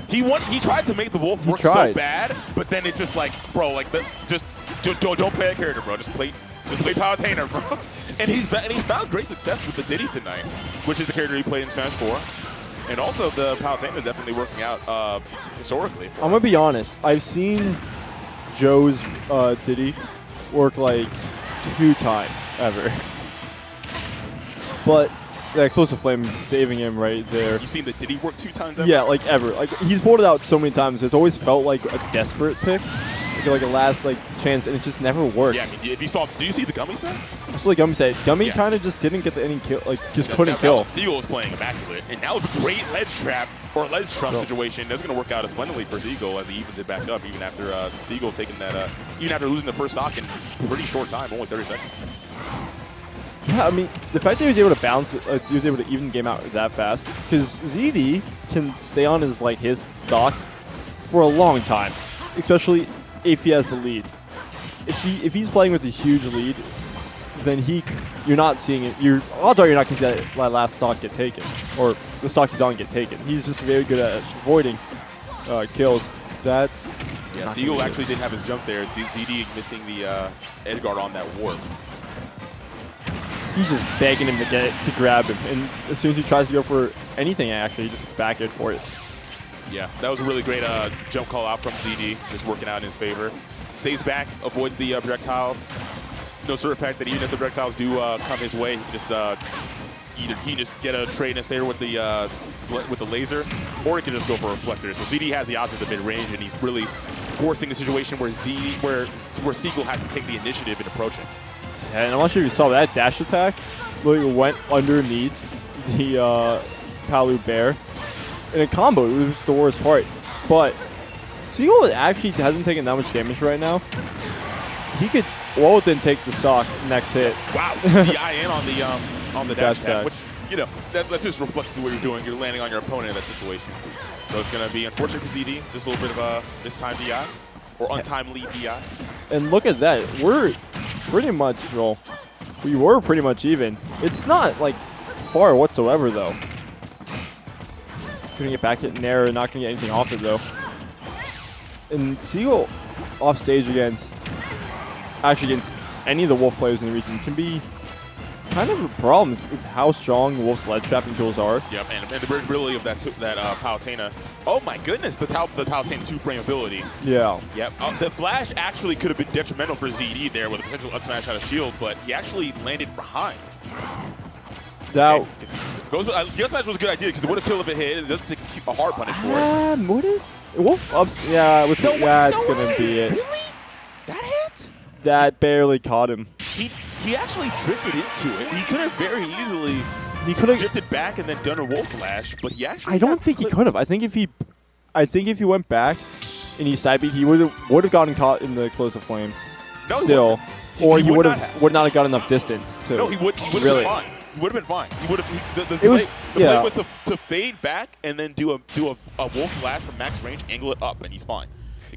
He tried to make the Wolf work so bad, but then it just like, bro, like just don't play a character, bro. Just play Palutena, bro. And he's found great success with the Diddy tonight, which is a character he played in Smash 4. And also the Palutena is definitely working out historically. I'm gonna be honest. I've seen Joe's Diddy work like 2 times ever, but the explosive flame is saving him right there. You've seen the Diddy work 2 times ever? Yeah, like ever. Like he's pulled it out so many times. It's always felt like a desperate pick, like a last chance, and it just never worked. Yeah, I mean, did you see the Gummy set? That's what Gummy said. Gummy kind of just didn't get any kill, couldn't kill. Seagull was playing immaculate, and that was a great ledge trap or ledge trump situation. That's going to work out splendidly for Seagull as he evens it back up, even after Seagull taking that, even after losing the first stock in a pretty short time, only 30 seconds. Yeah, I mean, the fact that he was able to bounce, he was able to even the game out that fast, because ZD can stay on his stock for a long time, especially if he has the lead. If he's playing with a huge lead, then you're not seeing it. Odds are you're not going to see that last stock get taken, or the stock he's on get taken. He's just very good at avoiding kills. Yeah, Seagull actually didn't have his jump there. ZD missing the edge guard on that warp. He's just begging him to grab him, and as soon as he tries to go for anything, actually, he just back it for it. Yeah, that was a really great jump call out from ZD, just working out in his favor. Stays back, avoids the projectiles. No sort of fact that even if the projectiles do come his way, he can just either he just get a trade in his favor with the laser, or he can just go for a reflector. So ZD has the option of the mid range, and he's really forcing a situation where Seagull has to take the initiative in approaching. Yeah, and I'm not sure if you saw that dash attack. Literally went underneath the Palu Bear in a combo. It was the worst part. But Seagull actually hasn't taken that much damage right now. He could well then take the stock next hit. Wow, DI in on the dash attack, which, you know, that's just reflects what you're doing. You're landing on your opponent in that situation. So it's going to be unfortunate for ZD. Just a little bit of this time DI or untimely DI. And look at that. We're pretty much, well, we were pretty much even. It's not like far whatsoever though. Couldn't get back in there, not gonna get anything off it though. And Seagull off stage against any of the Wolf players in the region can be kind of a problem with how strong Wolf's ledge trapping tools are. Yep, and the versatility of that Palutena. Oh my goodness, the Palutena 2-frame ability. Yeah. Yep. The flash actually could have been detrimental for ZD there with a potential up smash out of shield, but he actually landed behind. That Guess smash was a good idea because it would have killed if it hit. It doesn't take a hard punish for it. Would it? Wolf ups. Yeah, that's gonna be it. Really? That hit? That barely caught him. He actually drifted into it. He could have very easily drifted back and then done a Wolf Flash, but he actually. I don't think he could have. I think if he went back and he side beat, he would have gotten caught in the explosive flame. No, still, or he would not have got enough distance to. No, he would have been fine. He would have been fine. He would have. The play was to fade back and then do a Wolf Flash from max range, angle it up, and he's fine.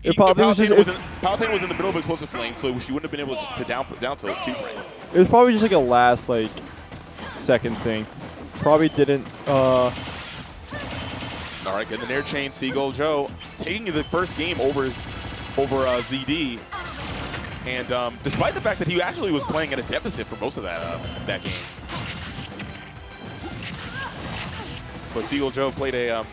Palutena was in the middle of explosive flame, so she wouldn't have been able to down tilt 2-frame. It was probably just like a last second thing. Probably didn't. All right, good. The Nair chain, Seagull Joe taking the first game over ZD, and despite the fact that he actually was playing at a deficit for most of that game, but Seagull Joe played it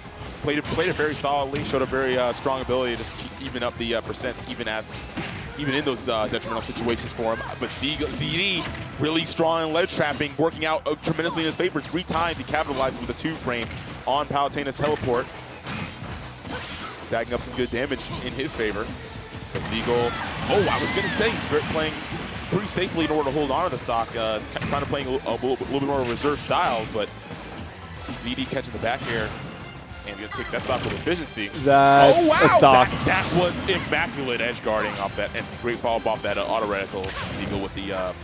very solidly, showed a very strong ability to just keep even up the percents, even in those detrimental situations for him. But ZD really strong in ledge trapping, working out tremendously in his favor. 3 times he capitalized with a 2-frame on Palutena's teleport, stacking up some good damage in his favor. But Seagull, I was going to say he's playing pretty safely in order to hold on to the stock, trying to play a little bit more of a reserve style, but ZD catching the back air And going to take that stock with efficiency. That's oh, wow! a stock. That was immaculate edge guarding off that, and great follow-up off that auto reticle. Seagull with the up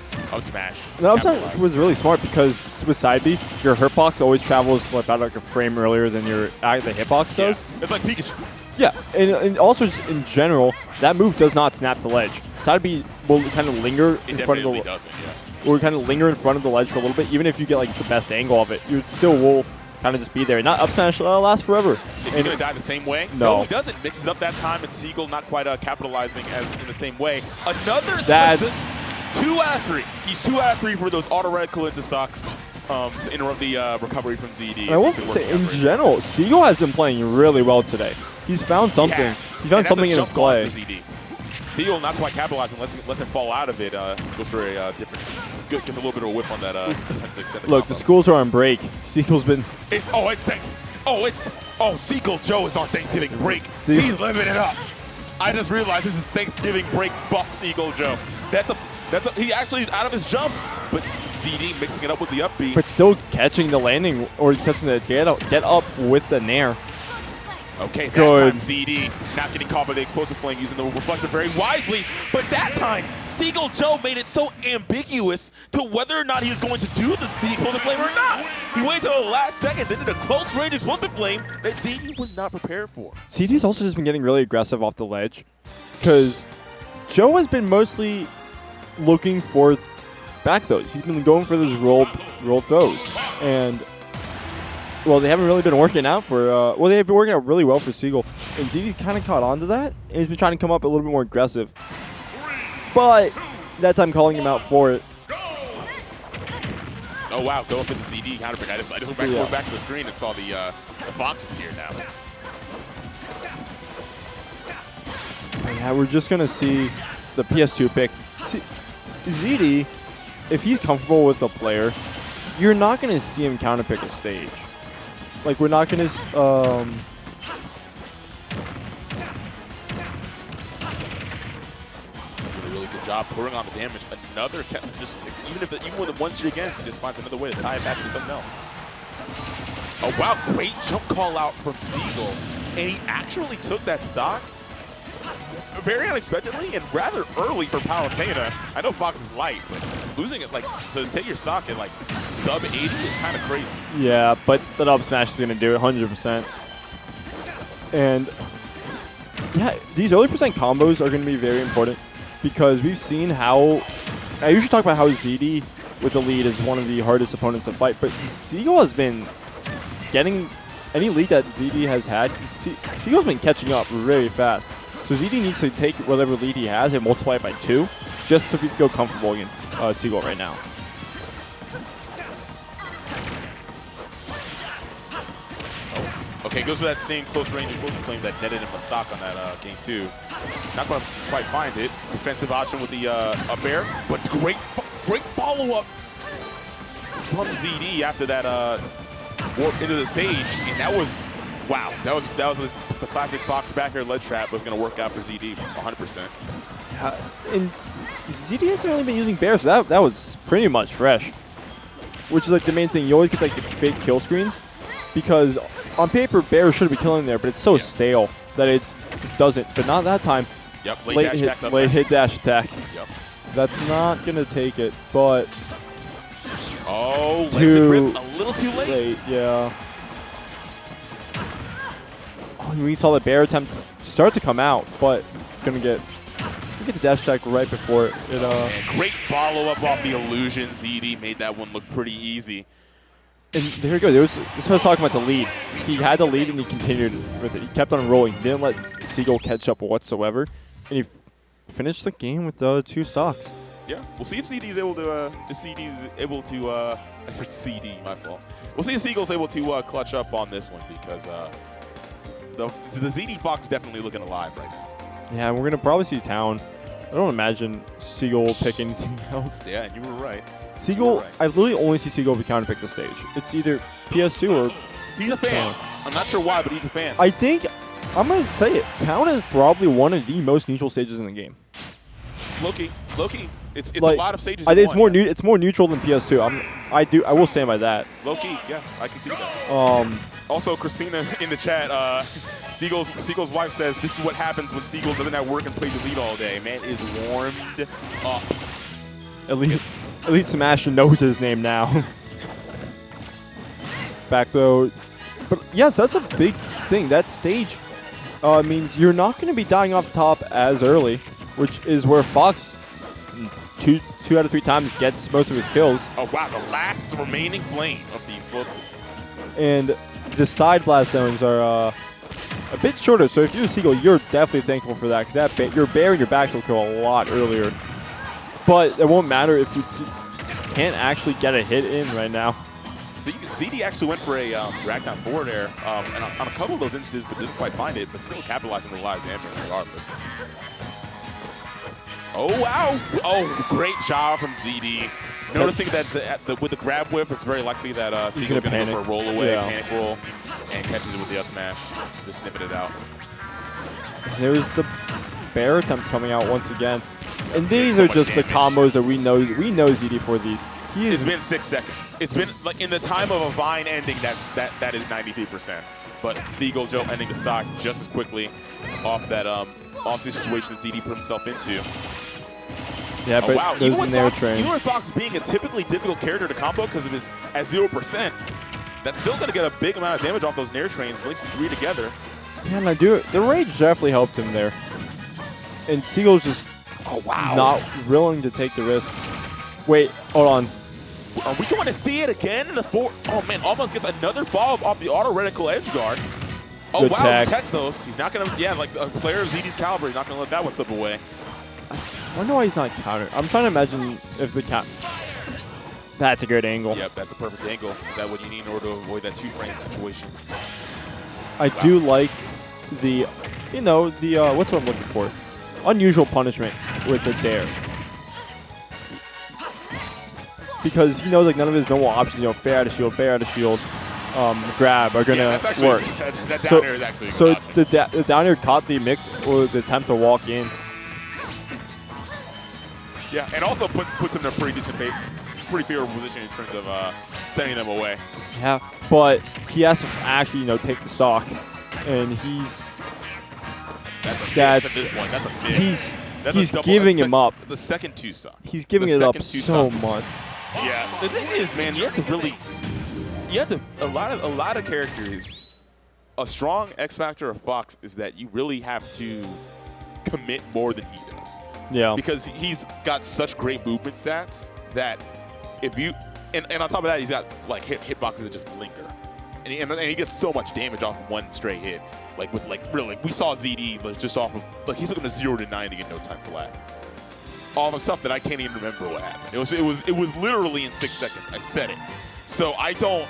smash. The up smash was really smart because with side B, your hurtbox always travels about like a frame earlier than your the hitbox does. Yeah. It's like Pikachu. Yeah, and also just in general, that move does not snap the ledge. Side B will kind of linger in front of the doesn't, yeah. Will kind of linger in front of the ledge for a little bit. Even if you get like the best angle of it, you still will kind of just be there. Not up smash lasts forever. Is he going to die the same way? No, he doesn't. Mixes up that time, and Seagull not quite capitalizing as in the same way. Another. That's 2 out of 3. He's 2 out of 3 for those auto reticle into stocks to interrupt the recovery from ZD. And I will say, in general, Seagull has been playing really well today. He's found something. He found something in his play. Seagull not quite capitalizing, lets him fall out of it. Goes for a different. Gets a little bit of a whip on that 10-6. Look, the schools are on break. Seagull's been. It's thanks. Seagull Joe is on Thanksgiving break. See? He's living it up. I just realized this is Thanksgiving break buff Seagull Joe. He actually is out of his jump, but ZD mixing it up with the up B. But still catching the landing or catching the get up with the nair. Okay, that Good. time ZD not getting caught by the explosive flame, using the reflector very wisely. But that time, Seagull Joe made it so ambiguous to whether or not he was going to do the explosive flame or not. He waited till the last second, then did a close range explosive flame that ZD was not prepared for. ZD's also just been getting really aggressive off the ledge because Joe has been mostly looking for back throws. He's been going for those rolled throws, and well, they haven't really been working out for. They've been working out really well for Seagull, and ZD's kind of caught on to that, and he's been trying to come up a little bit more aggressive. But that time calling him out for it. Oh wow, go up in the ZD counter pick. I just went back to the screen and saw the foxes here now. Yeah, we're just gonna see the PS2 pick. See, ZD, if he's comfortable with the player, you're not gonna see him counter pick a stage. Like we're not gonna. Really good job pouring on the damage. Another even with the one streak against, he just finds another way to tie it back to something else. Oh wow, great jump call out from Seagull, and he actually took that stock very unexpectedly and rather early for Palutena. I know Fox is light, but losing it to take your stock in sub 80 is kind of crazy. Yeah, but that up smash is gonna do it 100%. And yeah, these early percent combos are gonna be very important because we've seen how. I usually talk about how ZD with the lead is one of the hardest opponents to fight, but Seagull has been getting any lead that ZD has had. Seagull's been catching up very fast. So ZD needs to take whatever lead he has and multiply it by 2 just to feel comfortable against Seagull right now. Okay, goes for that same close range explosive flame that netted him a stock on that game 2. Not going to quite find it. Defensive option with the up air, but great follow-up from ZD after that warp into the stage, and that was wow. That was the classic Fox back air ledge trap was going to work out for ZD 100%. And ZD hasn't really been using bear, so that was pretty much fresh. Which is the main thing. You always get the fake kill screens because on paper bear should be killing there, but it's so stale that it just doesn't. But not that time. Yep. Late hit dash attack. Yep. That's not gonna take it, but oh, rip a little too late. Yeah. Oh, we saw the bear attempt start to come out, but gonna get the dash attack right before it. Great follow-up off the illusion. ZD made that one look pretty easy. And there we go. This is what I was talking about the lead. He had the lead and he continued with it. He kept on rolling. He didn't let Seagull catch up whatsoever. And he finished the game with 2 stocks. Yeah, we'll see if CD is able to. I said CD, my fault. We'll see if Seagull's able to clutch up on this one because the ZD Fox is definitely looking alive right now. Yeah, we're gonna probably see Town. I don't imagine Seagull will pick anything else. Yeah, and you were right. Seagull, I literally only see Seagull counter pick the stage. It's either PS2 or. He's a fan. I'm not sure why, but he's a fan. I think I'm gonna say it. Town is probably one of the most neutral stages in the game. Loki, It's like, a lot of stages. I think in one, it's more neutral than PS2. I will stand by that. Low key, yeah, I can see that. Also, Christina in the chat, Seagull's wife says this is what happens when Seagull doesn't have work and plays Elite all day. Man is warmed up. Elite Smash knows his name now. Back though, but yes, that's a big thing. That stage means you're not going to be dying off the top as early, which is where Fox two out of 3 times gets most of his kills. Oh wow, the last remaining flame of the explosive. And the side blast zones are a bit shorter, so if you're Seagull, you're definitely thankful for that, because your bear and your back will kill a lot earlier. But it won't matter if you can't actually get a hit in right now. ZD actually went for a drag down forward there and on a couple of those instances, but didn't quite find it, but still capitalizing on a lot of damage regardless. Oh, wow. Oh, great job from ZD. Noticing that with the grab whip, it's very likely that Seagull's going to go for a roll away, panic roll, and catches it with the up smash, just snipping it out. There's the bear attempt coming out once again. And these are just the combos that we know ZD for these. It's been 6 seconds. It's been like in the time of a Vine ending, that is 93%. But Seagull Joe ending the stock just as quickly off that off situation that ZD put himself into. Yeah, but wow. even with Fox being a typically difficult character to combo because of his at 0%, that's still going to get a big amount of damage off those Nair trains, link 3 together. Yeah, and the rage definitely helped him there. And Seagull's just not willing to take the risk. Wait, hold on. Are we going to see it again in the 4? Oh man, almost gets another follow off the auto reticle edge guard. Oh Good wow, tech. he techs those. He's not going to, like a player of ZD's caliber, he's not going to let that one slip away. I wonder why he's not counter. I'm trying to imagine if the count. That's a good angle. Yep, that's a perfect angle. Is that what you need in order to avoid that 2-frame situation? I do like the, what's what I'm looking for? Unusual punishment with the dare. Because he knows like none of his normal options, fair out of shield, grab are going to work. That down air is actually a good option. The down air caught the mix or the attempt to walk in. Yeah, and also puts him in a pretty favorable position in terms of sending them away. Yeah, but he has to actually, take the stock, and he's. That's at this point. That's a big. He's giving him up. The second 2 stock. He's giving it up so much. Yeah, the thing is, man, a lot of characters. A strong X factor of Fox is that you really have to commit more than he does. Yeah. Because he's got such great movement stats that if you and on top of that, he's got like hitboxes that just linger, and he gets so much damage off of one stray hit. Like with really, we saw ZD just off of he's looking to 0 to 90 in no time flat. All the stuff that I can't even remember what happened. It was literally in 6 seconds. I said it. So I don't.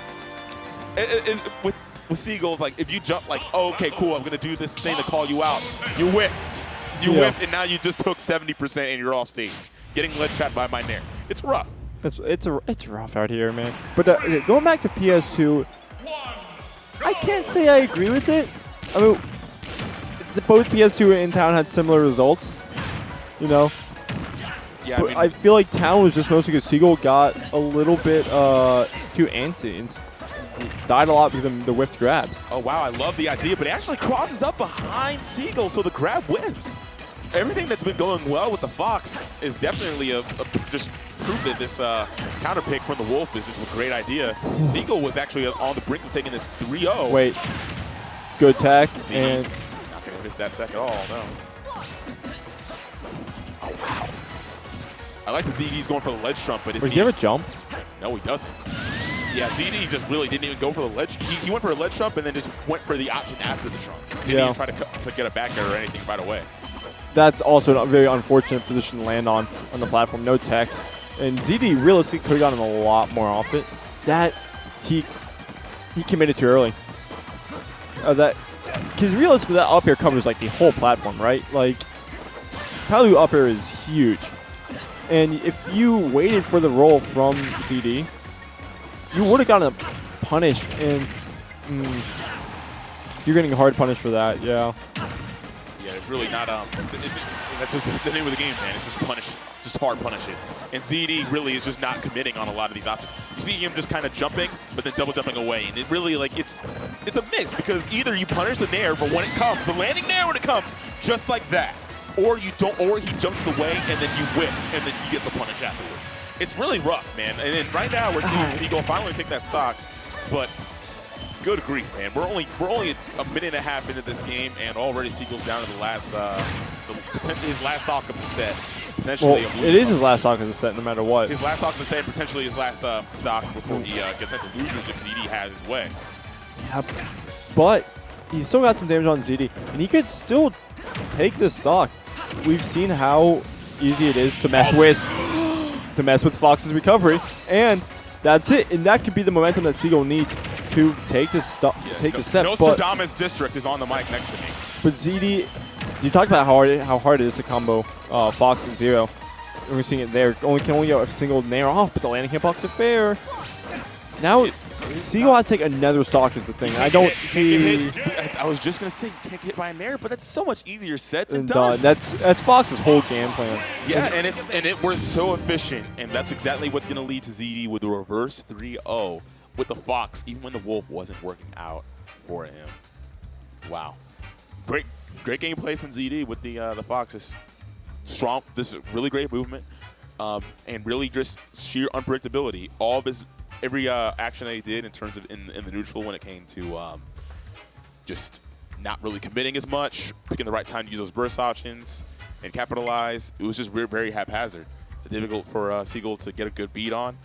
With Seagulls, like if you jump like, oh, okay, cool, I'm gonna do this thing to call you out. You whipped. You whipped, and now you just took 70% and you're off stage, getting ledge trapped by my Nair. It's rough. It's rough out here, man. But going back to PS2, I can't say I agree with it. I mean, both PS2 and Town had similar results, Yeah, but I feel like Town was just mostly because Seagull got a little bit too antsy and died a lot because of the whiffed grabs. Oh, wow, I love the idea, but it actually crosses up behind Seagull, so the grab whiffs. Everything that's been going well with the Fox is definitely just proof that this counter pick from the Wolf is just a great idea. Seagull was actually on the brink of taking this 3-0. Wait. Good tech, and not going to miss that tech at all, no. Oh, wow. I like the ZD's going for the ledge trump, but does he have a jump? No, he doesn't. Yeah, ZD just really didn't even go for the ledge. He went for a ledge trump and then just went for the option after the trump. Didn't even try to get a back air or anything right away. That's also a very unfortunate position to land on the platform. No tech. And ZD realistically could have gotten a lot more off it. That he committed too early. Because realistically, that up air covers like the whole platform, right? Like, Palu up air is huge. And if you waited for the roll from ZD, you would have gotten a punish, and you're getting hard punished for that, yeah. Yeah, It's really not. That's just the name of the game, man. It's just hard punishes. And ZD really is just not committing on a lot of these options. You see him just kind of jumping, but then double jumping away, and it really like it's a mix because either you punish the nair, but when it comes, the landing nair when it comes, just like that, or you don't, or he jumps away and then you whip, and then you get to punish afterwards. It's really rough, man. And then right now we're seeing Seagull finally take that stock, but. Good grief, man. We're only a minute and a half into this game, and already Seagull's down to the last, his last stock of the set. Potentially it is his last stock of the set, no matter what. His last stock of the set, potentially his last stock before he gets into losers if ZD has his way. Yep. But he's still got some damage on ZD, and he could still take this stock. We've seen how easy it is to mess with Fox's recovery, and that's it. And that could be the momentum that Seagull needs to take this take the set. Nostradamus District is on the mic next to me. But ZD, you talked about how hard it is to combo Fox and Zero. We're seeing it there. Can only get a single nair off, but the landing hitbox is fair. Now Seagull has to take another stock is the thing. I don't see. I was just gonna say you can't get hit by a nair, but that's so much easier said than done. That's Fox's whole game plan. Yeah, and we're so efficient, and that's exactly what's gonna lead to ZD with the reverse 3-0 with the Fox, even when the Wolf wasn't working out for him. Wow, great gameplay from ZD with the Foxes. Strong. This is really great movement, and really just sheer unpredictability. All of his. Every action that he did in terms of in the neutral when it came to just not really committing as much, picking the right time to use those burst options and capitalize, it was just very haphazard. Difficult for Seagull to get a good beat on.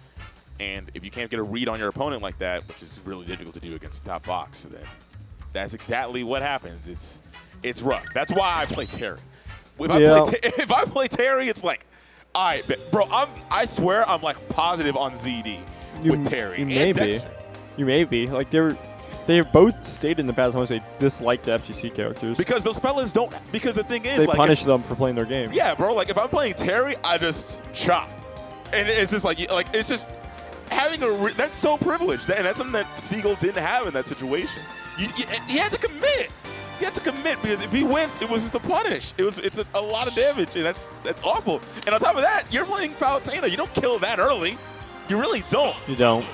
And if you can't get a read on your opponent like that, which is really difficult to do against top Fox, then that's exactly what happens. It's rough. That's why I play Terry. If I play Terry, it's like, all right, bro, I swear I'm like positive on ZD. With Terry and Dexter. You may be. Like they have both stated in the past how much they dislike the FGC characters. Because those fellas don't. Because the thing is, they like, punish them for playing their game. Yeah, bro. Like if I'm playing Terry, I just chop, and it's just like it's just having that's so privileged, and that's something that Seagull didn't have in that situation. He had to commit. He had to commit because if he wins, it was just a punish. It's a lot of damage, and that's awful. And on top of that, you're playing Palutena. You don't kill that early. You really don't. You don't.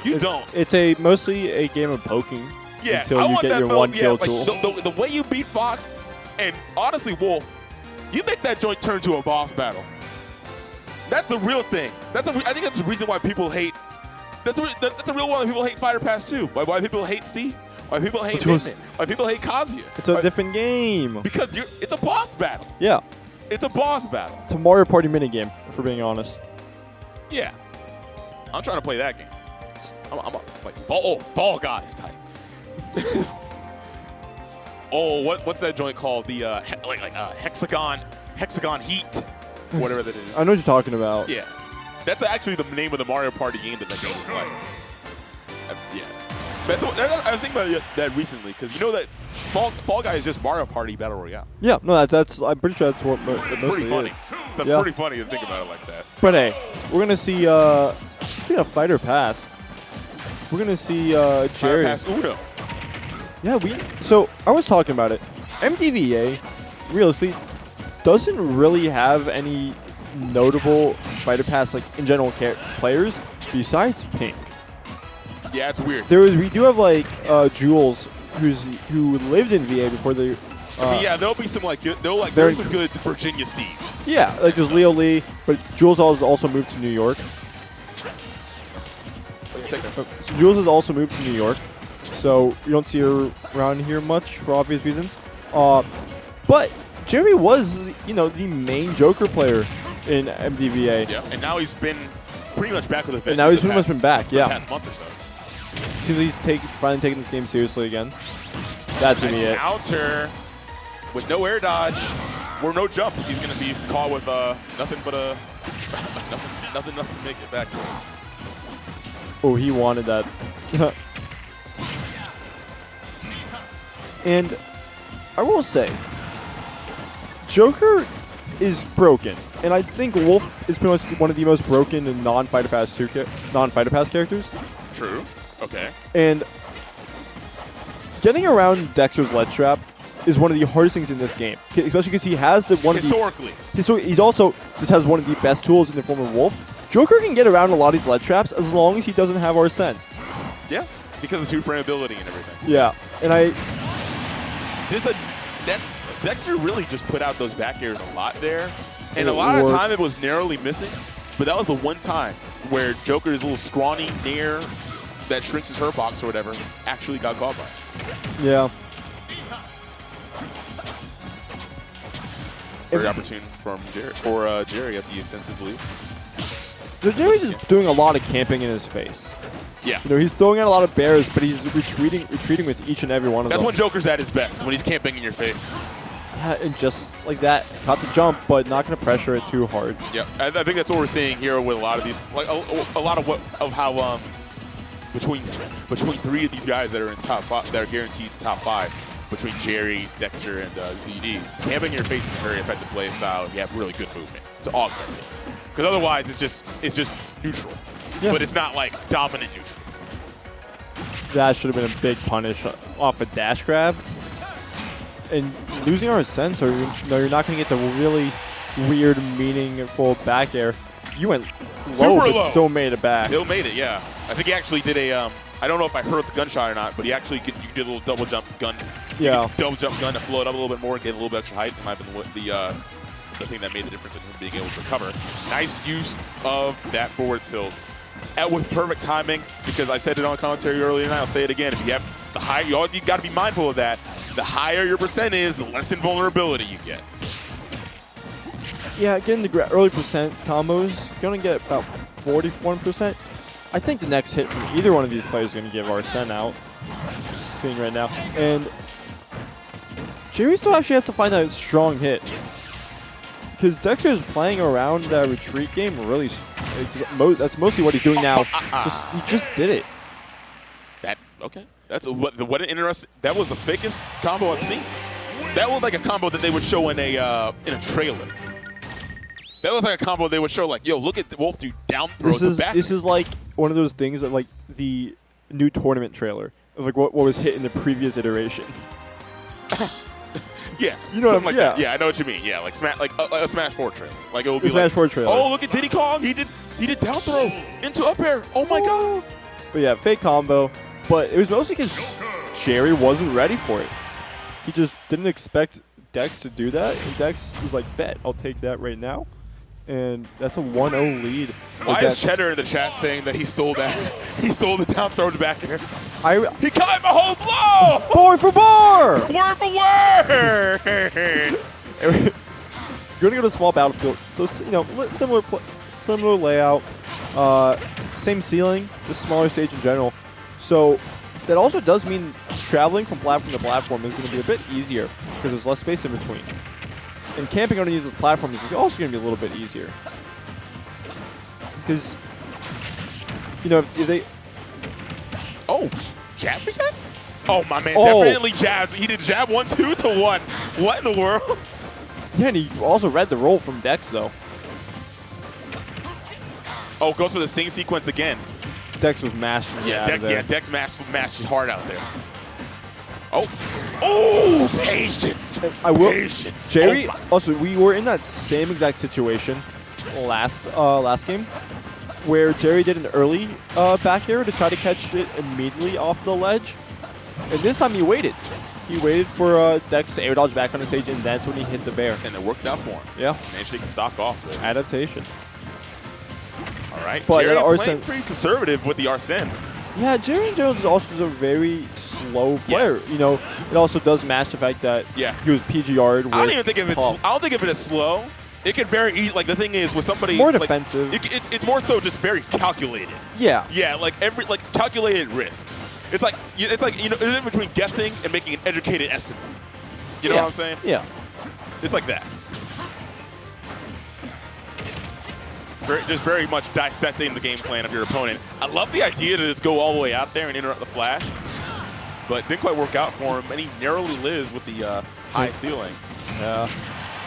It's mostly a game of poking. Yeah, until you get your one kill tool. The way you beat Fox, and honestly, Wolf, you make that joint turn to a boss battle. That's the real thing. I think that's the reason why people hate. That's a real one. Why people hate Fighter Pass 2. Why people hate Steve. Why people hate Hitman. Why people hate Kazuya. It's a different game. Because it's a boss battle. Yeah. It's a boss battle. It's a Mario Party minigame, if we're being honest. Yeah. I'm trying to play that game. I'm like Fall Guys type. Oh, what's that joint called? The Hexagon Heat, whatever that is. I know what you're talking about. Yeah, that's actually the name of the Mario Party game that game is like. Yeah, I was thinking about that recently because you know that Fall Guys is just Mario Party Battle Royale. Yeah, no, that's I'm pretty sure that's what it mostly funny. is. That's pretty funny to think about it like that. But hey, we're gonna see a Fighter Pass. We're gonna see Jerry. Fighter Pass Uno. Yeah, so I was talking about it. MDVA, realistically, doesn't really have any notable Fighter Pass like in general players besides Pink. Yeah, it's weird. We do have like Jules, who lived in VA before they. Yeah, there'll be some like there's some good Virginia Steves. Yeah, like there's Leo Lee, but Jules has also moved to New York. So Jules has also moved to New York, so you don't see her around here much for obvious reasons. But Jeremy was, the main Joker player in MDVA. Yeah, and now he's been pretty much back with the. And now he's pretty much been back. Yeah. The past month or so. Seems like he's finally taking this game seriously again. That's gonna be it. Counter with no air dodge or no jump. He's gonna be caught with nothing but a nothing to make it back. Oh, he wanted that. And I will say, Joker is broken, and I think Wolf is pretty much one of the most broken and non-Fighter Pass characters. True. Okay. And getting around Dexter's ledge trap is one of the hardest things in this game, especially because he has Historically. He's also just has one of the best tools in the form of Wolf. Joker can get around a lot of these ledge traps as long as he doesn't have Arsene. Yes, because of two-frame ability and everything. Yeah, and Dexter really just put out those back airs a lot there, and a lot of the time it was narrowly missing, but that was the one time where Joker's little scrawny nair that shrinks his hurt box or whatever actually got caught by. Yeah. Very opportune from Jerry as he extends his lead. So Jerry's just doing a lot of camping in his face. Yeah. You know, he's throwing out a lot of bears, but he's retreating with each and every one of them. That's when Joker's at his best, when he's camping in your face. Yeah, and just like that, caught the jump, but not going to pressure it too hard. Yeah, I think that's what we're seeing here with a lot of these, like a lot of how between three of these guys that are in top five, that are guaranteed top five, between Jerry, Dexter, and ZD, camping in your face is a very effective play style if you have really good movement to augment it. Because otherwise, it's just neutral, but it's not like dominant neutral. That should have been a big punish off a dash grab. And losing Arsene, so you're not going to get the really weird, meaningful back air. You went low, Super but low. still made it back. Still made it, yeah. I think he actually did a, I don't know if I heard the gunshot or not, but he actually you did a little double jump gun. Yeah. Double jump gun to float up a little bit more and get a little bit extra height. It might have been the thing that made the difference in him being able to recover. Nice use of that forward tilt. With perfect timing, because I said it on commentary earlier and I'll say it again. If you have the higher, you've got to be mindful of that. The higher your percent is, the less invulnerability you get. Yeah, getting the early percent combos, going to get about 41%. I think the next hit from either one of these players is going to give Arsene out. Just seeing right now. And Jerry still actually has to find that strong hit. Because Dexter is playing around that retreat game really. That's mostly what he's doing now. He just did it. Okay. That's what an interesting. That was the fakest combo I've seen. That was like a combo that they would show in a trailer. That was like a combo they would show like, yo, look at the Wolf do down throw the back. This is like one of those things that like the new tournament trailer of like what was hit in the previous iteration. Yeah, you know what I mean? Like that. Yeah, I know what you mean. Yeah, like a Smash 4 trailer. Like it will be a Smash 4 trailer. Oh, look at Diddy Kong. He did down throw into up air. Oh my god. But yeah, fake combo. But it was mostly because Jerry wasn't ready for it. He just didn't expect Dex to do that. And Dex was like, bet, I'll take that right now. And that's a 1-0 lead. Why is Cheddar in the chat saying that he stole that? He stole the down throw to back air. He caught my whole blow! Bar for bar! Word for word! You're going to go to small battlefield. So, you know, similar layout. Same ceiling, just smaller stage in general. So that also does mean traveling from platform to platform is going to be a bit easier because there's less space in between. And camping underneath the platforms is also going to be a little bit easier. Because, you know, if they... Oh, jab reset? Oh, my man definitely jabbed. He did jab 1-2 to 1. What in the world? Yeah, and he also read the roll from Dex, though. Oh, goes for the sing sequence again. Dex was mashing Dex mashed his heart out there. Oh, patience. Patience. Jerry, also, we were in that same exact situation last game where Jerry did an early back air to try to catch it immediately off the ledge. And this time he waited. He waited for Dex to air dodge back on the stage, and that's when he hit the bear. And it worked out for him. Yeah. Managed to take the stock off. There. Adaptation. All right. But Jerry Arsene playing pretty conservative with the Arsene. Yeah, Jerry Jones is also a very slow player. Yes. You know, it also does match the fact that he was PGR'd. I don't think of it as slow. It can very easy. Like the thing is, with somebody more defensive, it's more so just very calculated. Yeah. Yeah, like calculated risks. It's like it's in between guessing and making an educated estimate. You know what I'm saying? Yeah. It's like that. Just very much dissecting the game plan of your opponent. I love the idea to just go all the way out there and interrupt the flash, but didn't quite work out for him. And he narrowly lives with the high ceiling. Yeah.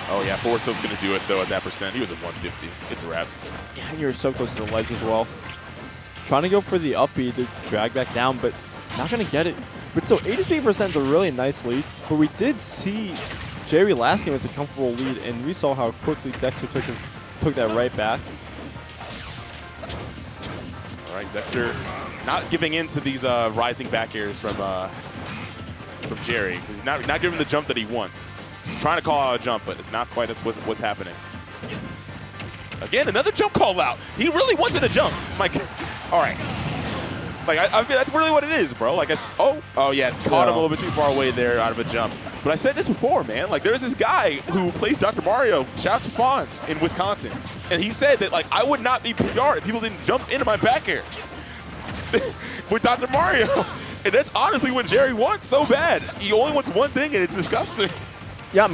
Oh yeah, forward tilt's gonna do it though at that percent. He was at 150. It's a wraps. Yeah, and you're so close to the ledge as well. Trying to go for the up B to drag back down, but not gonna get it. But so 83% is a really nice lead. But we did see Jerry last game with a comfortable lead, and we saw how quickly Dexter took that right back. All right, Dexter not giving in to these rising back airs from Jerry, because he's not giving the jump that he wants. He's trying to call out a jump, but it's not quite what's happening. Again, another jump call out. He really wanted a jump. Like, all right. Like, I mean, that's really what it is, bro. Like, it's, oh yeah, caught him a little bit too far away there out of a jump. But I said this before, man. Like, there's this guy who plays Dr. Mario, shout out to Fonz, in Wisconsin. And he said that, like, I would not be PR if people didn't jump into my back airs with Dr. Mario. And that's honestly what Jerry wants so bad. He only wants one thing, and it's disgusting. Yeah,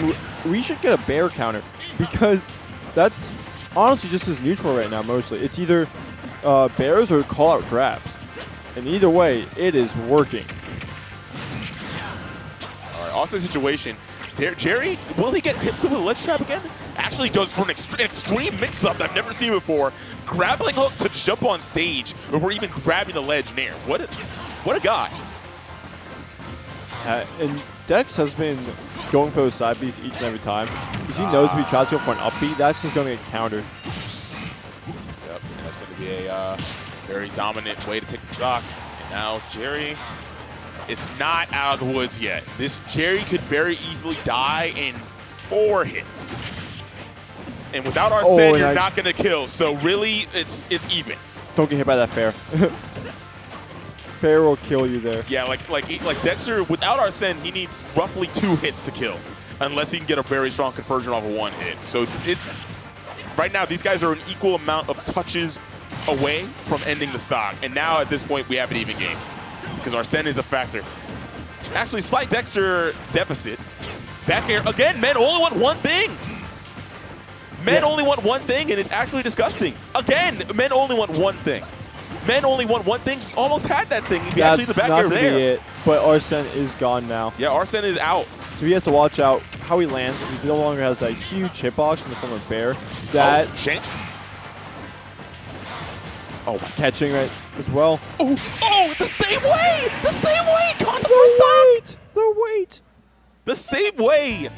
we should get a bear counter, because that's honestly just as neutral right now mostly. It's either bears or call-out grabs. And either way, it is working. All right, also situation. Jerry, will he get hit with a ledge trap again? Actually goes for an extreme mix-up I've never seen before. Grappling hook to jump on stage before even grabbing the ledge near. What a guy. And Dex has been going for those side Bs each and every time. Because he knows if he tries to go for an up B, that's just going to get countered. Yep, and that's going to be a very dominant way to take the stock. And now Jerry, it's not out of the woods yet. This Jerry could very easily die in 4 hits. And without Arsene, you're not going to kill. So really, it's even. Don't get hit by that fair. Fair will kill you there. Yeah, like Dexter, without Arsene, he needs roughly 2 hits to kill, unless he can get a very strong conversion off of 1 hit. So it's right now these guys are an equal amount of touches away from ending the stock. And now at this point we have an even game because Arsene is a factor. Actually, slight Dexter deficit. Back air again. Men only want one thing. Men only want one thing, and it's actually disgusting. Again, men only want one thing. Men only want one thing. He almost had that thing. He actually the back air there. It, but Arsene is gone now. Yeah, Arsene is out. So he has to watch out how he lands. He no longer has that huge hitbox in the form of bear. That Jinx. Oh, catching right as well. Oh, the same way! The same way! Caught the first stock! The weight! The same way!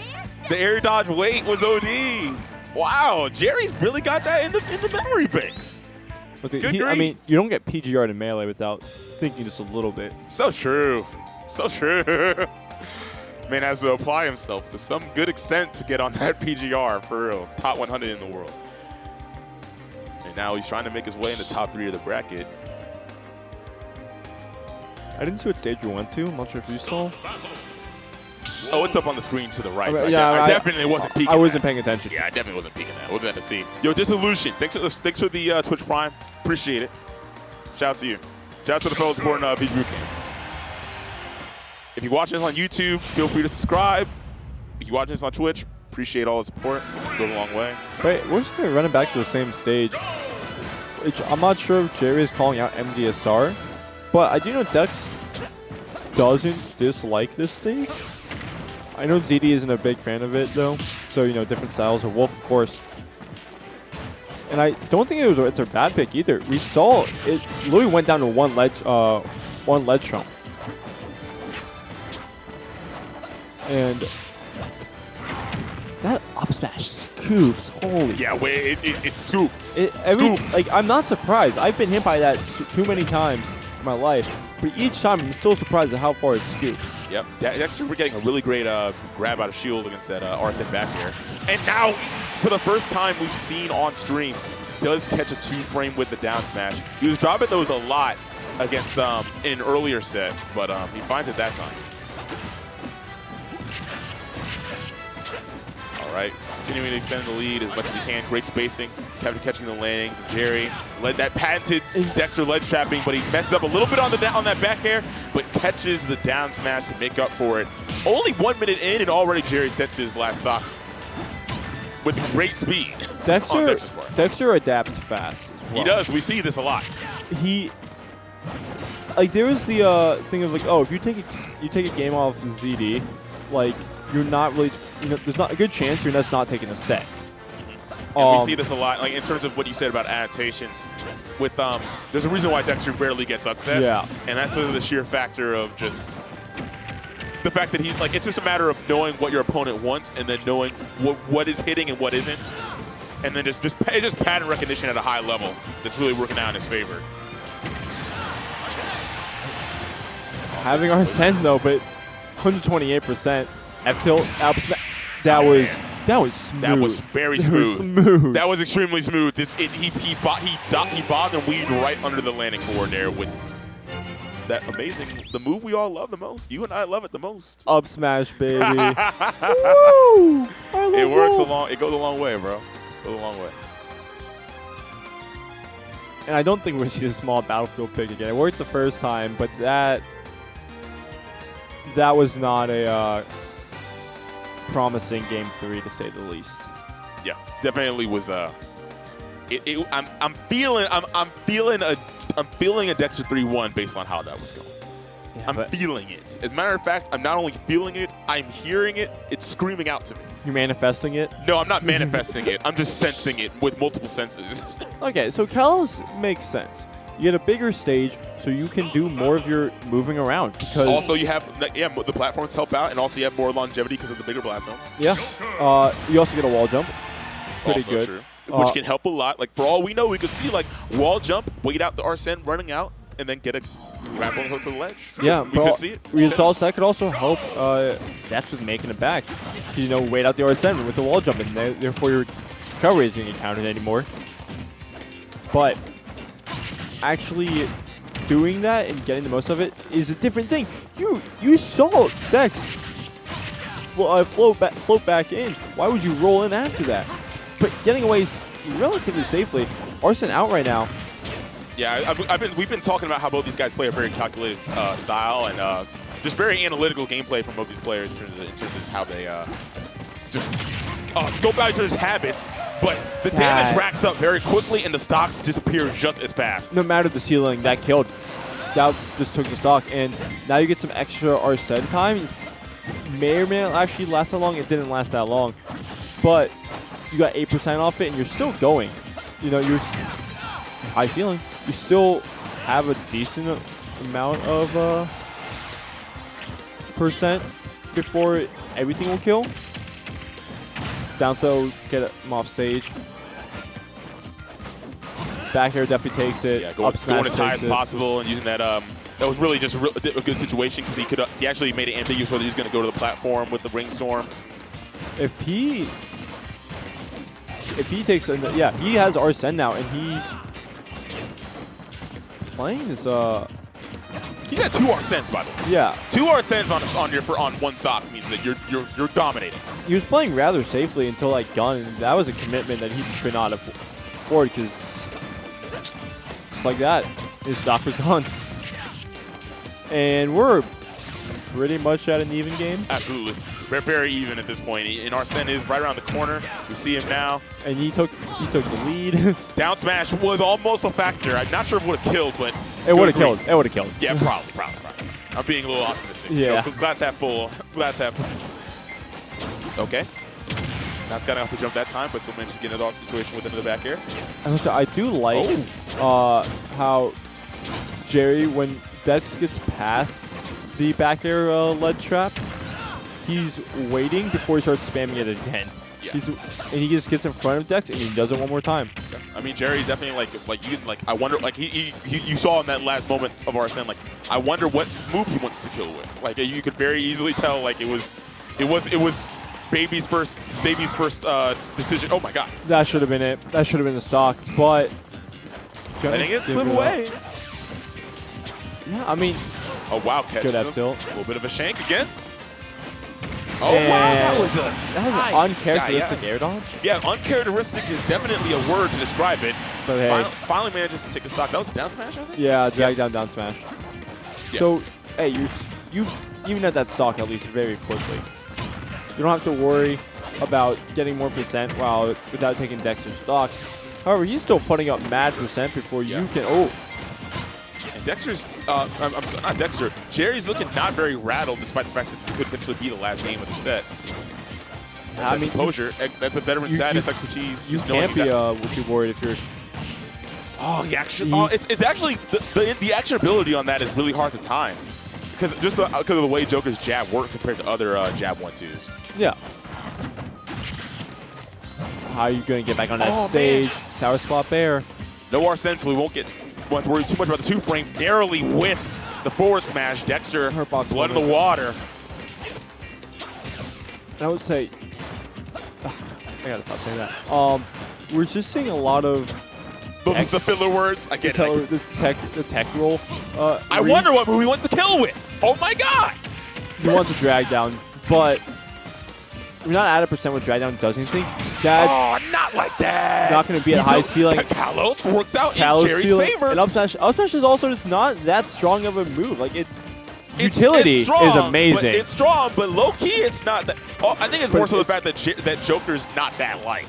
The air dodge weight was OD. Wow, Jerry's really got that in the memory banks. I mean, you don't get PGR to melee without thinking just a little bit. So true. So true. Man has to apply himself to some good extent to get on that PGR, for real. Top 100 in the world. And now he's trying to make his way in the top 3 of the bracket. I didn't see what stage we went to. I'm not sure if you saw. Oh, it's up on the screen to the right. I definitely wasn't peeking. I wasn't paying attention. Yeah, I definitely wasn't peeking that. What was that to see? Yo, Dissolution. Thanks for the Twitch Prime. Appreciate it. Shout out to you. Shout out to the fellows supporting VGBootCamp. If you're watching this on YouTube, feel free to subscribe. If you're watching this on Twitch, appreciate all the support. Goes a long way. Wait, we're just running back to the same stage. I'm not sure if Jerry is calling out MDSR, but I do know Dex doesn't dislike this stage. I know ZD isn't a big fan of it, though. So, you know, different styles of Wolf, of course. And I don't think it's a bad pick either. We saw it literally went down to one ledge jump. And that up smash scoops. Holy. Yeah, wait, it scoops. Like, I'm not surprised. I've been hit by that too many times in my life. But each time, I'm still surprised at how far it scoops. Yep, we're getting a really great grab out of shield against that Arsene back here. And now, for the first time we've seen on stream, does catch a 2-frame with the down smash. He was dropping those a lot against in an earlier set, but he finds it that time. All right, continuing to extend the lead as much as he can. Great spacing, catching the landings of Jerry. Led that patented Dexter ledge trapping, but he messes up a little bit on that back air, but catches the down smash to make up for it. Only 1 minute in, and already Jerry sets to his last stock with great speed. Dexter adapts fast as well. He does. We see this a lot. There was the thing of like, oh, if you take a game off ZD, like you're not really, there's not a good chance you're just not taking a set. And we see this a lot, like in terms of what you said about adaptations. With there's a reason why Dexter barely gets upset. Yeah. And that's the sheer factor of just the fact that he's like, it's just a matter of knowing what your opponent wants and then knowing what is hitting and what isn't. And then just pattern recognition at a high level that's really working out in his favor. Having Arsene though, but 128% F tilt up smash. That was smooth. That was very smooth. That was extremely smooth. He bobbed and weaved right under the landing board there with that amazing, the move we all love the most. You and I love it the most. Up smash, baby. Woo! It works it goes a long way, bro. It goes a long way. And I don't think we're going to see a small battlefield pick again. It worked the first time, but that was not a promising game 3 to say the least. Yeah, definitely was. I'm feeling a Dexter 3-1 based on how that was going. Yeah, I'm feeling it. As a matter of fact, I'm not only feeling it, I'm hearing it. It's screaming out to me. You're manifesting it? No, I'm not manifesting it. I'm just sensing it with multiple senses. Okay, so Kalos makes sense. You get a bigger stage, so you can do more of your moving around. Because also, you have the platforms help out, and also you have more longevity because of the bigger blast zones. Yeah. You also get a wall jump. Pretty also good. True. Which can help a lot. Like, for all we know, we could see, like, wall jump, wait out the Arsene running out, and then get a grappling hook to the ledge. Yeah, we could see it. That could also help Dex with making it back. You know, wait out the Arsene with the wall jump, and therefore your recovery isn't getting counted anymore. But actually doing that and getting the most of it is a different thing. You saw Dex float back in. Why would you roll in after that? But getting away relatively safely. Arsene out right now. Yeah, we've been talking about how both these guys play a very calculated style and just very analytical gameplay from both these players in terms of how they just scope out each other's habits. But the damage racks up very quickly and the stocks disappear just as fast. No matter the ceiling, that killed. That just took the stock, and now you get some extra Arsene time. May or may not actually last that long. It didn't last that long, but you got 8% off it, and you're still going. You know, you're high ceiling. You still have a decent amount of percent before everything will kill. Down throw, get him off stage. Back air definitely takes it. Yeah, going as high as possible and using that. That was really just a good situation because he actually made it ambiguous whether he was going to go to the platform with the ring storm. If he takes, he has Arsene now, and he's playing this. He's had 2 Arsenes, by the way. Yeah, 2 Arsenes on one stock means that you're dominating. he was playing rather safely until like gun, and that was a commitment that he just could not afford because just like that, his stock was gone. And we're pretty much at an even game. Absolutely. We're very even at this point. And Arsene is right around the corner. We see him now. And he took the lead. Down smash was almost a factor. I'm not sure if it would have killed, but it would have killed. It would have killed. Yeah, probably. I'm being a little optimistic. Yeah. You know, glass half full. Glass half full. Okay. Not got enough to jump that time, but still managed to get in a dog situation within the back air. And so I do like how Jerry, when Dex gets past the back air lead trap, he's waiting before he starts spamming it again. Yeah. And he just gets in front of Dex and he does it one more time. Yeah. I mean, Jerry's definitely I wonder, like you saw in that last moment of Arsene, like I wonder what move he wants to kill with. Like you could very easily tell, like it was Baby's first decision. Oh my God. That should have been it. That should have been the stock, but I think it slid away. Yeah, I mean, oh wow, catches him. tilt. A little bit of a shank again. Oh and wow, that was an uncharacteristic air dodge. Yeah, uncharacteristic is definitely a word to describe it. But hey, finally manages to take a stock. That was a down smash, I think. Yeah, drag down smash. Yeah. So hey, you even at that stock at least very quickly. You don't have to worry about getting more percent without taking Dexter's stocks. However, he's still putting up mad percent before you can. Oh. And Dexter's, I'm sorry, not Dexter. Jerry's looking not very rattled, despite the fact that this could potentially be the last game of the set. I mean, composure. That's a veteran status, expertise. You can't be too worried if you're. Oh, the action. It's actually the action ability on that is really hard to time. because of the way Joker's jab works compared to other jab 1-2s. Yeah. How are you going to get back on that stage? Man. Sour spot there. No Arsene, so we won't worry too much about the 2-frame. Narrowly whiffs the forward smash. Dexter, blood in the water. I would say, I gotta stop saying that. We're just seeing a lot of the filler words. I get it. The tech roll. I wonder what move he wants to kill with. Oh my god! He wants to drag down, but we're not at a percent with drag down does anything. That's not like that. Not going to be at high ceiling. Kalos works out in Jerry's favor. And up smash is also just not that strong of a move. Like utility is amazing. It's strong, but low key, it's not that. I think it's more so the fact that Joker's not that light.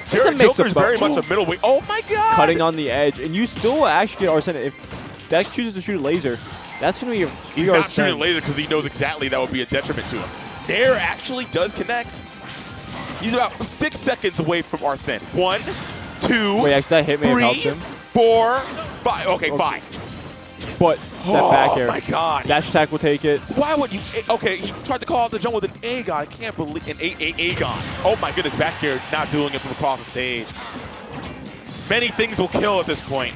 Joker's very much a middleweight. Oh my god! Cutting on the edge, and you still actually get Arsene. If Dex chooses to shoot a laser, that's going to be a He's not shooting a laser because he knows exactly that would be a detriment to him. Nair actually does connect. He's about 6 seconds away from Arsene. 1, 2, Wait, actually, that hit may 3, have helped him. 4, 5. Okay, 5. But that back air. Oh my god. Dash attack will take it. Why would you? Okay, he tried to call out the jump with an Aegon. I can't believe an Aegon. Oh my goodness, back air not doing it from across the stage. Many things will kill at this point.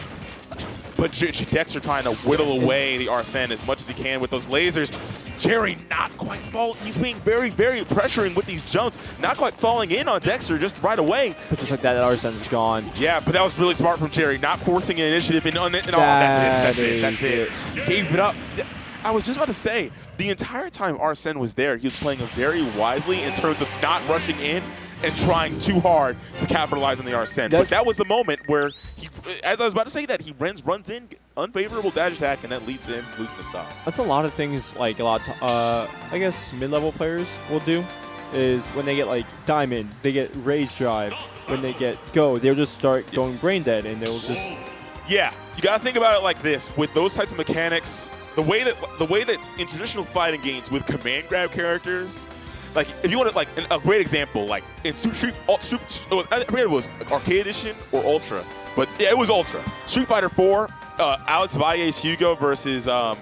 But Dexter trying to whittle away the Arsene as much as he can with those lasers. Jerry not quite falling. He's being very, very pressuring with these jumps. Not quite falling in on Dexter just right away. But just like that Arsene's gone. Yeah, but that was really smart from Jerry. Not forcing an initiative. That's it. Gave it up. I was just about to say, the entire time Arsene was there, he was playing very wisely in terms of not rushing in and trying too hard to capitalize on the Arsene. But that was the moment where, as I was about to say that, he runs in, unfavorable dash attack, and that leads to him losing the stock. That's a lot of things, like I guess mid-level players will do, is when they get like Diamond, they get Rage Drive. When they get Go, they'll just start going brain dead, and they'll just... Yeah, you got to think about it like this. With those types of mechanics, the way that in traditional fighting games with command grab characters, like if you want to, like a great example, like in I forget if it was Arcade Edition or Ultra, but yeah, it was Ultra. Street Fighter 4, Alex Valle's Hugo versus I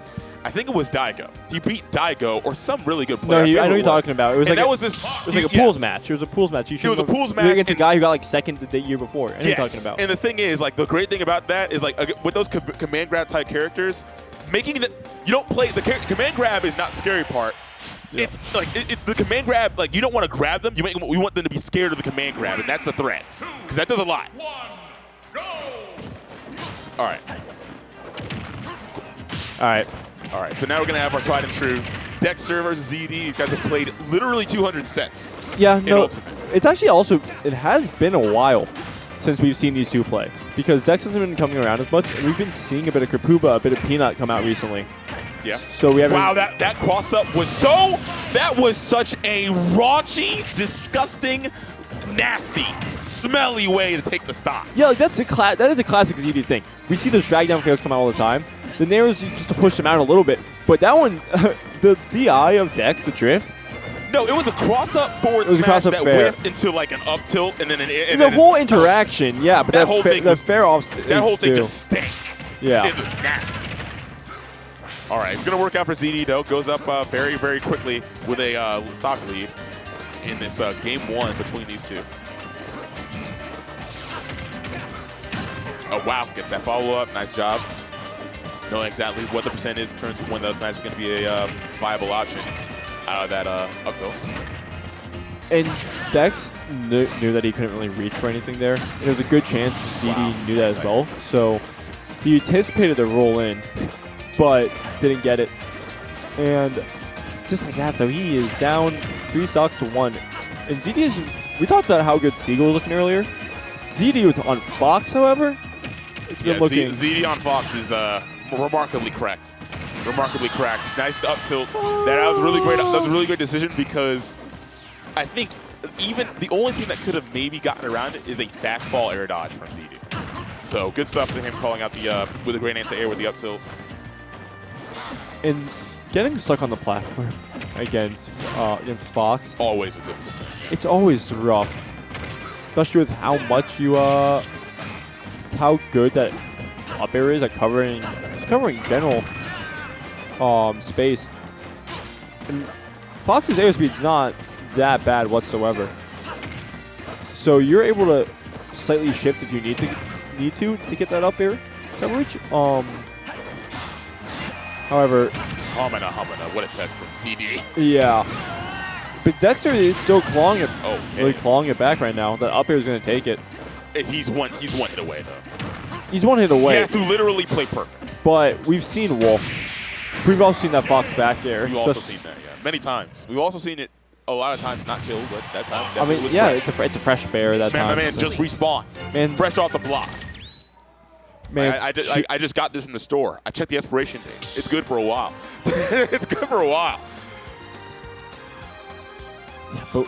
think it was Daigo. He beat Daigo or some really good player. No, I know what you're talking about. It was like a pools match. It was a pools match. It was a pools match against a guy who got like second the year before. I know what you're talking about. And the thing is, like the great thing about that is like with those command grab type characters, making that you don't play the command grab is not the scary part. Yeah. It's like it's the command grab. Like you don't want to grab them. We want them to be scared of the command grab, and that's a threat because that does a lot. All right. So now we're gonna have our tried and true Dexter versus ZD. You guys have played literally 200 sets. Yeah, no. Ultimate. It's actually it has been a while since we've seen these two play because Dex hasn't been coming around as much, and we've been seeing a bit of Kapuba, a bit of Peanut come out recently. Yeah. So we haven't. Wow, that cross up was such a raunchy, disgusting, nasty, smelly way to take the stock. Yeah, like that is a classic ZD thing. We see those drag down fails come out all the time. The Nair is just to push them out a little bit, but that one, the DI of Dex, the drift. No, it was a cross-up forward smash that whiffed into like an up tilt and then the whole interaction, yeah, but that whole thing just stank. Yeah. It was nasty. All right, it's going to work out for ZD, though. Goes up very, very quickly with a stock lead in this game one between these two. Oh, wow. Gets that follow-up. Nice job. Knowing exactly what the percent is in terms of when those matches are going to be a viable option out of that up tilt. And Dex knew that he couldn't really reach for anything there. And there was a good chance ZD knew that as well. So he anticipated the roll in, but didn't get it. And just like that, though, he is down 3 stocks to 1. And ZD is, we talked about how good Seagull was looking earlier. ZD was on Fox, however. It's been looking. ZD on Fox is remarkably correct. Remarkably correct. Nice up tilt. That was really great. That was a really great decision because I think even the only thing that could have maybe gotten around it is a fastball air dodge from ZD. So good stuff to him calling out the with a great anti-air with the up tilt. And getting stuck on the platform against Fox. Always a difficult thing. It's always rough. Especially with how much you how good that up air is at covering in general. space. And Fox's airspeed's not that bad whatsoever. So you're able to slightly shift if you need to get that up air coverage. However, Hamana, what a set from CD. yeah. But Dexter is still clawing it, Oh, really clawing it back right now. That up air is going to take it. He's one hit away though. He's one hit away. He has to literally play perfect. But we've seen Wolf. We've also seen that Fox back air. We've also seen that, yeah, many times. We've also seen it a lot of times not killed, but that time I mean, was yeah, fresh. it's a fresh bear that Man, time. my man so- just respawned. Man, Fresh off the block. man, I just got this in the store. I checked the expiration date. It's good for a while. It's good for a while. but,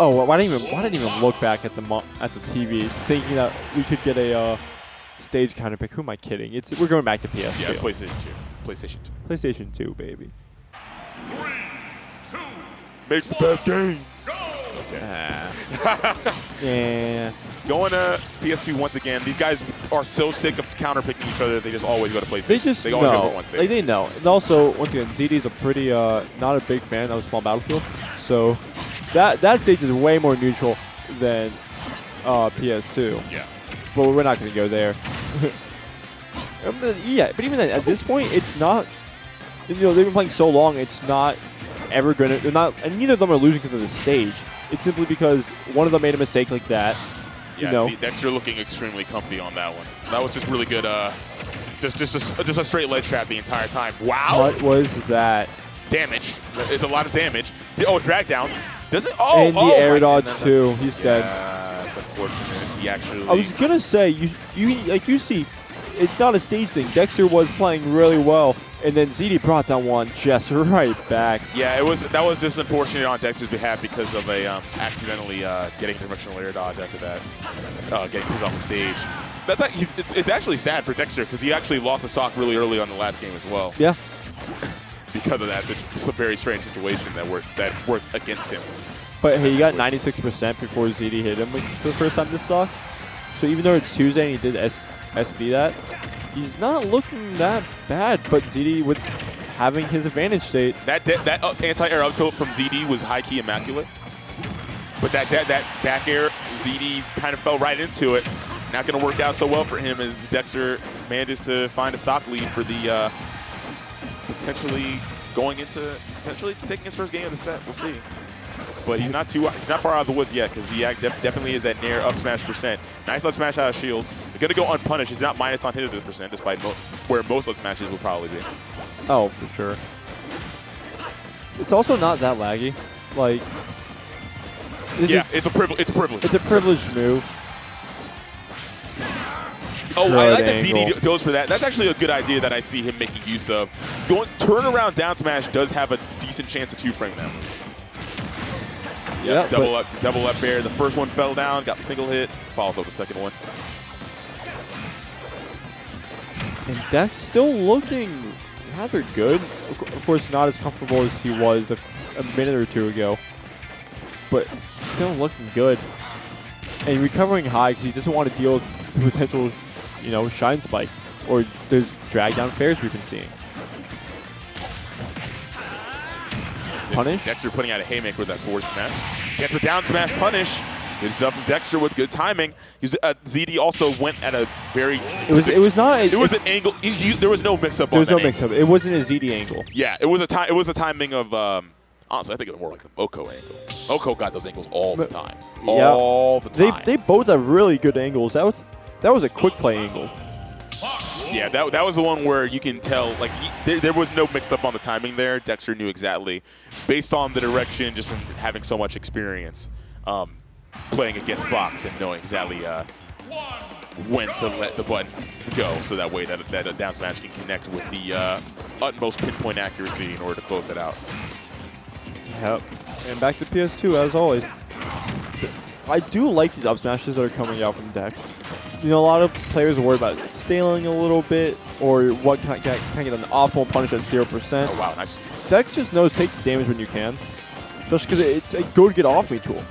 oh, why didn't even look back at the TV, thinking that we could get a stage counter pick? Who am I kidding? We're going back to PS2. Yeah, it's PlayStation 2. PlayStation 2. PlayStation 2, baby. Makes the best games. Yeah. Going to PS2 once again. These guys are so sick of counter picking each other. They just always go to PlayStation. They always go know. to one stage. Like, they know. And also, once again, ZD's a pretty not a big fan of Small Battlefield, so that stage is way more neutral than PS2. Yeah. But we're not going to go there. Yeah, but even then, at this point, it's not. You know, they've been playing so long. It's not ever gonna. They're not, and neither of them are losing because of the stage. It's simply because one of them made a mistake like that. Yeah, you know. see, Dexter looking extremely comfy on that one. That was just really good. Just a straight ledge trap the entire time. Wow. What was that? Damage. It's a lot of damage. Oh, drag down. Does it? Oh, And the oh air my dodge goodness. too. He's dead. Yeah, that's unfortunate. He actually. I was gonna say you see, it's not a stage thing. Dexter was playing really well, and then ZD brought that one just right back. Yeah, that was just unfortunate on Dexter's behalf because of a accidentally getting directional air dodge after that, getting put off the stage. That's like, it's actually sad for Dexter because he actually lost the stock really early on the last game as well. Yeah. Because of that, it's a very strange situation that worked against him. But hey, he got 96% before ZD hit him for the first time this stock. So even though it's Tuesday and he did SD that, he's not looking that bad. But ZD with having his advantage state. That anti-air up tilt from ZD was high-key immaculate. But that back air, ZD kind of fell right into it. Not going to work out so well for him as Dexter manages to find a stock lead for the potentially taking his first game of the set. We'll see. But he's not far out of the woods yet because he definitely is at near up smash percent. Nice up smash out of shield. They're going to go unpunished. He's not minus on hit percent despite where most up smashes will probably be. Oh, for sure. It's also not that laggy. Like, It's a privilege. It's a privileged move. Oh, Good I like that angle. ZD goes for that. That's actually a good idea that I see him making use of. Turnaround down smash does have a decent chance to two-frame them. Yeah, double up air. The first one fell down, got the single hit, follows up the second one. And that's still looking rather good. Of course, not as comfortable as he was a minute or two ago, but still looking good. And recovering high because he doesn't want to deal with the potential, shine spike or there's drag down fairs we've been seeing. Punish. Dexter putting out a haymaker with that forward smash. Gets a down smash punish. Good stuff from Dexter with good timing. ZD also went at a very. It was not. It was an angle. There was no mix up. There was no mix up. It wasn't a ZD angle. Yeah, it was a timing of. Honestly, I think it was more like the Oko angle. Oko got those angles all the time. Yeah. All the time. They both have really good angles. That was a quick play angle. Yeah, that was the one where you can tell, like, there was no mix-up on the timing there. Dexter knew exactly, based on the direction, just from having so much experience playing against Fox and knowing exactly when to let the button go, so that way that a down smash can connect with the utmost pinpoint accuracy in order to close it out. Yep. And back to PS2, as always. I do like these up smashes that are coming out from Dex. A lot of players are worried about it staling a little bit, or what can I get an optimal punish at 0%. Oh, wow, nice. Dex just knows take the damage when you can, especially because it's a good get off me tool.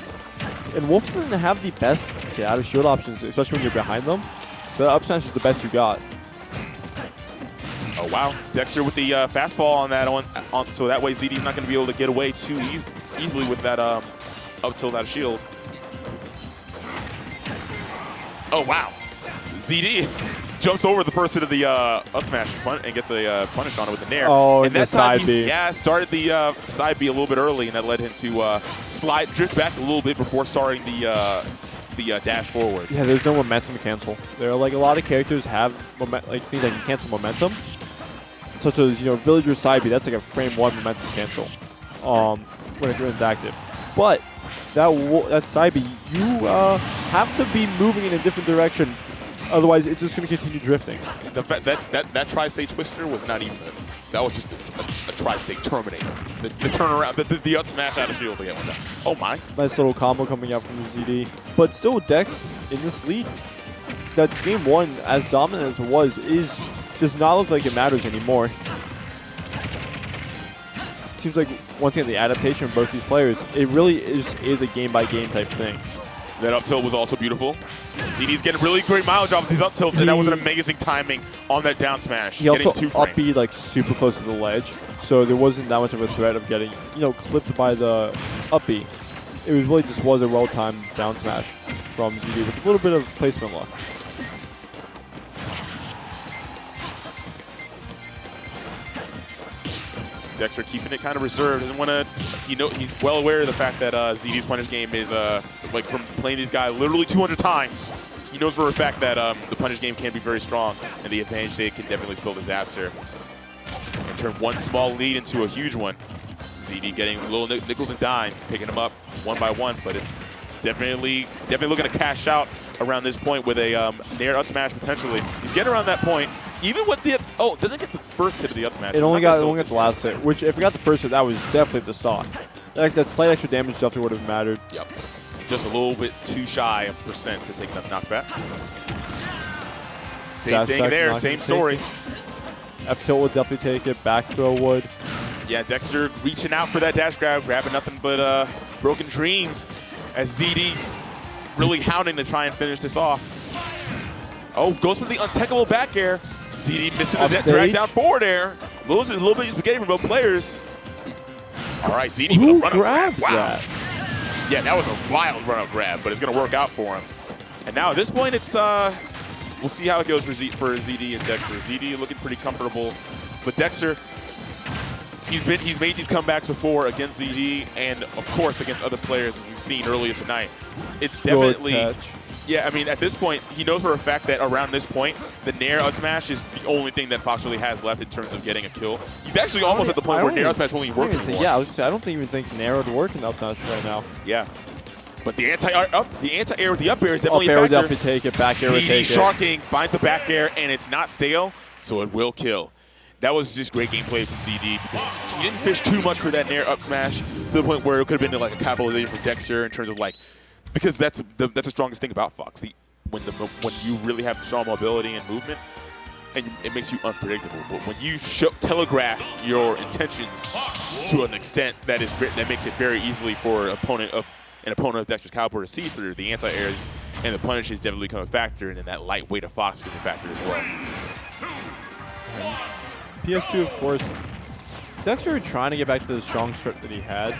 And Wolf doesn't have the best get out of shield options, especially when you're behind them. So that up smash is the best you got. Oh, wow. Dexter with the fastball on that one. So that way ZD's not going to be able to get away too easily with that up tilt out of shield. Oh, wow. ZD jumps over the person to the up smash and gets a punish on it with the nair. Oh, and the side B. Yeah, started the side B a little bit early, and that led him to drift back a little bit before starting the dash forward. Yeah, there's no momentum to cancel. There are like a lot of characters have like things that can cancel momentum, such as Villager side B. That's like a frame 1 momentum cancel when it runs active. But that side B, you have to be moving in a different direction. Otherwise, it's just going to continue drifting. That tri-state twister was not even that was just a tri-state terminator. The turnaround, the up smash out of shield to get one down. Oh my! Nice little combo coming out from the ZD. But still, Dex in this lead. That game 1, as dominant as it was, does not look like it matters anymore. Seems like once again the adaptation of both these players, it really is a game-by-game type thing. That up tilt was also beautiful. ZD's getting really great mileage off of these up tilts, and that was an amazing timing on that down smash. He also up-B like super close to the ledge, so there wasn't that much of a threat of getting clipped by the up-B. It was really just a well-timed down smash from ZD with a little bit of placement luck. Dexter keeping it kind of reserved. Doesn't want to. He's well aware of the fact that ZD's punish game is like from playing these guys literally 200 times. He knows for a fact that the punish game can be very strong, and the advantage state can definitely spell disaster and turn one small lead into a huge one. ZD getting little nickels and dimes, picking them up one by one, but it's definitely looking to cash out around this point with a nair up smash potentially. He's getting around that point. Even with the doesn't get the first hit of the up smash. It only got the last hit, which if it got the first hit, that was definitely the stock. Like that slight extra damage definitely would have mattered. Yep. Just a little bit too shy of percent to take that knockback. Same thing there, same story. F tilt would definitely take it. Back throw would. Yeah, Dexter reaching out for that dash grab, grabbing nothing but broken dreams as ZD's really hounding to try and finish this off. Oh, goes for the untechable back air. ZD missing the drag down forward air. Losing a little bit of spaghetti from both players. All right, ZD with a run-up grab. Wow. That? Yeah, that was a wild run-up grab, but it's going to work out for him. And now at this point, it's we'll see how it goes for ZD and Dexter. ZD looking pretty comfortable, but Dexter, he's made these comebacks before against ZD and of course against other players as we've seen earlier tonight. It's definitely. Yeah, I mean, at this point, he knows for a fact that around this point, the nair up smash is the only thing that Fox really has left in terms of getting a kill. He's actually almost at the point where nair up smash won't even work anymore. Yeah, I was gonna say, I don't even think nair would work in up smash right now. Yeah, but the anti-air with the up air is definitely up air a would factor. definitely take it. Back air would take it. Sharking finds the back air, and it's not stale, so it will kill. That was just great gameplay from ZD because he didn't fish too much for that nair up smash to the point where it could have been like a capitalization for Dexter in terms of like, because that's the strongest thing about Fox. When you really have strong mobility and movement, and it makes you unpredictable. But when you telegraph your intentions to an extent that makes it very easily for an opponent of Dexter's caliber to see through, the anti-airs and the punishes definitely become a factor, and then that lightweight of Fox becomes a factor as well. PS2, of course. Dexter trying to get back to the strong start that he had.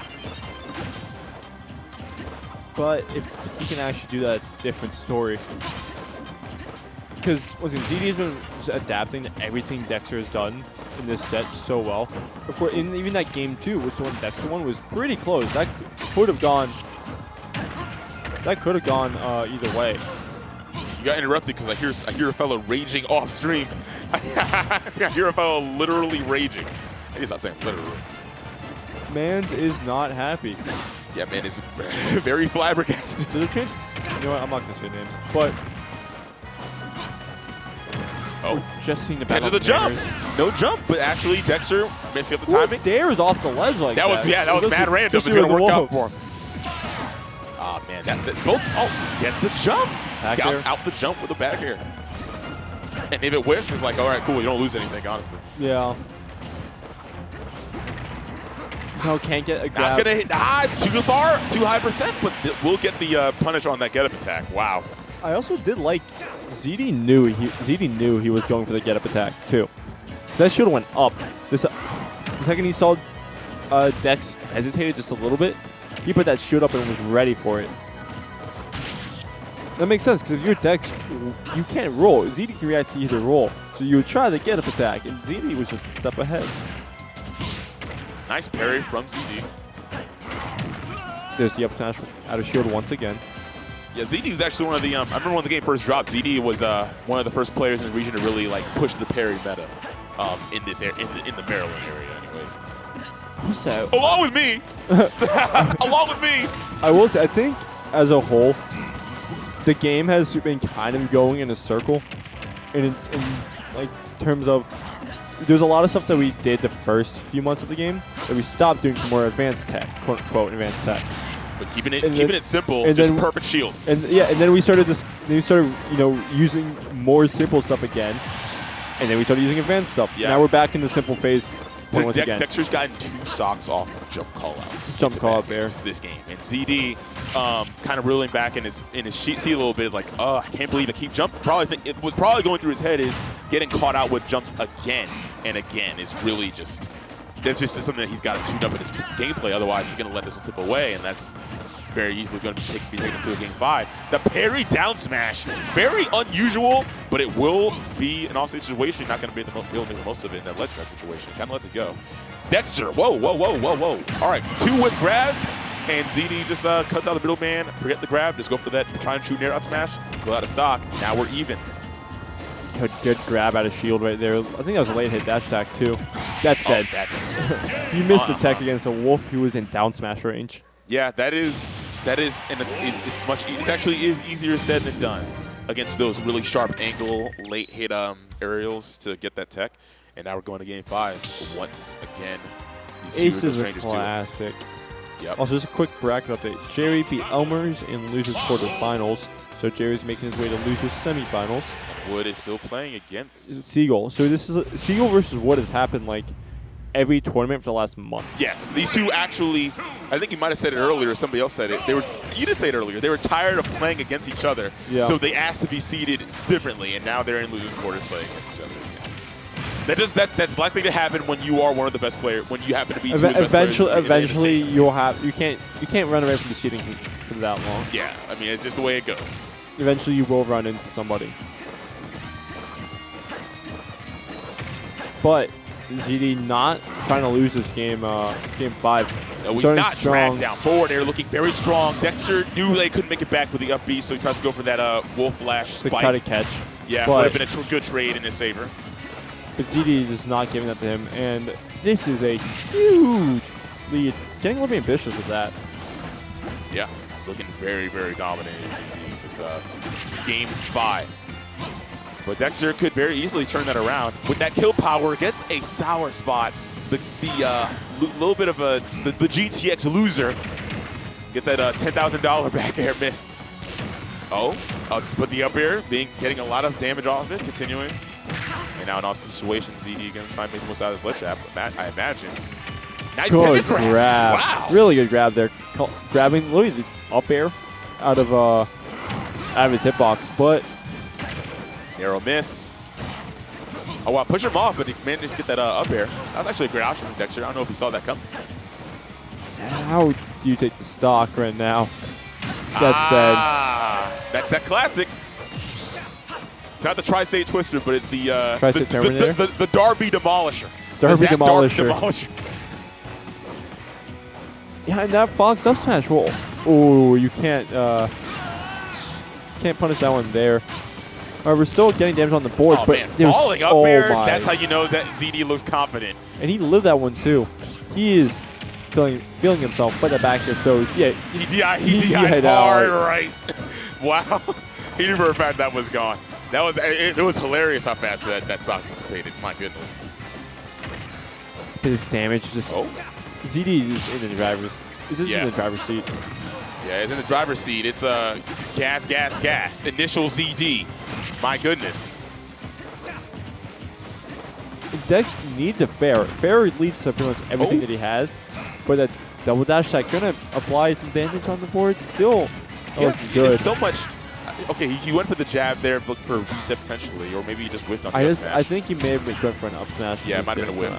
But if he can actually do that, it's a different story. Because ZD has been just adapting to everything Dexter has done in this set so well. Of course, even that game 2, which the one Dexter won, was pretty close. That could have gone. Either way. You got interrupted because I hear a fellow raging off stream. I hear a fellow literally raging. I guess I'm saying literally. Mans is not happy. Yeah, man, it's very flabbergasted. There's a chance. You know what? I'm not going to say names. But. Oh, just seeing the back to the jump. No jump, but actually Dexter messing up the timing. Dares off the ledge like that. That was mad random. It's going to work out for him. Oh, man. Gets the jump. Back Scouts air. out the jump with the back air. And if it whiffs, it's like, all right, cool. You don't lose anything, honestly. Yeah. No, can't get a grab. Not gonna hit. It's too far, too high percent, but we'll get the punish on that get-up attack. Wow. I also did like ZD knew he was going for the get-up attack too. That shield went up. The second he saw Dex hesitated just a little bit, he put that shield up and was ready for it. That makes sense, because if you're Dex, you can't roll. ZD can react to either roll. So you would try the get-up attack, and ZD was just a step ahead. Nice parry from ZD. There's the up smash out of shield once again. Yeah, ZD was actually one of the, I remember when the game first dropped, ZD was one of the first players in the region to really like push the parry meta in this area, in the Maryland area anyways. So, Along with me! Along with me! I will say, I think as a whole, the game has been kind of going in a circle in like terms of there's a lot of stuff that we did the first few months of the game that we stopped doing for more advanced tech, quote unquote advanced tech. But keeping it simple, just then, perfect shield. And yeah, and then we started using more simple stuff again, and then we started using advanced stuff. Yeah. Now we're back in the simple phase once again. Dexter's gotten 2 stocks off of jump callouts. Jump call up there. This game. And ZD kind of reeling back in his cheat seat a little bit, like, I can't believe I keep jumping. It was probably going through his head is getting caught out with jumps again and again is really just, that's just something that he's got to tune up in his gameplay. Otherwise, he's going to let this one tip away, and that's very easily going to be taken to a game 5. The parry down smash, very unusual, but it will be an offstage situation. Not going to be able to make the most of it in that ledge grab situation. Kind of lets it go. Dexter, whoa. All right, 2 whip grabs, and ZD just cuts out the middleman. Forget the grab, just go for that try and shoot an air out smash. Go out of stock. Now we're even. Good grab out of shield right there. I think that was a late hit dash attack too. That's dead. That's missed. He missed the tech against a wolf who was in down smash range. Yeah, that is, and it's actually is easier said than done against those really sharp angle late hit aerials to get that tech. And now we're going to game 5 once again. Ace is a classic. Yep. Also, just a quick bracket update. Jerry beat Elmerz in losers quarterfinals, so Jerry's making his way to losers semifinals. Wood is still playing against Seagull. So this is Seagull versus Wood has happened like every tournament for the last month. Yes, these two actually, I think you might have said it earlier, or somebody else said it. You did say it earlier. They were tired of playing against each other, so they asked to be seeded differently, and now they're in losing quarters playing against each other. That's likely to happen when you are one of the best players. When you happen to be two of the best players. Eventually, you can't run away from the seeding for that long. Yeah, I mean it's just the way it goes. Eventually, you will run into somebody. But ZD not trying to lose this game, game 5. No, he's not dragged down forward. They're looking very strong. Dexter knew they couldn't make it back with the up B, so he tries to go for that wolf flash spike. To try to catch. Yeah, would have been a good trade in his favor. But ZD is not giving that to him, and this is a huge lead. Getting a little bit ambitious with that. Yeah, looking very, very dominant in ZD. This game 5. But Dexter could very easily turn that around. With that kill power, gets a sour spot. The little bit of the GTX loser gets that $10,000 back air miss. But the up air getting a lot of damage off it, continuing. And now in off situation, ZD going to try and make the most out of his ledge trap, I imagine. Nice good grab. Wow. Really good grab there. Grabbing literally the up air out of his hitbox, but narrow miss. Oh wow, push him off, but he managed to get that up air. That was actually a great option from Dexter. I don't know if he saw that coming. How do you take the stock right now? That's dead. That's that classic. It's not the Tri-State Twister, but it's the the Darby Demolisher. Darby Demolisher. Yeah, and that Fox up smash roll. Oh, you can't punish that one there. We're still getting damage on the board, but falling up air. That's how you know that ZD looks confident. And he lived that one too. He is feeling himself. But the back air throw. Yeah, he DI'd hard, right? Wow, he knew for a fact that was gone. It was hilarious how fast that stock dissipated. My goodness. His damage just. ZD is in the driver's. In the driver's seat. Yeah, it's in the driver's seat. It's gas. Initial ZD. My goodness. Dex needs a fair. Fair leads to pretty much everything that he has, but that double dash attack gonna apply some damage on the board. Still, good. It's so much. Okay, he went for the jab there, looked for a reset potentially, or maybe he just whipped on the up smash. I think he may have been going for an up smash. Yeah, it might have been a whip.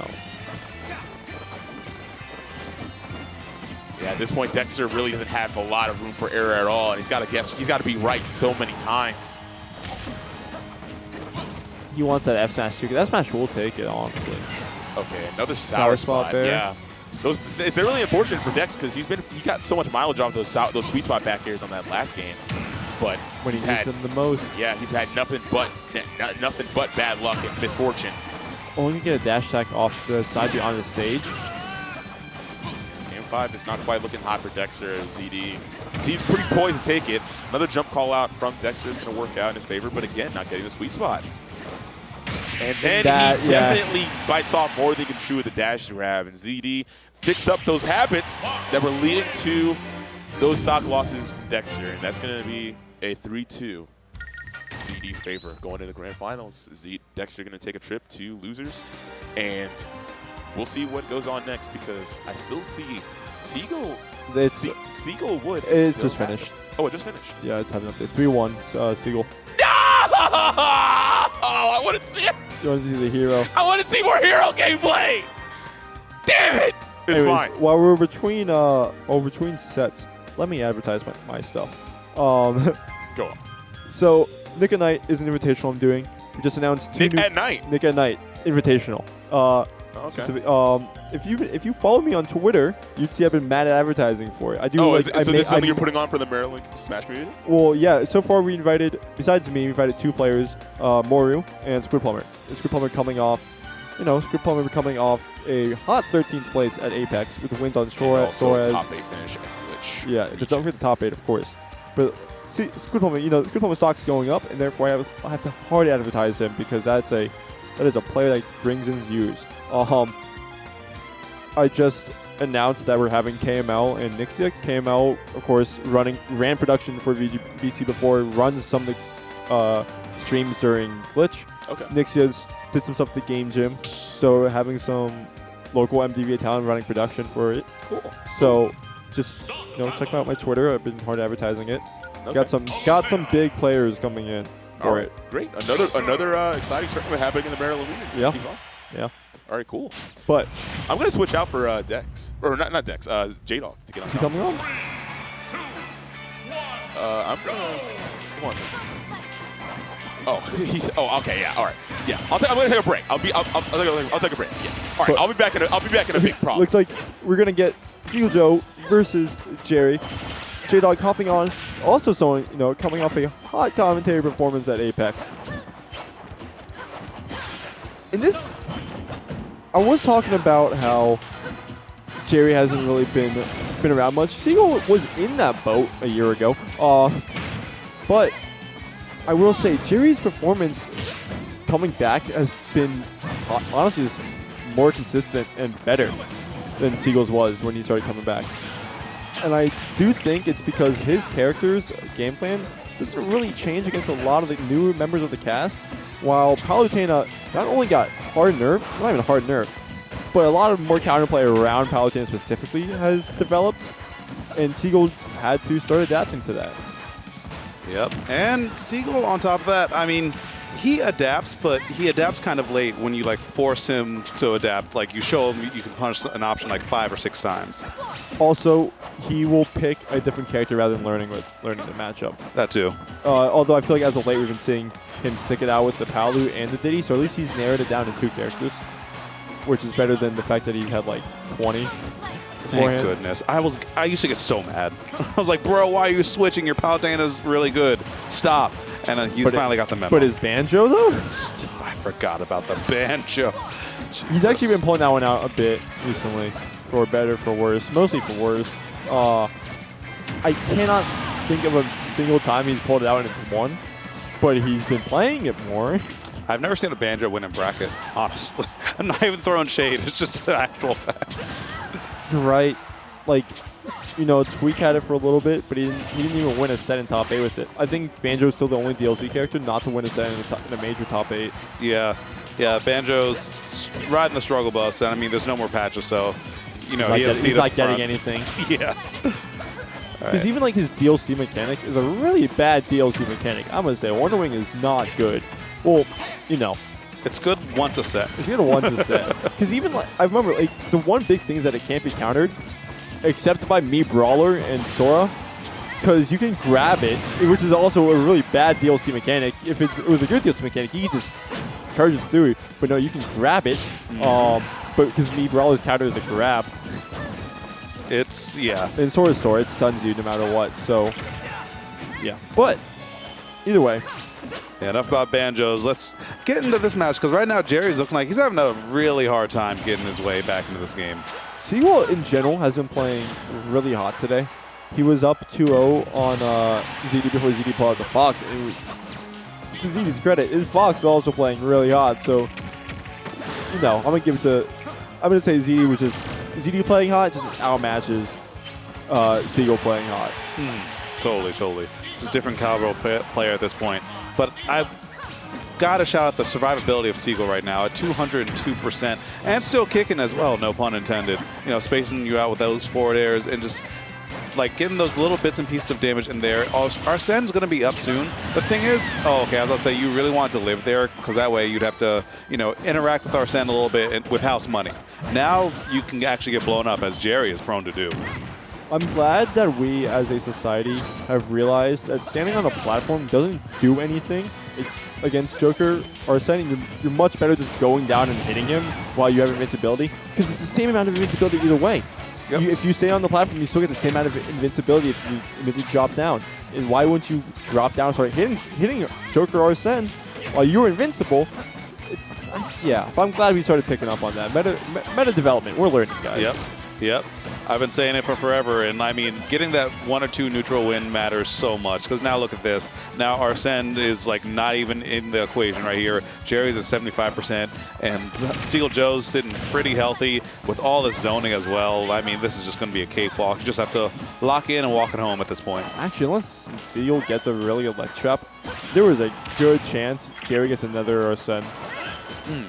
Yeah, at this point, Dexter really doesn't have a lot of room for error at all, and he's got to guess. He's got to be right so many times. He wants that F smash too, because F smash will take it, honestly. Okay, another sour spot there. Yeah, it's really unfortunate for Dex because he got so much mileage off those sweet spot back airs on that last game, but when he needs them the most. Yeah, he's had nothing but bad luck and misfortune. Only get a dash attack off the side beyond the stage. Game 5 is not quite looking hot for Dexter as ZD. He's pretty poised to take it. Another jump call out from Dexter is going to work out in his favor, but again, not getting the sweet spot. And then he definitely bites off more than he can chew with the dash grab. And ZD fixed up those habits that were leading to those stock losses from Dexter. And that's going to be a 3-2 ZD's favor going to the grand finals. Dexter going to take a trip to losers. And we'll see what goes on next because I still see Seagull. Seagull would. It just finished. Oh, it just finished. Yeah, it's having an update. 3-1, Seagull. I want to see it. You want to see the hero? I want to see more hero gameplay. Damn it! It's fine. While we're between sets, let me advertise my stuff. Go on. So Nick at Night is an invitational I'm doing. We just announced Nick at Night invitational. Okay. If you follow me on Twitter, you'd see I've been mad at advertising for it. I do. Oh, so this is something you're putting on for the Maryland Smash community? Well, yeah. So far, besides me, we invited 2 players, Moru and Squid Plumber. Squid Plumber coming off a hot 13th place at Apex with the wins on Torres. Top 8 finish at Glitch. Yeah, don't forget the top 8, of course. But see, Squid Plumber, Squid Plumber stock's going up, and therefore I have to hard advertise him because that is a player that brings in views. I just announced that we're having KML and Nixia. KML, of course, ran production for VC before, runs some of the streams during Glitch. Okay. Nixia's did some stuff at the game gym, so having some local MDV talent running production for it. Cool. So just check out my Twitter. I've been hard advertising it. Okay. Got some big players coming in for it. Great. Another exciting tournament happening in the Maryland region. Yeah. Yeah. All right, cool. But I'm going to switch out for Dex. Or not Dex, J-Dog to get on. Is he coming on? I'm going to... Come on. Oh, okay, yeah, all right. Yeah, I'm going to take a break. I'll take a break. Yeah. All right, I'll be back in a big problem. Looks like we're going to get Seagull Joe versus Jerry. J-Dog hopping on. Also someone, coming off a hot commentary performance at Apex. In this, I was talking about how Jerry hasn't really been around much. Seagull was in that boat a year ago. But I will say Jerry's performance coming back has been honestly just more consistent and better than Seagull's was when he started coming back. And I do think it's because his character's game plan doesn't really change against a lot of the new members of the cast, while Palutena not only got hard nerfed, not even hard nerfed, but a lot of more counterplay around Palutena specifically has developed, and Seagull had to start adapting to that. Yep, and Seagull on top of that, I mean, he adapts, but he adapts kind of late when you force him to adapt. Like you show him you can punish an option 5 or 6 times. Also, he will pick a different character rather than learning the matchup. That too. Although I feel like as of late we've been seeing him stick it out with the Palu and the Diddy, so at least he's narrowed it down to 2 characters, which is better than the fact that he's had 20. Thank goodness. I used to get so mad. I was like, bro, why are you switching? Your Palutena's really good. Stop. And then he's finally got the memo. But his banjo, though? I forgot about the banjo. Jesus. He's actually been pulling that one out a bit recently, for better, for worse. Mostly for worse. I cannot think of a single time he's pulled it out and it's won, but he's been playing it more. I've never seen a banjo win in bracket, honestly. I'm not even throwing shade. It's just the actual facts. You're right. Tweak had it for a little bit, but he didn't even win a set in top 8 with it. I think Banjo's still the only DLC character not to win a set in a major top 8. Yeah. Yeah, Banjo's riding the struggle bus, and I mean, there's no more patches, so, he's not getting anything. Yeah. Because even like his DLC mechanic is a really bad DLC mechanic. I'm gonna say Wonder Wing is not good. Well, you know, It's good once a set. it's good once a set. Because even like I remember, like the one big thing is that it can't be countered, except by me Brawler and Sora. Because you can grab it, which is also a really bad DLC mechanic. If it was a good DLC mechanic, you can just charge it through it. But no, you can grab it. But because me Brawler's counter is a grab. It's, yeah. And Sora's Sora, it stuns you no matter what. So, yeah. But either way. Yeah, enough about banjos. Let's get into this match because right now Jerry's looking like he's having a really hard time getting his way back into this game. Seagull in general has been playing really hot today. He was up 2-0 on ZD before ZD pulled out the Fox. And to ZD's credit, his Fox is also playing really hot. So, you know, I'm gonna say ZD was just ZD playing hot just outmatches Seagull playing hot. Totally. Just different caliber player at this point. But I've got to shout out the survivability of Seagull right now at 202% and still kicking as well, no pun intended. You know, spacing you out with those forward airs and just like getting those little bits and pieces of damage in there. Arsene's going to be up soon. The thing is, I was going to say you really want to live there because that way you'd have to, you know, interact with Arsene a little bit with house money. Now you can actually get blown up as Jerry is prone to do. I'm glad that we as a society have realized that standing on a platform doesn't do anything against Joker or Arsene. You're much better just going down and hitting him while you have invincibility because it's the same amount of invincibility either way. Yep. If you stay on the platform, you still get the same amount of invincibility if you immediately drop down. And why wouldn't you drop down and start hitting Joker or Arsene while you're invincible? Yeah, but I'm glad we started picking up on that. Meta development, we're learning, guys. Yep. I've been saying it for forever, and I mean, getting that 1 or 2 neutral win matters so much, because now look at this. Now Arsene is like not even in the equation right here. Jerry's at 75%, and Seagull Joe's sitting pretty healthy with all this zoning as well. I mean, this is just going to be a cakewalk. You just have to lock in and walk it home at this point. Actually, unless Seagull gets a really good ledge trap, there was a good chance Jerry gets another Arsene.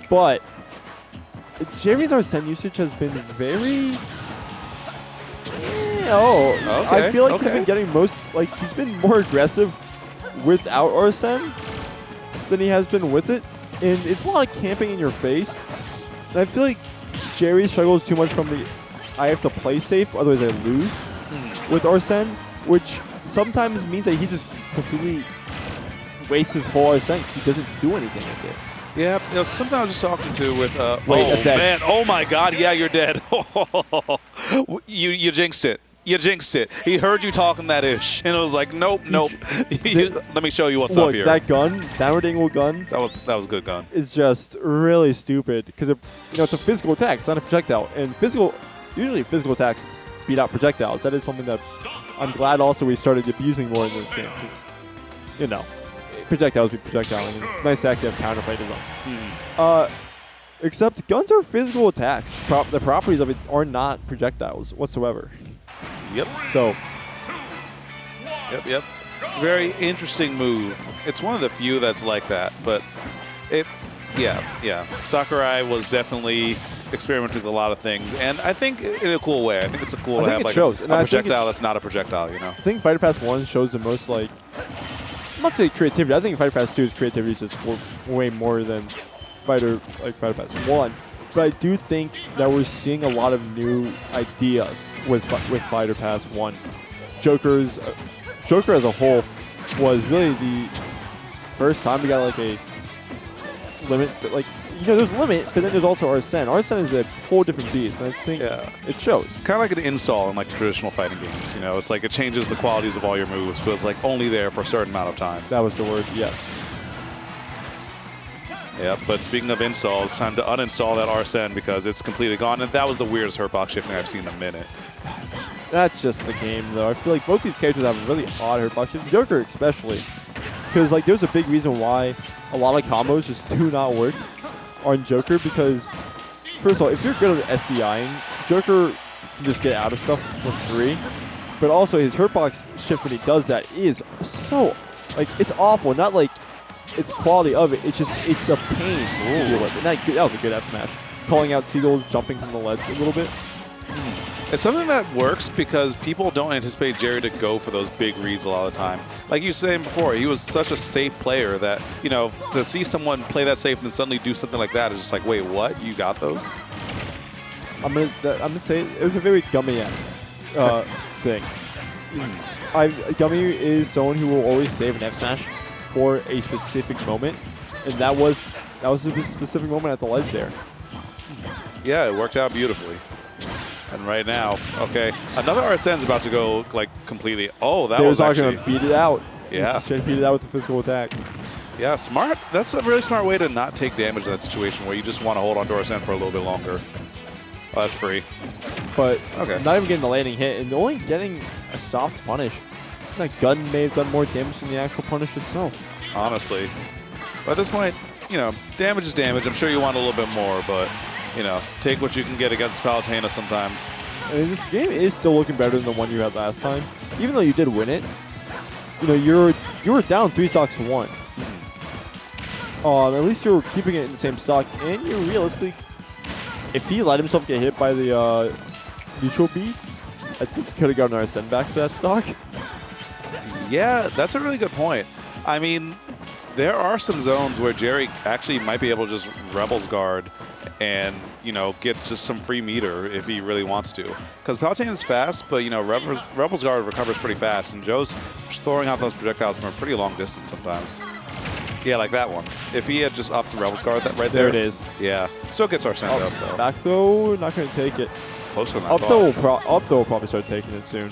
But Jerry's Arsene usage has been very... I feel like he's been getting he's been more aggressive without Arsene than he has been with it. And it's a lot of camping in your face. And I feel like Jerry struggles too much from the I have to play safe, otherwise I lose with Arsene, which sometimes means that he just completely wastes his whole Arsene. He doesn't do anything with it. Yeah, you know, something I was just talking to with, Wait, oh man, oh my God, yeah, you're dead. you jinxed it. You jinxed it. He heard you talking that ish, and it was like, nope. Let me show you what's up here. That gun, downward angle gun, that was a good gun. Is just really stupid because it's a physical attack. It's not a projectile, and usually physical attacks beat out projectiles. That is something that I'm glad also we started abusing more in this game. You know, projectiles be projectiles. And it's nice to actually have counterplay to them. Except guns are physical attacks. The properties of it are not projectiles whatsoever. Yep. So. Yep. Very interesting move. It's one of the few that's like that, but yeah. Sakurai was definitely experimenting with a lot of things, and I think in a cool way. I think it's cool to have like a projectile that's not a projectile, you know? I think Fighter Pass 1 shows the most, like, I'm not saying creativity. I think Fighter Pass 2's creativity is just way more than Fighter Pass 1. But I do think that we're seeing a lot of new ideas with Fighter Pass 1. Joker as a whole was really the first time we got like a limit. But like, you know, there's a limit, but then there's also Arsene. Arsene is a whole different beast, and I think it shows. Kind of like an install in like traditional fighting games. You know, it's like it changes the qualities of all your moves, but it's like only there for a certain amount of time. That was the word, yes. Yeah, but speaking of installs, time to uninstall that Arsene because it's completely gone. And that was the weirdest hurtbox shifting I've seen in a minute. That's just the game, though. I feel like both these characters have really odd hurtbox shifts. Joker especially. Because like there's a big reason why a lot of combos just do not work on Joker because, first of all, if you're good at SDIing, Joker can just get out of stuff for free. But also his hurtbox shift when he does that is so, like, it's awful. Not like it's quality of it. It's a pain to deal with. And that was a good F smash. Calling out Seagull jumping from the ledge a little bit. It's something that works because people don't anticipate Jerry to go for those big reads a lot of the time. Like you were saying before, he was such a safe player that, you know, to see someone play that safe and then suddenly do something like that is just like, wait, what? You got those? I'm gonna say it was a very Gummy-esque thing. Gummy is someone who will always save an F smash for a specific moment, and that was a specific moment at the ledge there. Yeah, it worked out beautifully. And right now, okay, another Arsene's about to go like completely. Oh, that was actually gonna beat it out. Yeah, just trying to beat it out with the physical attack. Yeah, smart. That's a really smart way to not take damage in that situation where you just want to hold on to Arsene for a little bit longer. Oh, that's free. But okay, not even getting the landing hit and only getting a soft punish. That gun may have done more damage than the actual punish itself. Honestly, but at this point, you know, damage is damage. I'm sure you want a little bit more, but you know, take what you can get against Palutena sometimes. And this game is still looking better than the one you had last time, even though you did win it. You know, you were down 3 stocks to 1. At least you were keeping it in the same stock, and you realistically, if he let himself get hit by the neutral B, I think he could have gotten our send back to that stock. Yeah, that's a really good point. I mean, there are some zones where Jerry actually might be able to just Rebels guard and, you know, get just some free meter if he really wants to. Because Palutena is fast, but, you know, Rebels guard recovers pretty fast, and Joe's throwing out those projectiles from a pretty long distance sometimes. Yeah, like that one. If he had just upped the Rebels guard right there. There it is. Yeah. Still gets Arsene though, so. Back throw, not going to take it. Closer than I Up thought. throw will probably start taking it soon.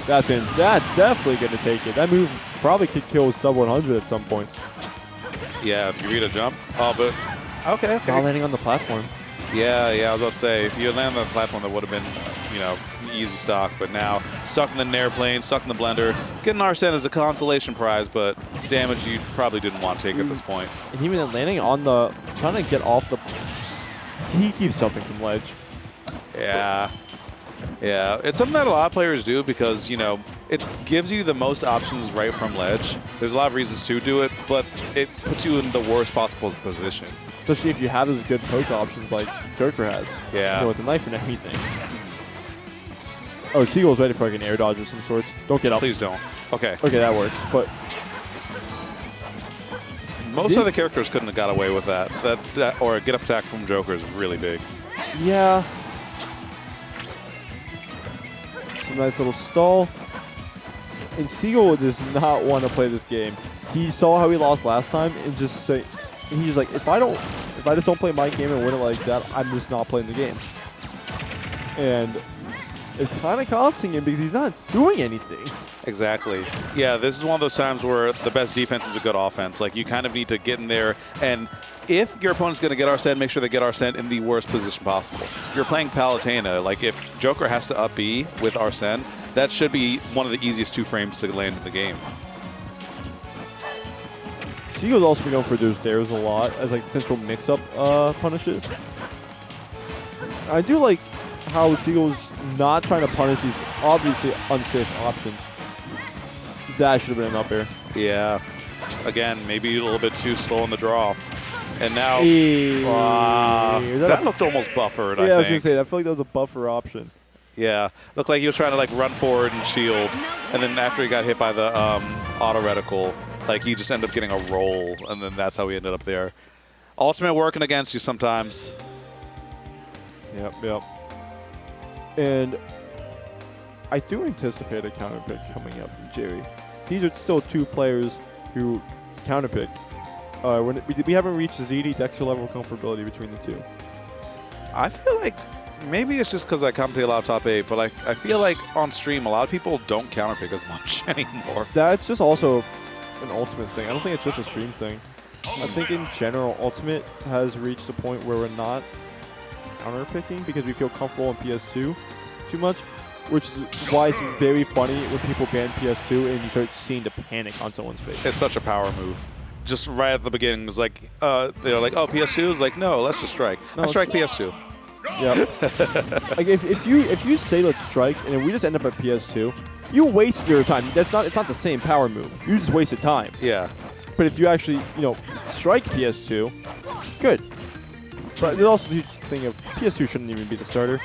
That's definitely going to take it. That move probably could kill sub 100 at some points. Yeah, if you read a jump. Oh, but okay. Not landing on the platform. Yeah, I was about to say, if you had landed on the platform, that would have been, you know, easy stock. But now, stuck in the airplane, stuck in the blender. Getting Arsene is a consolation prize, but damage you probably didn't want to take at this point. And even then landing on the, trying to get off the, he keeps jumping from ledge. Yeah. Yeah, it's something that a lot of players do because, you know, it gives you the most options right from ledge. There's a lot of reasons to do it, but it puts you in the worst possible position. Especially if you have those good poke options like Joker has. Yeah. You know, with the knife and everything. Oh, Seagull's ready for like an air dodge of some sorts. Don't get up. Please don't. Okay. Okay, that works, but most other characters couldn't have got away with that. That or a get up attack from Joker is really big. Yeah. Some nice little stall. And Seagull does not want to play this game. He saw how he lost last time and just say, he's like, if I just don't play my game and win it like that, I'm just not playing the game. And it's kind of costing him because he's not doing anything. Exactly. Yeah, this is one of those times where the best defense is a good offense. Like, you kind of need to get in there, and if your opponent's going to get Arsene, make sure they get Arsene in the worst position possible. If you're playing Palutena, like if Joker has to up B with Arsene, that should be one of the easiest 2 frames to land in the game. Seagull's also been going for those dares a lot as like potential mix-up punishes. I do like how Seagull's not trying to punish these obviously unsafe options. That should have been an up air. Yeah. Again, maybe a little bit too slow in the draw. And now, that looked almost buffered, I think. Yeah, I was going to say, I feel like that was a buffer option. Yeah. Looked like he was trying to like run forward and shield. And then after he got hit by the auto reticle, like he just ended up getting a roll. And then that's how he ended up there. Ultimate working against you sometimes. Yep. And I do anticipate a counter pick coming up from Jerry. These are still 2 players who counter pick. We haven't reached the ZD Dexter level of comfortability between the 2. I feel like maybe it's just because I commentate a lot of top 8, but I feel like on stream a lot of people don't counter pick as much anymore. That's just also an Ultimate thing. I don't think it's just a stream thing. I think in general, Ultimate has reached a point where we're not counter picking because we feel comfortable in PS2 too much, which is why it's very funny when people ban PS2 and you start seeing the panic on someone's face. It's such a power move. Just right at the beginning, it's like they're like, "Oh, PS2." It's like, "No, let's just strike." I strike PS2. Yeah. Like if you say let's strike and then we just end up at PS2, you waste your time. It's not the same power move. You just wasted time. Yeah. But if you actually strike PS2, good. But there's also the huge thing of PS2 shouldn't even be the starter.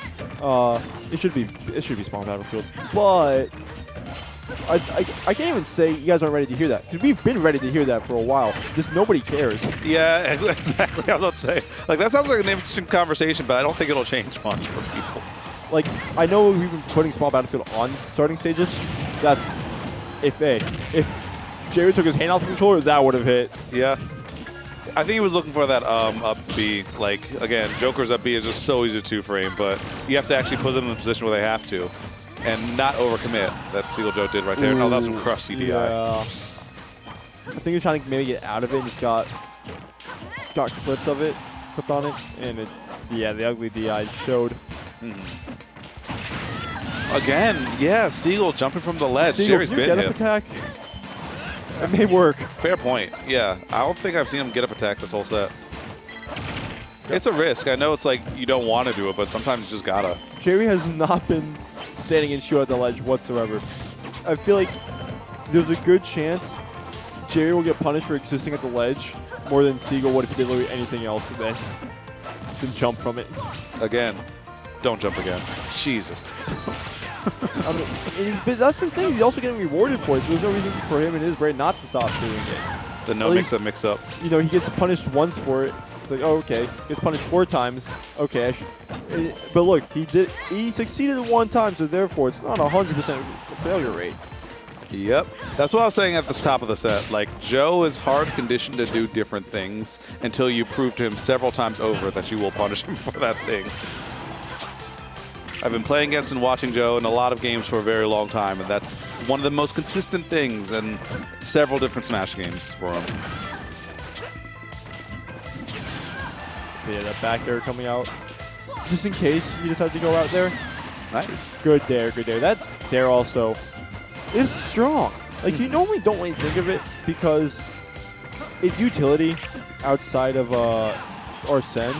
It should be spawn battlefield, but I can't even say you guys aren't ready to hear that, because we've been ready to hear that for a while. Just nobody cares. Yeah, exactly. I was about to say, like, that sounds like an interesting conversation, but I don't think it'll change much for people. Like, I know we've been putting small battlefield on starting stages. That's if Jerry took his hand off the controller, that would have hit. Yeah. I think he was looking for that up B. Like, again, Joker's up B is just so easy to two-frame, but you have to actually put them in a position where they have to and not overcommit. That Seagull Joe did right there. No, that was some crusty DI. Yeah. I think he was trying to maybe get out of it and just got clips of it, clipped on it, and yeah, the ugly DI showed. Again, yeah, Seagull jumping from the ledge. Seagull, Jerry's been get hit. up attack. It may work. Fair point. Yeah, I don't think I've seen him get up attack this whole set. It's a risk. I know it's like you don't want to do it, but sometimes you just gotta. Jerry has not been standing in shoe at the ledge whatsoever. I feel like there's a good chance Jerry will get punished for existing at the ledge more than Seagull would if he did literally anything else than jump from it. Again, don't jump again. Jesus. I mean, but that's the thing. He's also getting rewarded for it, so there's no reason for him in his brain not to stop doing it. The no mix up. You know, he gets punished once for it. It's like, oh, okay. Gets punished 4 times. Okay. But look, he succeeded 1 time, so therefore it's not 100% failure rate. Yep. That's what I was saying at the top of the set. Like, Joe is hard conditioned to do different things until you prove to him several times over that you will punish him for that thing. I've been playing against and watching Joe in a lot of games for a very long time, and that's one of the most consistent things in several different Smash games for him. Yeah, that back air coming out. Just in case you decide to go out there. Nice. Good dare, good dare. That dare also is strong. Like, you normally don't really think of it because its utility outside of Arsene.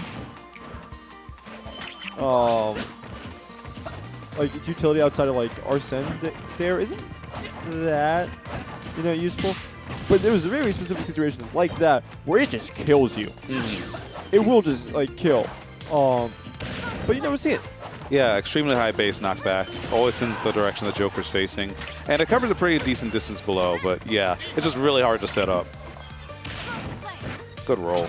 Like, its utility outside of, like, Arsene there isn't that, useful. But there was a very specific situation like that where it just kills you. It will just, like, kill. But you never see it. Yeah, extremely high base knockback. Always sends the direction the Joker's facing. And it covers a pretty decent distance below, but yeah, it's just really hard to set up. Good roll.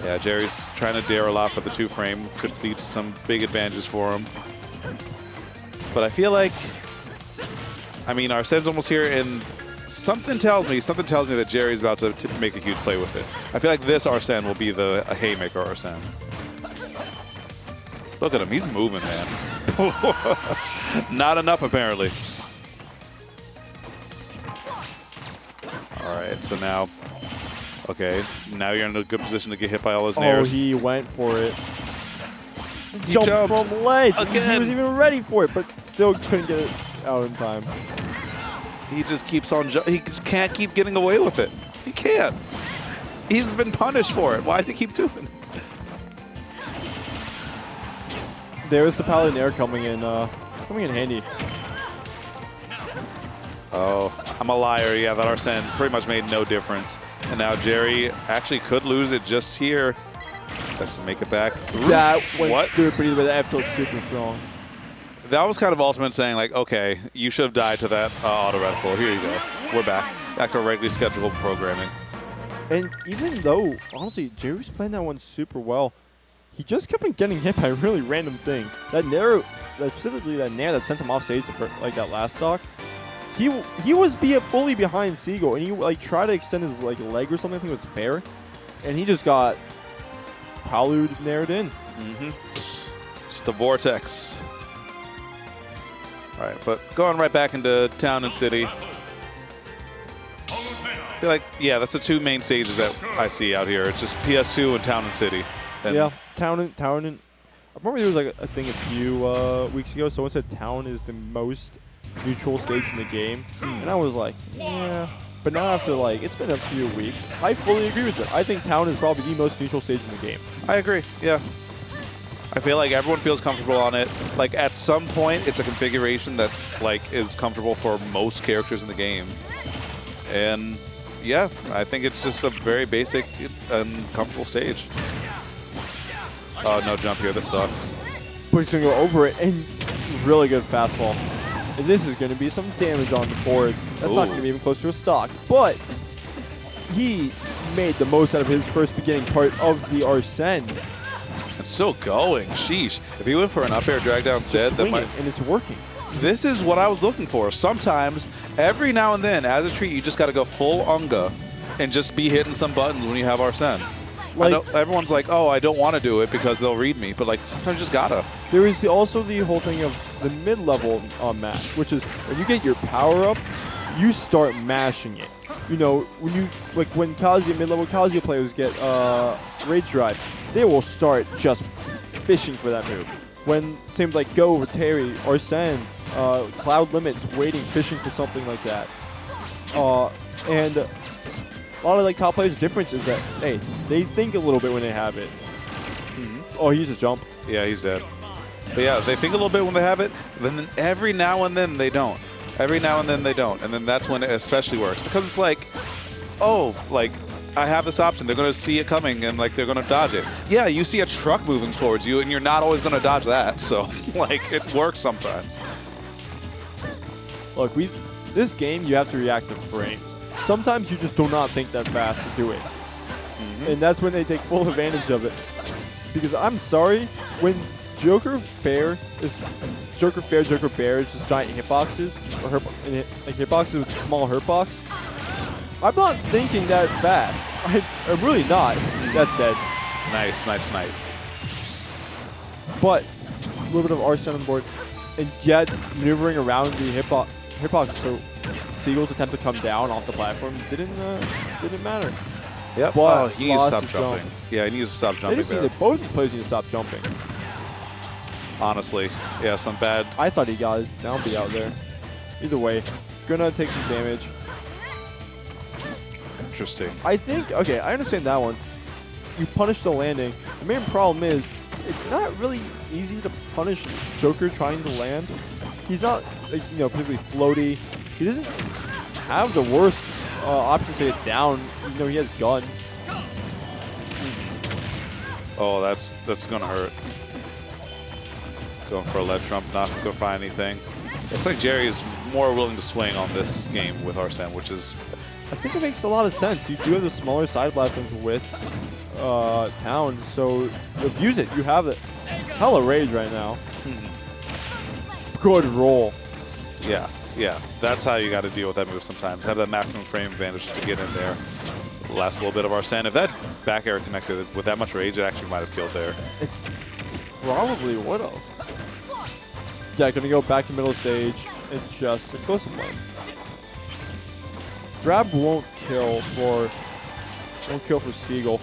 Yeah, Jerry's trying to dare a lot for the 2-frame. Could lead to some big advantages for him. But I feel like, I mean, Arsene's almost here, and something tells me that Jerry's about to make a huge play with it. I feel like this Arsene will be a haymaker Arsene. Look at him, he's moving, man. Not enough, apparently. All right, so now, okay, now you're in a good position to get hit by all those nairs. Oh, he went for it. He jumped from ledge. again. He was even ready for it, but still couldn't get it out in time. He just keeps on. He just can't keep getting away with it. He can't. He's been punished for it. Why does he keep doing it? There's the Palutena coming in handy. Oh, I'm a liar. Yeah, that Arsene pretty much made no difference. And now Jerry actually could lose it just here. Has to make it back through. That went through pretty, but that tilt's super strong. That was kind of ultimate saying, like, okay, you should have died to that auto reticle. Here you go. We're back. Back to our regularly scheduled programming. And even though, honestly, Jerry's playing that one super well, he just kept on getting hit by really random things. That nair, specifically that nair that sent him off stage for like that last stock, he was fully behind Seagull, and he like tried to extend his like leg or something. I think it was fair, and he just got Palu naired in. Just the vortex. All right, but going right back into Town and City. I feel like, yeah, that's the 2 main stages that I see out here. It's just PS2 and Town and City. And yeah, Town and I remember there was like a thing a few weeks ago. Someone said Town is the most neutral stage in the game, and I was like, yeah. But now after like it's been a few weeks, I fully agree with it. I think Town is probably the most neutral stage in the game. I agree. Yeah. I feel like everyone feels comfortable on it. Like at some point, it's a configuration that like is comfortable for most characters in the game. And yeah, I think it's just a very basic and comfortable stage. Oh, no jump here. This sucks. But he's going to go over it, and really good fastball. And this is going to be some damage on the board. That's not going to be even close to a stock. But he made the most out of his first beginning part of the Arsene. And still going. Sheesh. If he went for an up air drag down instead, that might. And it's working. This is what I was looking for. Sometimes, every now and then, as a treat, you just got to go full Unga and just be hitting some buttons when you have Arsene. I know everyone's like, oh, I don't want to do it because they'll read me, but like sometimes you just gotta. There is also the whole thing of the mid-level mash, which is when you get your power up, you start mashing it. You know, when you when Kazuya mid-level Kazuya players get Rage Drive, they will start just fishing for that move. When same like Go over Terry, Arsene, Cloud Limits, waiting, fishing for something like that, and a lot of like top players' difference is that hey, they think a little bit when they have it. Oh, he used a jump. Yeah, he's dead. But yeah, they think a little bit when they have it, then every now and then they don't. Every now and then they don't, and then that's when it especially works because it's like, oh, like I have this option. They're gonna see it coming and like they're gonna dodge it. Yeah, you see a truck moving towards you, and you're not always gonna dodge that. So like it works sometimes. Look, this game you have to react to frames. Sometimes you just do not think that fast to do it. And that's when they take full advantage of it. Because I'm sorry, when Joker Bear is just giant hitboxes, or like hitboxes with small hurtbox, I'm not thinking that fast. I'm really not. That's dead. Nice, nice snipe. But a little bit of Arsene on board, and yet maneuvering around the hitbox, so Seagull's attempt to come down off the platform didn't matter. Yep. But oh, he needs to stop jumping. Yeah, he needs to stop jumping there. Both these players need to stop jumping. Honestly, yeah, some bad. I thought he got his down B out there. Either way, gonna take some damage. Interesting. I think, okay, I understand that one. You punish the landing. The main problem is, it's not really easy to punish Joker trying to land. He's not, like, you know, particularly floaty. He doesn't have the worst option to get down, even though he has gun. Oh, that's gonna hurt. Going for a ledge trump, not gonna find anything. Looks like Jerry is more willing to swing on this game with Arsene, which is. I think it makes a lot of sense. You do have the smaller side platforms with Town, so abuse it. You have it. Hella rage right now. Good roll. Yeah, yeah. That's how you got to deal with that move sometimes. Have that maximum frame advantage to get in there. Last little bit of Arsene. If that back air connected with that much rage, it actually might have killed there. It probably would have. Yeah, gonna go back to middle stage and just explosive flame. Grab won't kill for Seagull,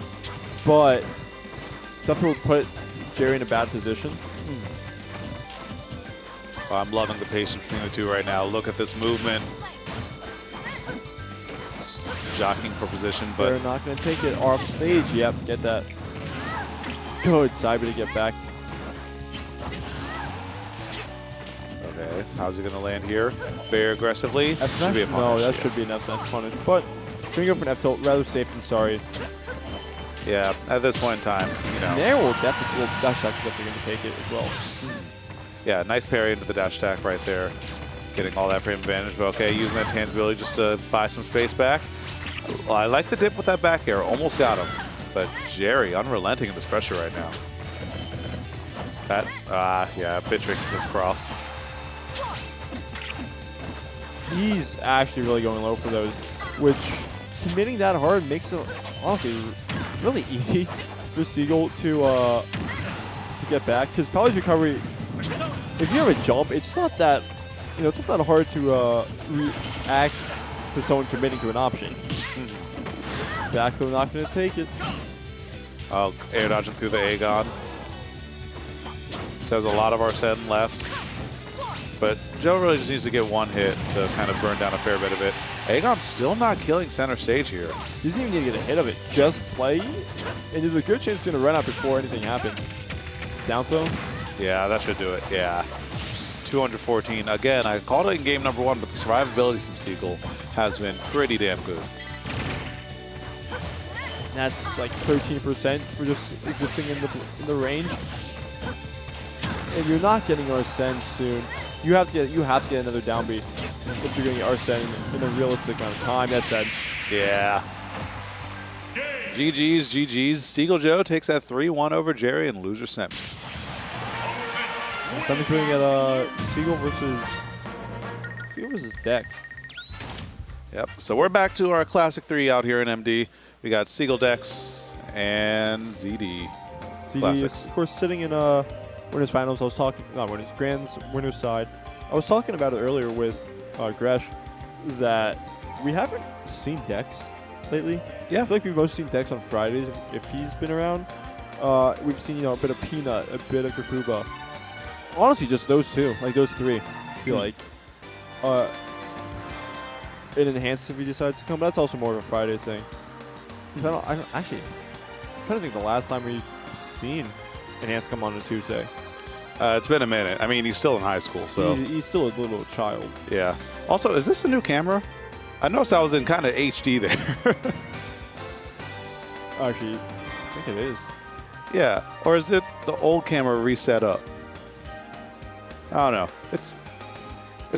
but definitely will put Jerry in a bad position. Oh, I'm loving the patience between the two right now. Look at this movement. Just jockeying for position, but they're not gonna take it off stage. Yep, get that. Good Cyber to get back. okay, how's he gonna land here? Very aggressively. Should be a punish. No, that should be an F smash punish, but gonna go for an F tilt. Rather safe than sorry. Yeah, at this point in time, you know. Nair will definitely, dash attack is definitely gonna take it as well. Yeah, nice parry into the dash attack right there. Getting all that frame advantage, but okay, using that tangibility just to buy some space back. Well, I like the dip with that back air, almost got him. But Jerry, unrelenting in this pressure right now. That, yeah, bit tricky with cross. He's actually really going low for those, which committing that hard makes it honestly really easy for Seagull to get back. Because Pally's recovery, if you have a jump, it's not that, you know, it's not that hard to react to someone committing to an option. Back throw not going to take it. Oh, air dodging through the Aegon. Says a lot of Arsene left. But Joe really just needs to get one hit to kind of burn down a fair bit of it. Aegon's still not killing center stage here. He doesn't even need to get a hit of it. Just play, and there's a good chance it's going to run out before anything happens. Down throw? Yeah, that should do it. Yeah. 214. Again, I called it in game number 1, but the survivability from Seagull has been pretty damn good. That's like 13% for just existing in the range. And you're not getting Arsene soon. You have to get another down B if you're going to get Arsene in a realistic amount of time. That said. Yeah. GG's. Seagull Joe takes that 3-1 over Jerry in loser semis. Semis we're gonna get Seagull versus Dex. Yep. So we're back to our classic 3 out here in MD. We got Seagull, Dex, and ZD. ZD is, of course, sitting in winners finals. I was talking, not winners, Grand's winners side. I was talking about it earlier with Gresh that we haven't seen Dex lately. Yeah, I feel like we've mostly seen Dex on Fridays if he's been around. We've seen a bit of Peanut, a bit of Kakuba. Honestly, just those two, like those 3. I feel like it enhanced if he decides to come. But that's also more of a Friday thing. I don't actually. I'm trying to think the last time we've seen Enhanced come on a Tuesday. It's been a minute. I mean, he's still in high school, so he's still a little child. Yeah. Also, is this a new camera? I noticed I was in kind of HD there. Actually, I think it is. Yeah. Or is it the old camera reset up? I don't know. It's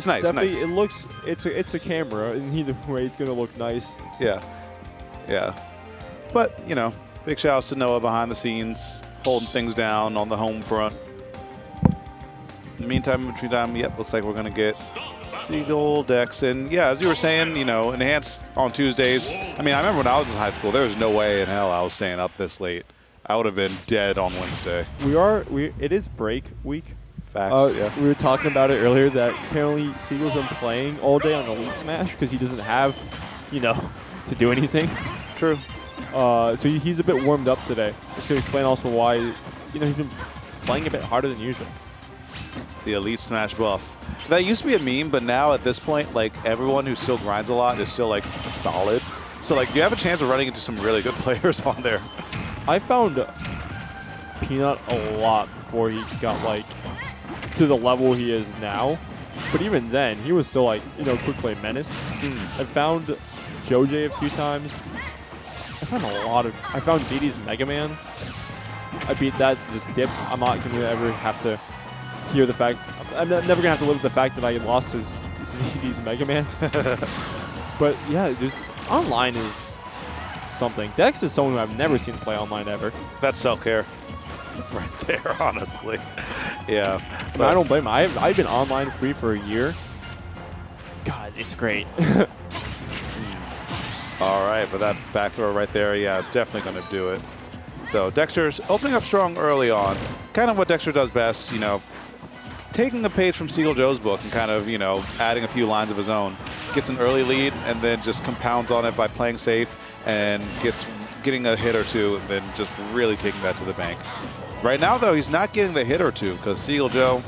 nice. Definitely, it looks. It's a camera, and either way, it's gonna look nice. Yeah. Yeah. But you know, big shout outs to Noah behind the scenes, holding things down on the home front. In the meantime, yep, looks like we're gonna get Seagull, Dex, and yeah, as you were saying, you know, Enhanced on Tuesdays. I mean, I remember when I was in high school, there was no way in hell I was staying up this late. I would have been dead on Wednesday. It is break week. Facts, yeah. We were talking about it earlier that apparently Seagull's been playing all day on Elite Smash because he doesn't have, to do anything. True. So he's a bit warmed up today. It's going to explain also why, he's been playing a bit harder than usual. The Elite Smash buff. That used to be a meme, but now at this point, like, everyone who still grinds a lot is still, like, solid. So, like, you have a chance of running into some really good players on there. I found Peanut a lot before he got, like, to the level he is now. But even then, he was still, like, quick play menace. I found Joj a few times. I found Diddy's Mega Man. I beat that, just dipped. I'm not going to ever have to hear the fact. I'm never going to have to live with the fact that I lost his Diddy's Mega Man. But yeah, just online is something. Dex is someone who I've never seen play online ever. That's self-care right there, honestly. Yeah. But I don't blame him. I've been online free for a year. God, it's great. All right, but that back throw right there, yeah, definitely going to do it. So Dexter's opening up strong early on. Kind of what Dexter does best, taking a page from Seagull Joe's book and kind of, adding a few lines of his own. Gets an early lead and then just compounds on it by playing safe and getting a hit or two and then just really taking that to the bank. Right now, though, he's not getting the hit or two because Seagull Joe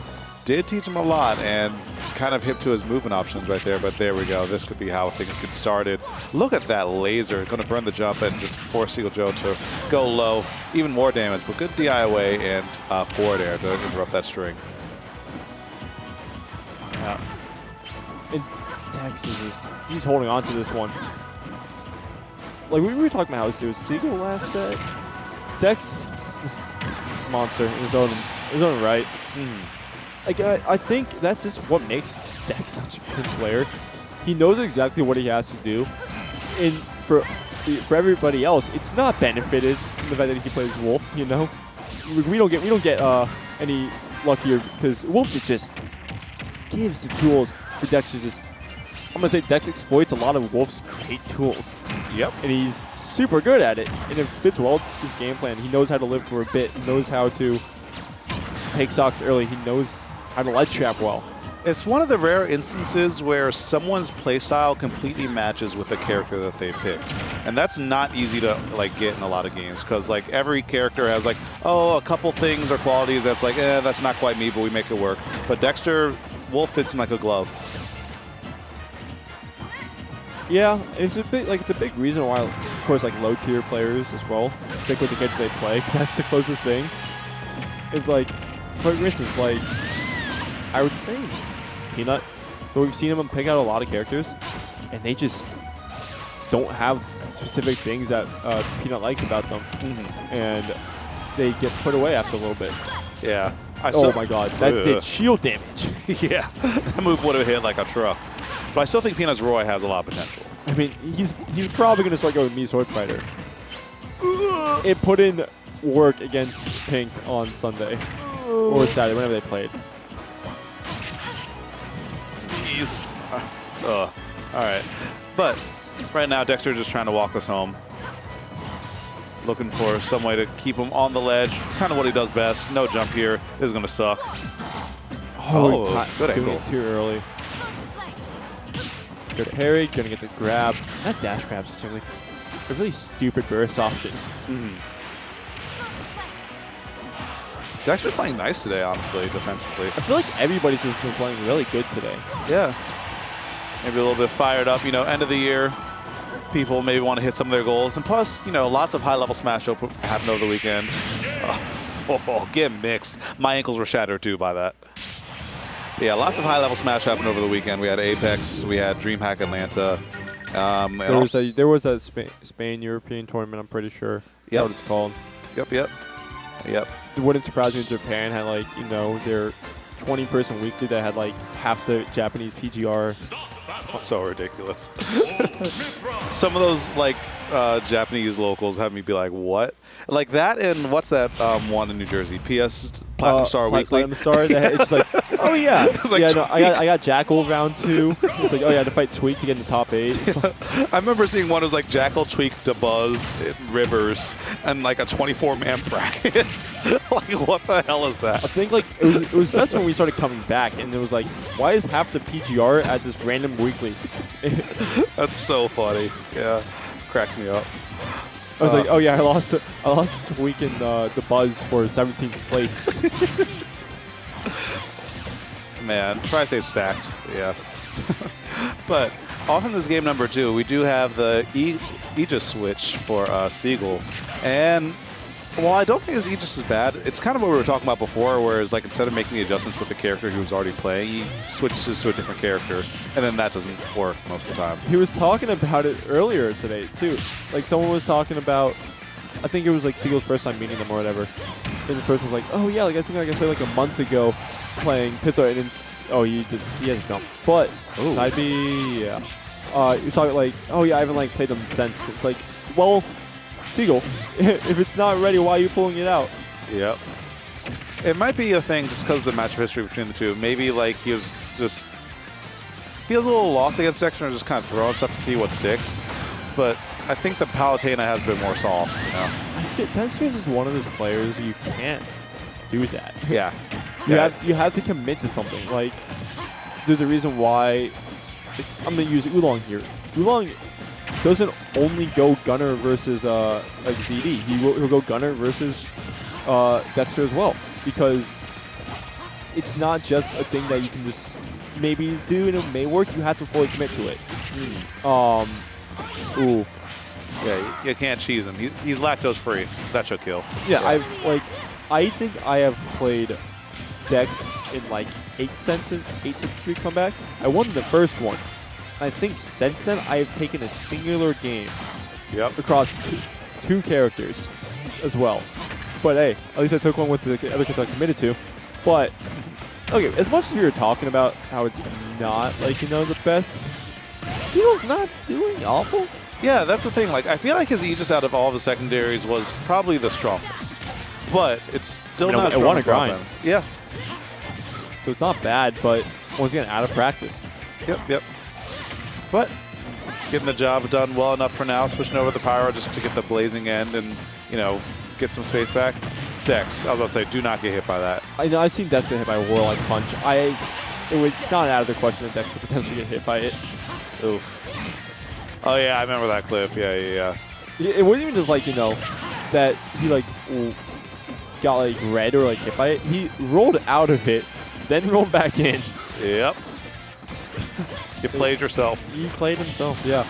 did teach him a lot and kind of hip to his movement options right there, but there we go. This could be how things get started. Look at that laser. Going to burn the jump and just force Seagull Joe to go low. Even more damage, but good DI away and forward air to interrupt that string. Yeah. And Dex is he's holding on to this one. Like, we were talking about how it was Seagull last set. Dex, just monster in his own right. Like, I think that's just what makes Dex such a good player. He knows exactly what he has to do, and for everybody else, it's not benefited from the fact that he plays Wolf. We don't get any luckier because Wolf just gives the tools for Dex to just. I'm gonna say Dex exploits a lot of Wolf's great tools. Yep. And he's super good at it, and it fits well with his game plan. He knows how to live for a bit. He knows how to take stocks early. He knows how to ledge trap well. It's one of the rare instances where someone's playstyle completely matches with the character that they picked. And that's not easy to get in a lot of games because every character has a couple things or qualities that's that's not quite me, but we make it work. But Dexter, Wolf fits him like a glove. Yeah, it's a big reason why, of course, low tier players as well stick with the character they play because that's the closest thing. It's for instance, I would say Peanut, but we've seen him pick out a lot of characters, and they just don't have specific things that Peanut likes about them, and they get put away after a little bit. Yeah. Oh my god, that did shield damage. Yeah, that move would have hit like a truck. But I still think Peanut's Roy has a lot of potential. I mean, he's probably going to start going Mii Sword Fighter. It put in work against Pink on Sunday or Saturday, whenever they played. Jeez. All right. But right now, Dexter just trying to walk us home. Looking for some way to keep him on the ledge. Kind of what he does best. No jump here. This is going to suck. Oh, good doing angle. it too early. Good parry, gonna get the grab. That dash grab's such a really stupid burst option. Dexter's playing nice today, honestly, defensively. I feel like everybody's just been playing really good today. Yeah. Maybe a little bit fired up. You know, end of the year, people maybe want to hit some of their goals. And plus, you know, lots of high-level Smash happened over the weekend. Get mixed. My ankles were shattered, too, by that. Yeah, lots of high-level Smash happened over the weekend. We had Apex, we had DreamHack Atlanta. There was a Spain European tournament, I'm pretty sure. That's what it's called. Yep. It wouldn't surprise me if Japan had, like, you know, their 20-person weekly that had, like, half the Japanese PGR. So ridiculous. Some of those, like, Japanese locals have me be like, what? Like that, and what's that one in New Jersey? PS Platinum Star Weekly. Platinum Star. It's like, oh yeah, like yeah. No, I got Jackal round 2. It's like, oh yeah, to fight Tweak to get in the top 8. I remember seeing one that was like Jackal, Tweak, DeBuzz, Rivers, and like a 24-man bracket. Like, what the hell is that? I think like it was best when we started coming back, and it was like, why is half the PGR at this random weekly? That's so funny. Yeah, cracks me up. I was like, oh yeah, I lost Tweak in the Buzz for 17th place. Man, try to stay stacked. Yeah. But off in this game number 2, we do have the Aegis switch for Seagull. And while I don't think his Aegis is bad, it's kind of what we were talking about before, whereas like instead of making the adjustments with the character he was already playing, he switches to a different character, and then that doesn't work most of the time. He was talking about it earlier today, too. Like, someone was talking about, I think it was like Seagull's first time meeting them or whatever, and the person was like, oh yeah, like I think like I said like a month ago playing Mythra, and he has a jump. But, side B, yeah. You're talking like, oh yeah, I haven't like played them since. It's like, well, Seagull, if it's not ready, why are you pulling it out? Yep. It might be a thing just because of the matchup history between the two. Maybe like he was just feels a little lost against Dexter and just kind of throwing stuff to see what sticks. But I think the Palutena has been more soft, you know. I think Dexter is one of those players you can't do that. Yeah. You have to commit to something. Like, there's a reason why. I'm gonna use Oolong here. Oolong doesn't only go Gunner versus like ZD. He'll go Gunner versus Dexter as well, because it's not just a thing that you can just maybe do and it may work. You have to fully commit to it. Ooh. Yeah, you can't cheese him. He's lactose free. That should kill. Yeah, I think I have played Dex in like 8 cents and 863 comeback. I won the first one. I think since then I have taken a singular game across two characters as well. But hey, at least I took one with the other character I committed to. But okay, as much as we were talking about how it's not like, you know, the best, Seagull's not doing awful. Yeah, that's the thing. Like, I feel like his Aegis out of all the secondaries was probably the strongest, but it's still not it won a grind. Them. Yeah. So it's not bad, but once again, out of practice. Yep. But getting the job done well enough for now. Switching over the Pyra just to get the blazing end and, you know, get some space back. Dex, I was about to say, do not get hit by that. I know I've seen Dex get hit by a Warlike punch. It's not out of the question that Dex could potentially get hit by it. Oof. Oh yeah, I remember that clip. Yeah. It wasn't even just like, you know, that he like got like red or like hit by it. He rolled out of it, then rolled back in. Yep. You played yourself. He played himself, yeah.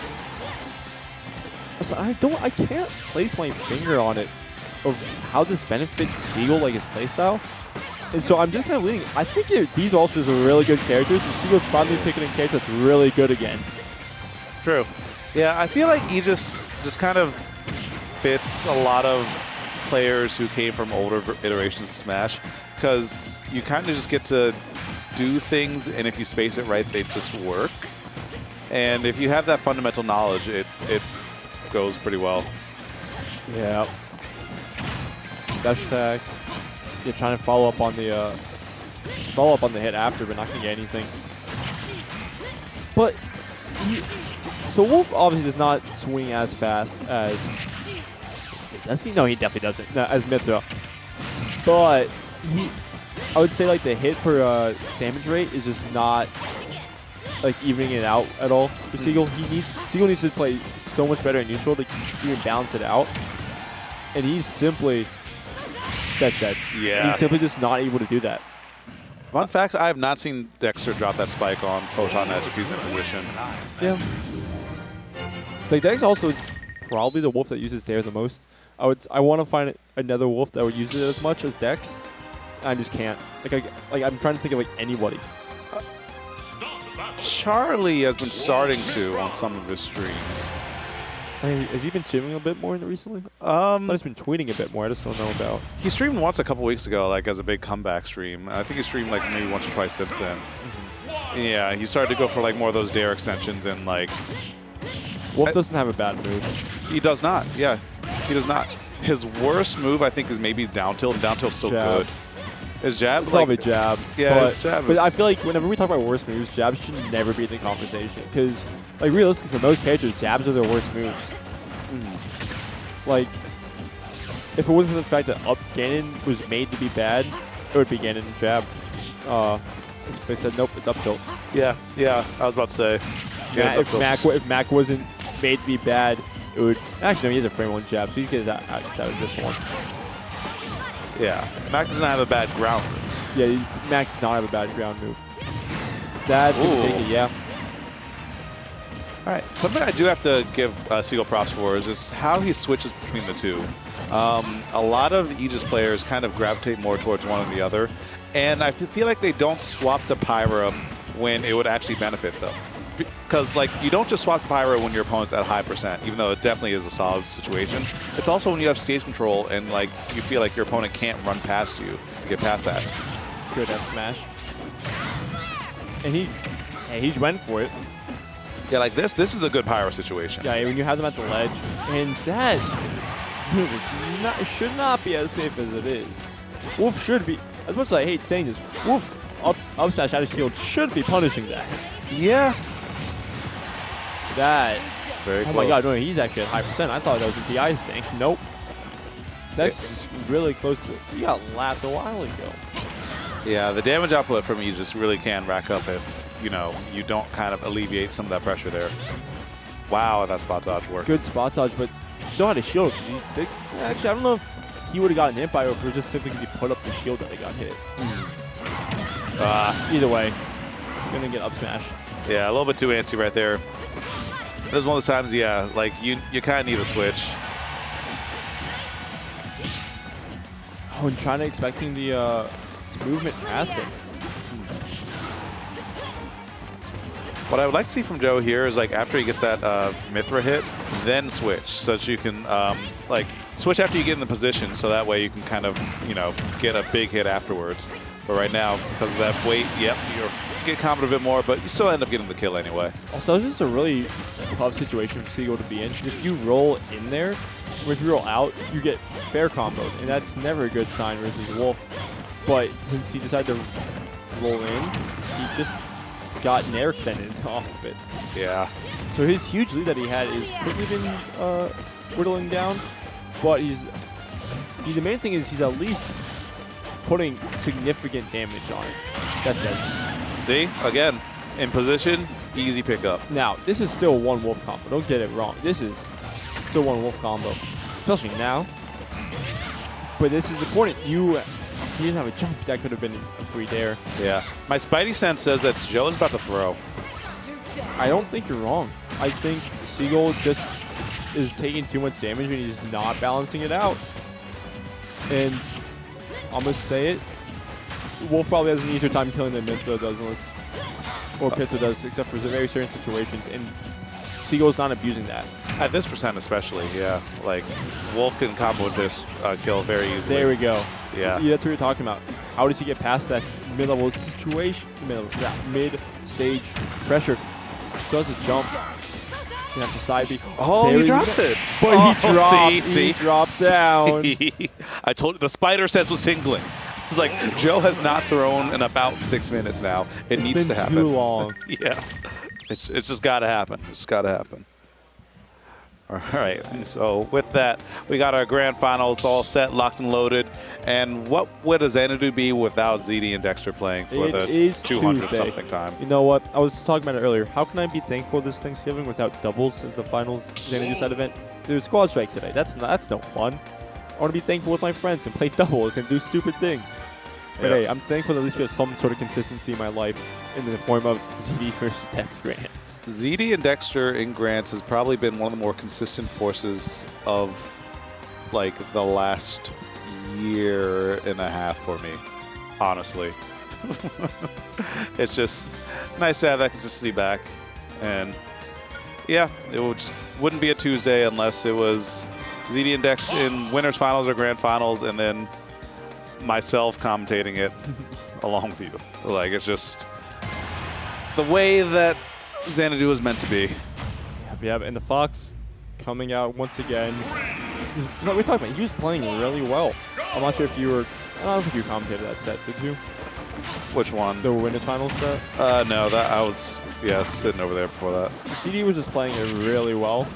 So I can't place my finger on it of how this benefits Seagull, like his playstyle. And so I'm just kind of leaning. I think these All-Stars are really good characters, and Seagull's finally picking a character that's really good again. True. Yeah, I feel like Aegis just kind of fits a lot of players who came from older iterations of Smash, because you kind of just get to do things, and if you space it right, they just work. And if you have that fundamental knowledge, it goes pretty well. Yeah. Dash attack. Yeah, trying to follow up on the hit after, but not gonna get anything. But so Wolf obviously does not swing as fast as. Does he? No, he definitely doesn't. No, as Mythra. But I would say like the hit per damage rate is just not like evening it out at all for Seagull. Seagull needs to play so much better in neutral to even balance it out, and he's simply dead. Yeah. He's simply just not able to do that. Fun fact, I have not seen Dexter drop that spike on Photon Edge if he's in position. Yeah. Like Dex also probably the wolf that uses Dare the most. I want to find another wolf that would use it as much as Dex. I just can't. I'm trying to think of like anybody. Charlie has been starting to on some of his streams. I mean, has he been streaming a bit more recently? I thought he's been tweeting a bit more. I just don't know about. He streamed once a couple weeks ago, like as a big comeback stream. I think he streamed like maybe once or twice since then. Yeah, he started to go for like more of those Dare extensions and like. Wolf doesn't have a bad move. He does not. Yeah, he does not. His worst move, I think, is maybe down tilt, and down tilt's still Jab. good. His jab, Probably like, jab. Yeah, his jab but is. I feel like whenever we talk about worst moves, jabs should never be in the conversation because, like, realistically, for most characters, jabs are their worst moves. Like, if it wasn't for the fact that up Ganon was made to be bad, it would be Ganon and jab. They said nope, it's up tilt. Yeah, I was about to say. Yeah, if Mac wasn't made to be bad, it would. Actually, no, he has a frame one jab, so he's getting out of this one. Yeah, Mac doesn't have a bad ground move. Yeah, Mac does not have a bad ground move. That's gonna take it, yeah. All right, something I do have to give Seagull props for is just how he switches between the two. A lot of Aegis players kind of gravitate more towards one or the other, and I feel like they don't swap the Pyra when it would actually benefit them. Because, like, you don't just swap to Pyra when your opponent's at high percent, even though it definitely is a solid situation. It's also when you have stage control and, like, you feel like your opponent can't run past you to get past that. Good F smash. And he went for it. Yeah, like this is a good Pyra situation. Yeah, when you have them at the ledge. And that move should not be as safe as it is. Wolf should be, as much as I hate saying this, Wolf up smash out of shield should be punishing that. Yeah. That. Very close. Oh my god, no, he's actually at high percent. I thought that was a DI thing. Nope. That's just really close to it. He got lapped a while ago. Yeah, the damage output from Aegis really can rack up if, you know, you don't kind of alleviate some of that pressure there. Wow, that spot dodge worked. Good spot dodge, but still had a shield. He's big. Actually, I don't know if he would have gotten hit by it or if it was just simply because he put up the shield that he got hit. Either way, gonna get up smash. Yeah, a little bit too antsy right there. This is one of the times, yeah, like you kind of need a switch. Oh, and trying to expecting the movement past him. What I would like to see from Joe here is like after he gets that Mythra hit, then switch so that you can like switch after you get in the position, so that way you can kind of, you know, get a big hit afterwards. But right now, because of that weight, yep, you get comboed a bit more, but you still end up getting the kill anyway. Also, this is a really tough situation for Seagull to be in. If you roll in there, or if you roll out, you get fair comboed, and that's never a good sign versus Wolf. But since he decided to roll in, he just got nair extended off of it. Yeah. So his huge lead that he had is quickly been whittling down, but the main thing is he's at least putting significant damage on it. That's it. See, again, in position, easy pickup. Now, this is still one Wolf combo. Don't get it wrong. This is still one Wolf combo, especially now. But this is important. He didn't have a jump. That could have been a free dare. Yeah. My spidey sense says that Joe is about to throw. I don't think you're wrong. I think Seagull just is taking too much damage and he's not balancing it out. And I'm going to say it. Wolf probably has an easier time killing than Mythra does, or Pyra does, except for very certain situations. And Seagull's not abusing that. At this percent especially, yeah. Like, Wolf can combo with this kill very easily. There we go. Yeah. That's what you're talking about. How does he get past that mid-level situation, mid-stage pressure? Does a jump. Gonna have to side B. Oh, he dropped it. But he dropped down. I told you, the spider sense was singling. It's like, Joe has not thrown in about 6 minutes now. It needs to happen. Too long. Yeah. It's just got to happen. It's just got to happen. All right. So with that, we got our grand finals all set, locked and loaded. And what would a Xanadu be without ZD and Dexter playing for the 200-something time? You know what? I was talking about it earlier. How can I be thankful this Thanksgiving without doubles as the finals Xanadu side event? There's Squad Strike today. That's no fun. I want to be thankful with my friends and play doubles and do stupid things. But hey, I'm thankful that at least we have some sort of consistency in my life in the form of ZD versus Dex grants. ZD and Dexter in grants has probably been one of the more consistent forces of like the last year and a half for me, honestly. It's just nice to have that consistency back. And yeah, it wouldn't be a Tuesday unless it was ZD and Dex in winners finals or grand finals, and then myself commentating it along with you. Like, it's just the way that Xanadu is meant to be. Yep, and the Fox coming out once again. We're talking about, he was playing really well. I'm not sure if you were, I don't think you commentated that set, did you? Which one? The winners finals set? No, that I was, sitting over there before that. CD was just playing it really well.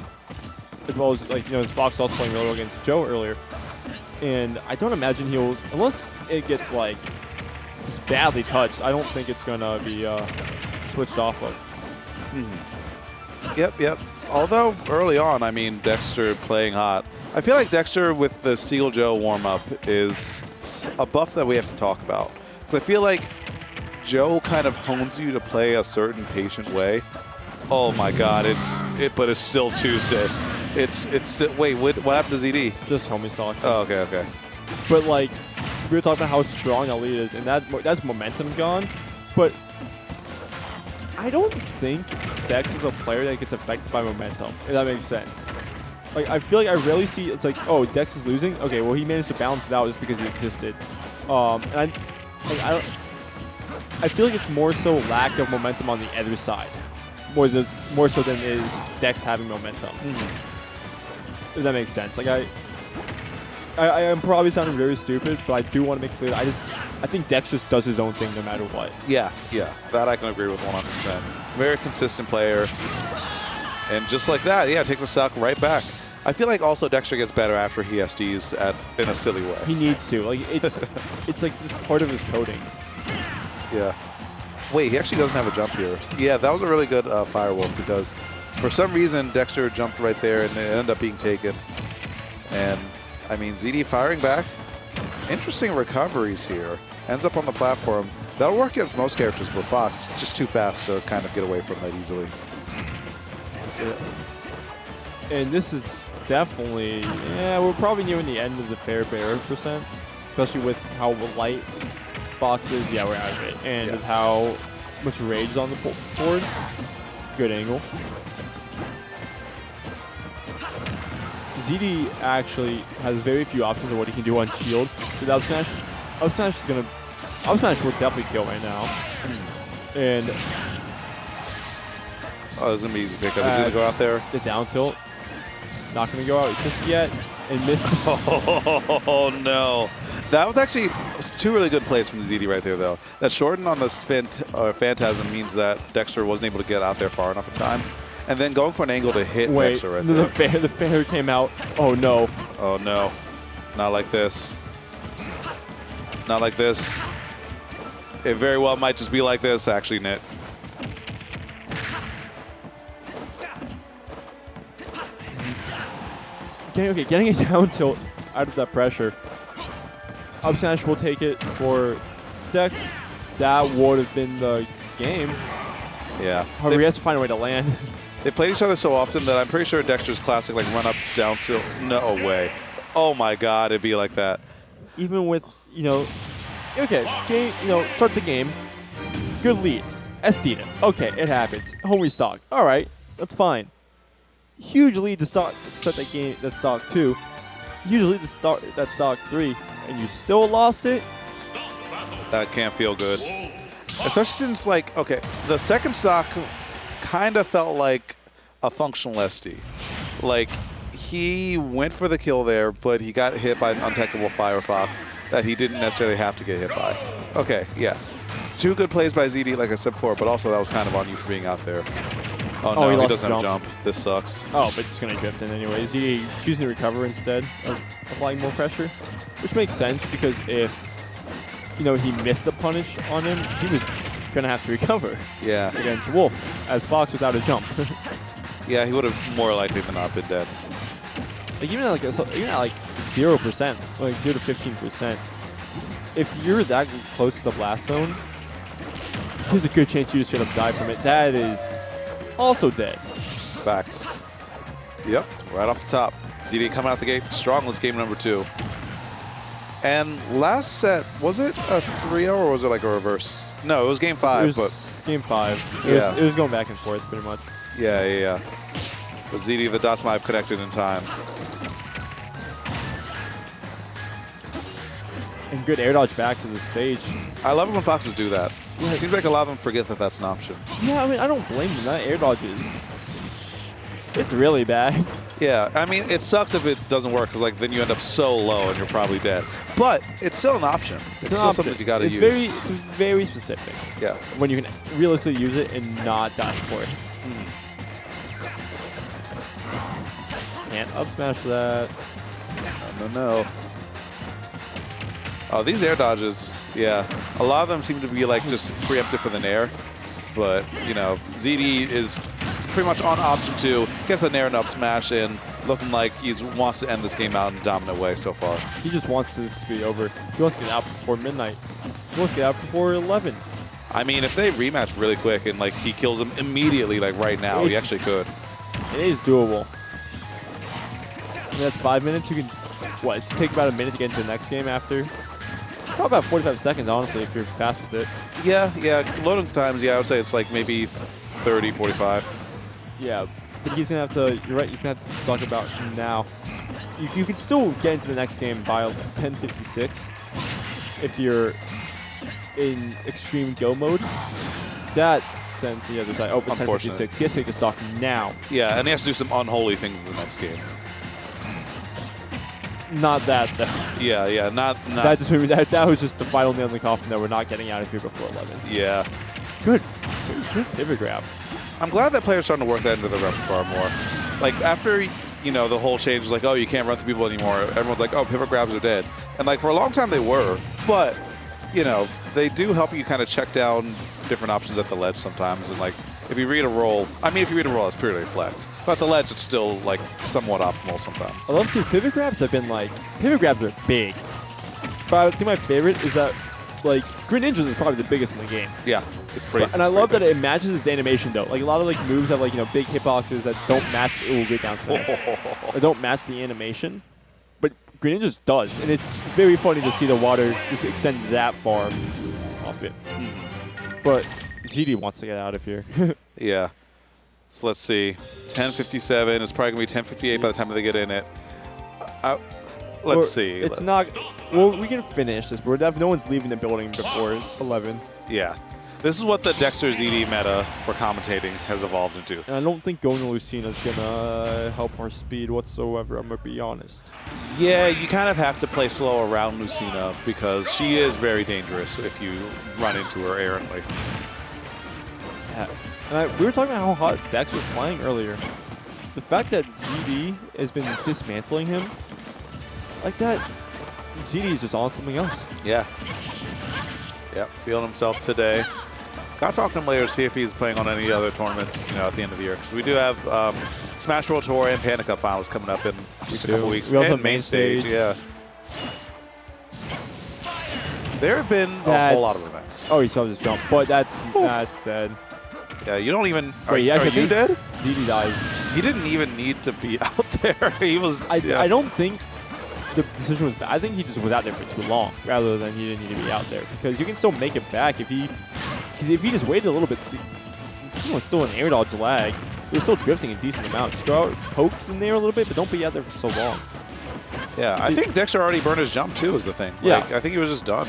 As well as, like, his Fox also playing really well against Joe earlier. And I don't imagine he'll, unless it gets, like, just badly touched, I don't think it's going to be switched off of. Yep. Although early on, I mean, Dexter playing hot. I feel like Dexter with the Seagull Joe warm-up is a buff that we have to talk about. Because I feel like Joe kind of hones you to play a certain patient way. Oh my God, but it's still Tuesday. It's still, wait, what happened to ZD? Just homie stock. Oh, okay. But like, we were talking about how strong Elite is, and that's momentum gone. But I don't think Dex is a player that gets affected by momentum, if that makes sense. Like, I feel like I rarely see, it's like, oh, Dex is losing? Okay, well, he managed to balance it out just because he existed. And I feel like it's more so lack of momentum on the other side, more so than it is Dex having momentum. If that makes sense. Like, I am probably sounding very stupid, but I do want to make clear that I think Dex just does his own thing no matter what. Yeah, that I can agree with 100%. Very consistent player, and just like that, takes the stock right back. I feel like also Dexter gets better after he SDs in a silly way. He needs to. Like, it's like this part of his coding. Yeah. Wait, he actually doesn't have a jump here. Yeah, that was a really good Firewolf, because for some reason Dexter jumped right there and it ended up being taken. And I mean, ZD firing back. Interesting recoveries here. Ends up on the platform. That'll work against most characters, but Fox just too fast to kind of get away from that easily. And this is definitely, we're probably nearing the end of the fair bear percents, especially with how light Fox is. Yeah, we're out of it. And with how much rage is on the board. Good angle. ZD actually has very few options of what he can do on shield with up smash. Up smash will definitely kill right now. And this is gonna be easy pickup. He's gonna go out there. The down tilt. Not gonna go out just yet. And missed. Oh no. That was actually two really good plays from the ZD right there, though. That shorten on this Phantasm means that Dexter wasn't able to get out there far enough in time. And then going for an angle to hit Dexter right there. The fair came out. Oh no. Oh no. Not like this. Not like this. It very well might just be like this, actually, Nit. Getting a down tilt out of that pressure. Up smash will take it for Dex. That would have been the game. Yeah. However, he has to find a way to land. They played each other so often that I'm pretty sure Dexter's classic, like, run up, down tilt. No way. Oh my God, it'd be like that. Even with, start the game. Good lead. SD'd it. Okay, it happens. Home restock. All right, that's fine. huge lead to start that game. That's stock 2. Huge lead to start that stock 3, and you still lost it. That can't feel good. Especially since, like, okay, the second stock kind of felt like a functional SD. Like, he went for the kill there, but he got hit by an untechable Firefox that he didn't necessarily have to get hit by. Okay, yeah. 2 good plays by ZD, like I said before, but also that was kind of on you for being out there. Oh, no, he doesn't have a jump. This sucks. Oh, but it's going to drift in anyway. ZD choosing to recover instead of applying more pressure, which makes sense because if, you know, he missed a punish on him, he was going to have to recover. Yeah. Against Wolf, as Fox without a jump. Yeah, he would have more likely than not been dead. Like even at like 0%, like 0 to 15%, if you're that close to the blast zone, there's a good chance you just straight up die from it. That is also dead. Facts. Yep, right off the top. ZD coming out the gate strong. This game number 2. And last set, was it a 3-0 or was it like a reverse? No, it was game 5. It was game 5. It was going back and forth pretty much. Yeah. But ZD, the dots might have connected in time. And good air dodge back to the stage. I love it when Foxes do that. It seems like a lot of them forget that that's an option. Yeah, I mean, I don't blame them. That air dodge it's really bad. Yeah, I mean, it sucks if it doesn't work because, like, then you end up so low and you're probably dead. But it's still an option. It's still something you got to use. It's very specific. Yeah. When you can realistically use it and not die for it. Can't up smash that. No. Oh, these air dodges, yeah. A lot of them seem to be like just preemptive for the nair. But, you know, ZD is pretty much on option 2. Gets the nair and up smash in, looking like he wants to end this game out in a dominant way so far. He just wants this to be over. He wants to get out before midnight. He wants to get out before 11. I mean, if they rematch really quick and like he kills him immediately, like right now, he actually could. It is doable. I mean, that's 5 minutes. You can, what, take about a minute to get into the next game after. Probably about 45 seconds, honestly, if you're fast with it. Yeah. Loading times, yeah, I would say it's like maybe 30, 45. Yeah, but he's going to have to, you're right, he's going to have to talk about now. You can still get into the next game by 10:56 if you're in extreme go mode. That sends the other side. Oh, it's 10:56. He has to take a stock now. Yeah, and he has to do some unholy things in the next game. Not that, though. Yeah, not. That was just the final nail in the coffin that we're not getting out of here before 11. Yeah. Good pivot grab. I'm glad that players starting to work that into the repertoire more. Like, after, you know, the whole change was like, oh, you can't run through people anymore. Everyone's like, oh, pivot grabs are dead. And, like, for a long time they were. But, you know, they do help you kind of check down different options at the ledge sometimes. And, like, if you read a roll, it's purely flex. But at the ledge, it's still, like, somewhat optimal sometimes. I love these pivot grabs have been, like, pivot grabs are big. But I think my favorite is that, like, Green Ninjas is probably the biggest in the game. Yeah, it's pretty. And I love that it matches its animation, though. Like, a lot of, like, moves have, like, you know, big hitboxes that don't match, it will get down to that. They don't match the animation. But Green Ninjas does. And it's very funny to see the water just extend that far off it. But ZD wants to get out of here. Yeah. So let's see. 10:57. It's probably going to be 10:58 by the time they get in it. Let's see. It's not. Well, we can finish this, but no one's leaving the building before 11. Yeah. This is what the Dexter ZD meta for commentating has evolved into. And I don't think going to Lucina is going to help our speed whatsoever, I'm going to be honest. Yeah, you kind of have to play slow around Lucina because she is very dangerous if you run into her errantly. Yeah. And we were talking about how hot Dex was playing earlier. The fact that ZD has been dismantling him, like that, ZD is just on something else. Yeah. Yep, feeling himself today. Got to talk to him later to see if he's playing on any other tournaments, you know, at the end of the year. Because we do have Smash World Tour and Panda Cup finals coming up in just a couple weeks. We also and have main stage. Yeah. There have been a whole lot of events. Oh, he saw this jump, but that's dead. Yeah, you don't even. Wait, are you dead? ZD dies. He didn't even need to be out there. He was. I don't think the decision was bad. I think he just was out there for too long, rather than he didn't need to be out there, because you can still make it back if he just waited a little bit. It's still an air dodge lag. You're still drifting a decent amount. Just go out, poke in there a little bit, but don't be out there for so long. Yeah, I think Dexter already burned his jump too is the thing. Yeah. Like, I think he was just done.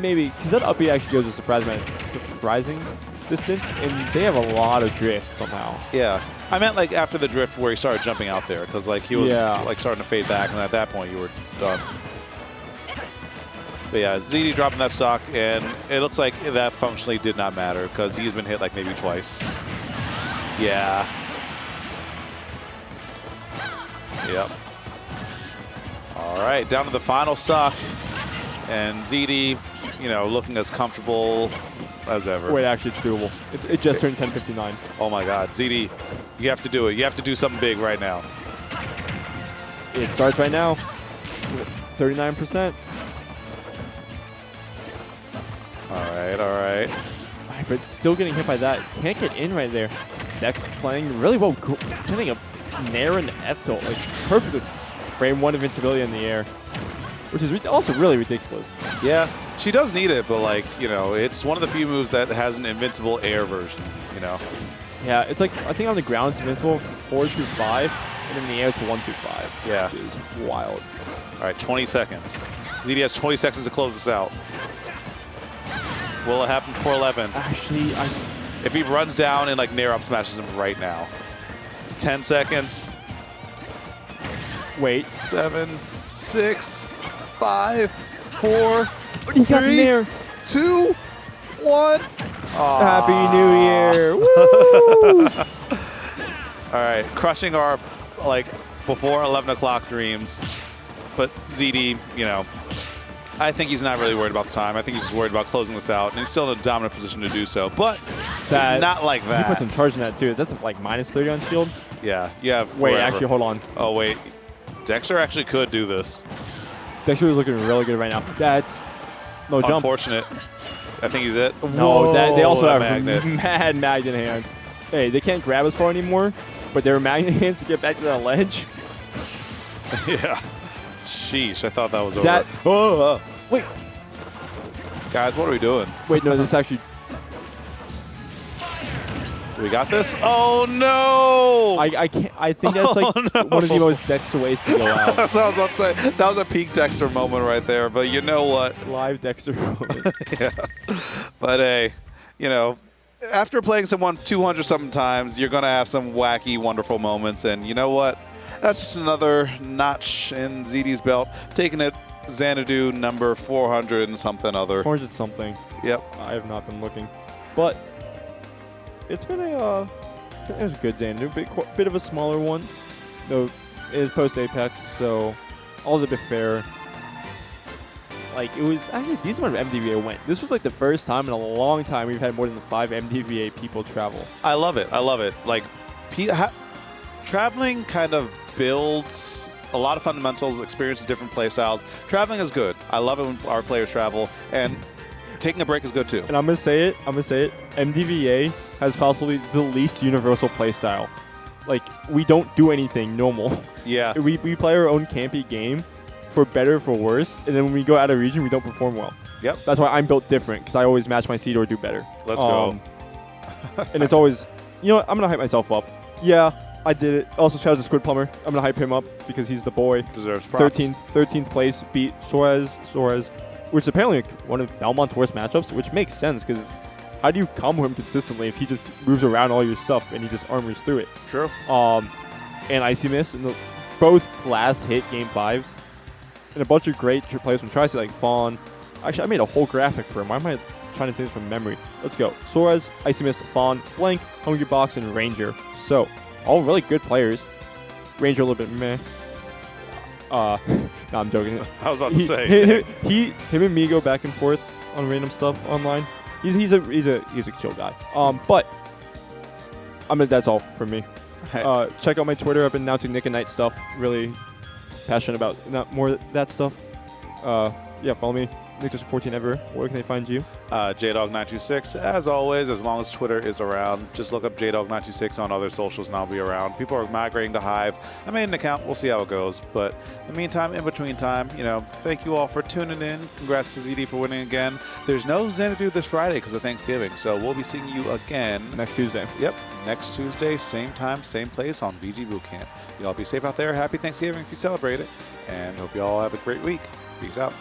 Maybe. Because that up B actually goes a surprising distance, and they have a lot of drift somehow. Yeah. I meant like after the drift where he started jumping out there, because like he was like starting to fade back, and at that point you were done. But yeah, ZD dropping that stock, and it looks like that functionally did not matter because he's been hit like maybe twice. Yeah. Yep. All right, down to the final stock, and ZD, you know, looking as comfortable as ever. Wait, actually, it's doable. It just turned 10:59. Oh my God, ZD, you have to do it. You have to do something big right now. It starts right now. 39%. All right, all right. But still getting hit by that. Can't get in right there. Dex playing really well. Getting a nair and F tilt. Like, perfect with frame 1 invincibility in the air. Which is also really ridiculous. Yeah, she does need it, but like, you know, it's one of the few moves that has an invincible air version, you know? Yeah, it's like, I think on the ground it's invincible 4 through 5, and in the air it's 1 through 5. Yeah. Which is wild. All right, 20 seconds. ZD has 20 seconds to close this out. Will it happen before 11? Actually, If he runs down and like nair up smashes him right now. 10 seconds. Wait. 7, 6, 5, 4, He got in 3, there. 2, 1. Happy New Year. Woo! All right, crushing our like before 11 o'clock dreams. But ZD, you know, I think he's not really worried about the time. I think he's just worried about closing this out, and he's still in a dominant position to do so. But not like that. He put some charge in that too. That's like minus 30 on shield. Yeah, you have. Wait, forever. actually, hold on. Oh wait, Dexter actually could do this. Dexter is looking really good right now. That's no jump. Unfortunate. I think he's it. No, they also have magnet. mad magnet hands. Hey, they can't grab as far anymore, but their magnet hands to get back to that ledge. Yeah. Sheesh, I thought that was That. over. Wait. Guys, what are we doing? Wait, no, this actually. We got this? Oh no! I can't. I think that's like one of the most Dexter ways to go out. That's what I was about to say. That was a peak Dexter moment right there. But you know what? Live Dexter moment. Yeah. But hey, you know, after playing someone 200-something times, you're going to have some wacky, wonderful moments. And you know what? That's just another notch in ZD's belt. Taking it Xanadu number 400 and something other. 400 something. Yep. I have not been looking. But it's been it was a good Xanadu. Bit of a smaller one. No, it is post-Apex, so all a bit fair. Like, it was actually a decent amount of MDVA went. This was like the first time in a long time we've had more than 5 MDVA people travel. I love it. I love it. Like, traveling kind of builds a lot of fundamentals, experiences different play styles. Traveling is good. I love it when our players travel, and taking a break is good too. And I'm gonna say it. MDVA has possibly the least universal play style. Like, we don't do anything normal. Yeah. We play our own campy game, for better or for worse, and then when we go out of region, we don't perform well. Yep. That's why I'm built different, because I always match my seed or do better. Let's go. And it's always, you know what, I'm gonna hype myself up. Yeah, I did it. Also, shout out to Squid Plumber. I'm gonna hype him up because he's the boy. Deserves props. 13th place, beat Suarez, which is apparently one of Belmont's worst matchups, which makes sense because how do you combo him consistently if he just moves around all your stuff and he just armors through it? True. And Icy Mist, and both last hit game 5s, and a bunch of great players from Tri-State like Fawn. Actually, I made a whole graphic for him. Why am I trying to think this from memory? Let's go. Suarez, Icy Mist, Fawn, Blank, Hungry Box, and Ranger. So, all really good players. Ranger a little bit meh. No, I'm joking. I was about to say. Him and me go back and forth on random stuff online. He's a chill guy. But that's all from me. Hey. Check out my Twitter. I've been announcing Nick and Night stuff. Really passionate about more of that stuff. Yeah, follow me. Nick14 everywhere. Where can they find you? JDog926. As always, as long as Twitter is around, just look up JDog926 on other socials and I'll be around. People are migrating to Hive. I made an account. We'll see how it goes. But in the meantime, in between time, you know, thank you all for tuning in. Congrats to ZD for winning again. There's no Xanadu this Friday because of Thanksgiving, so we'll be seeing you again Next Tuesday. Yep. next Tuesday, same time, same place on VGBootCamp. Y'all be safe out there. Happy Thanksgiving if you celebrate it. And hope you all have a great week. Peace out.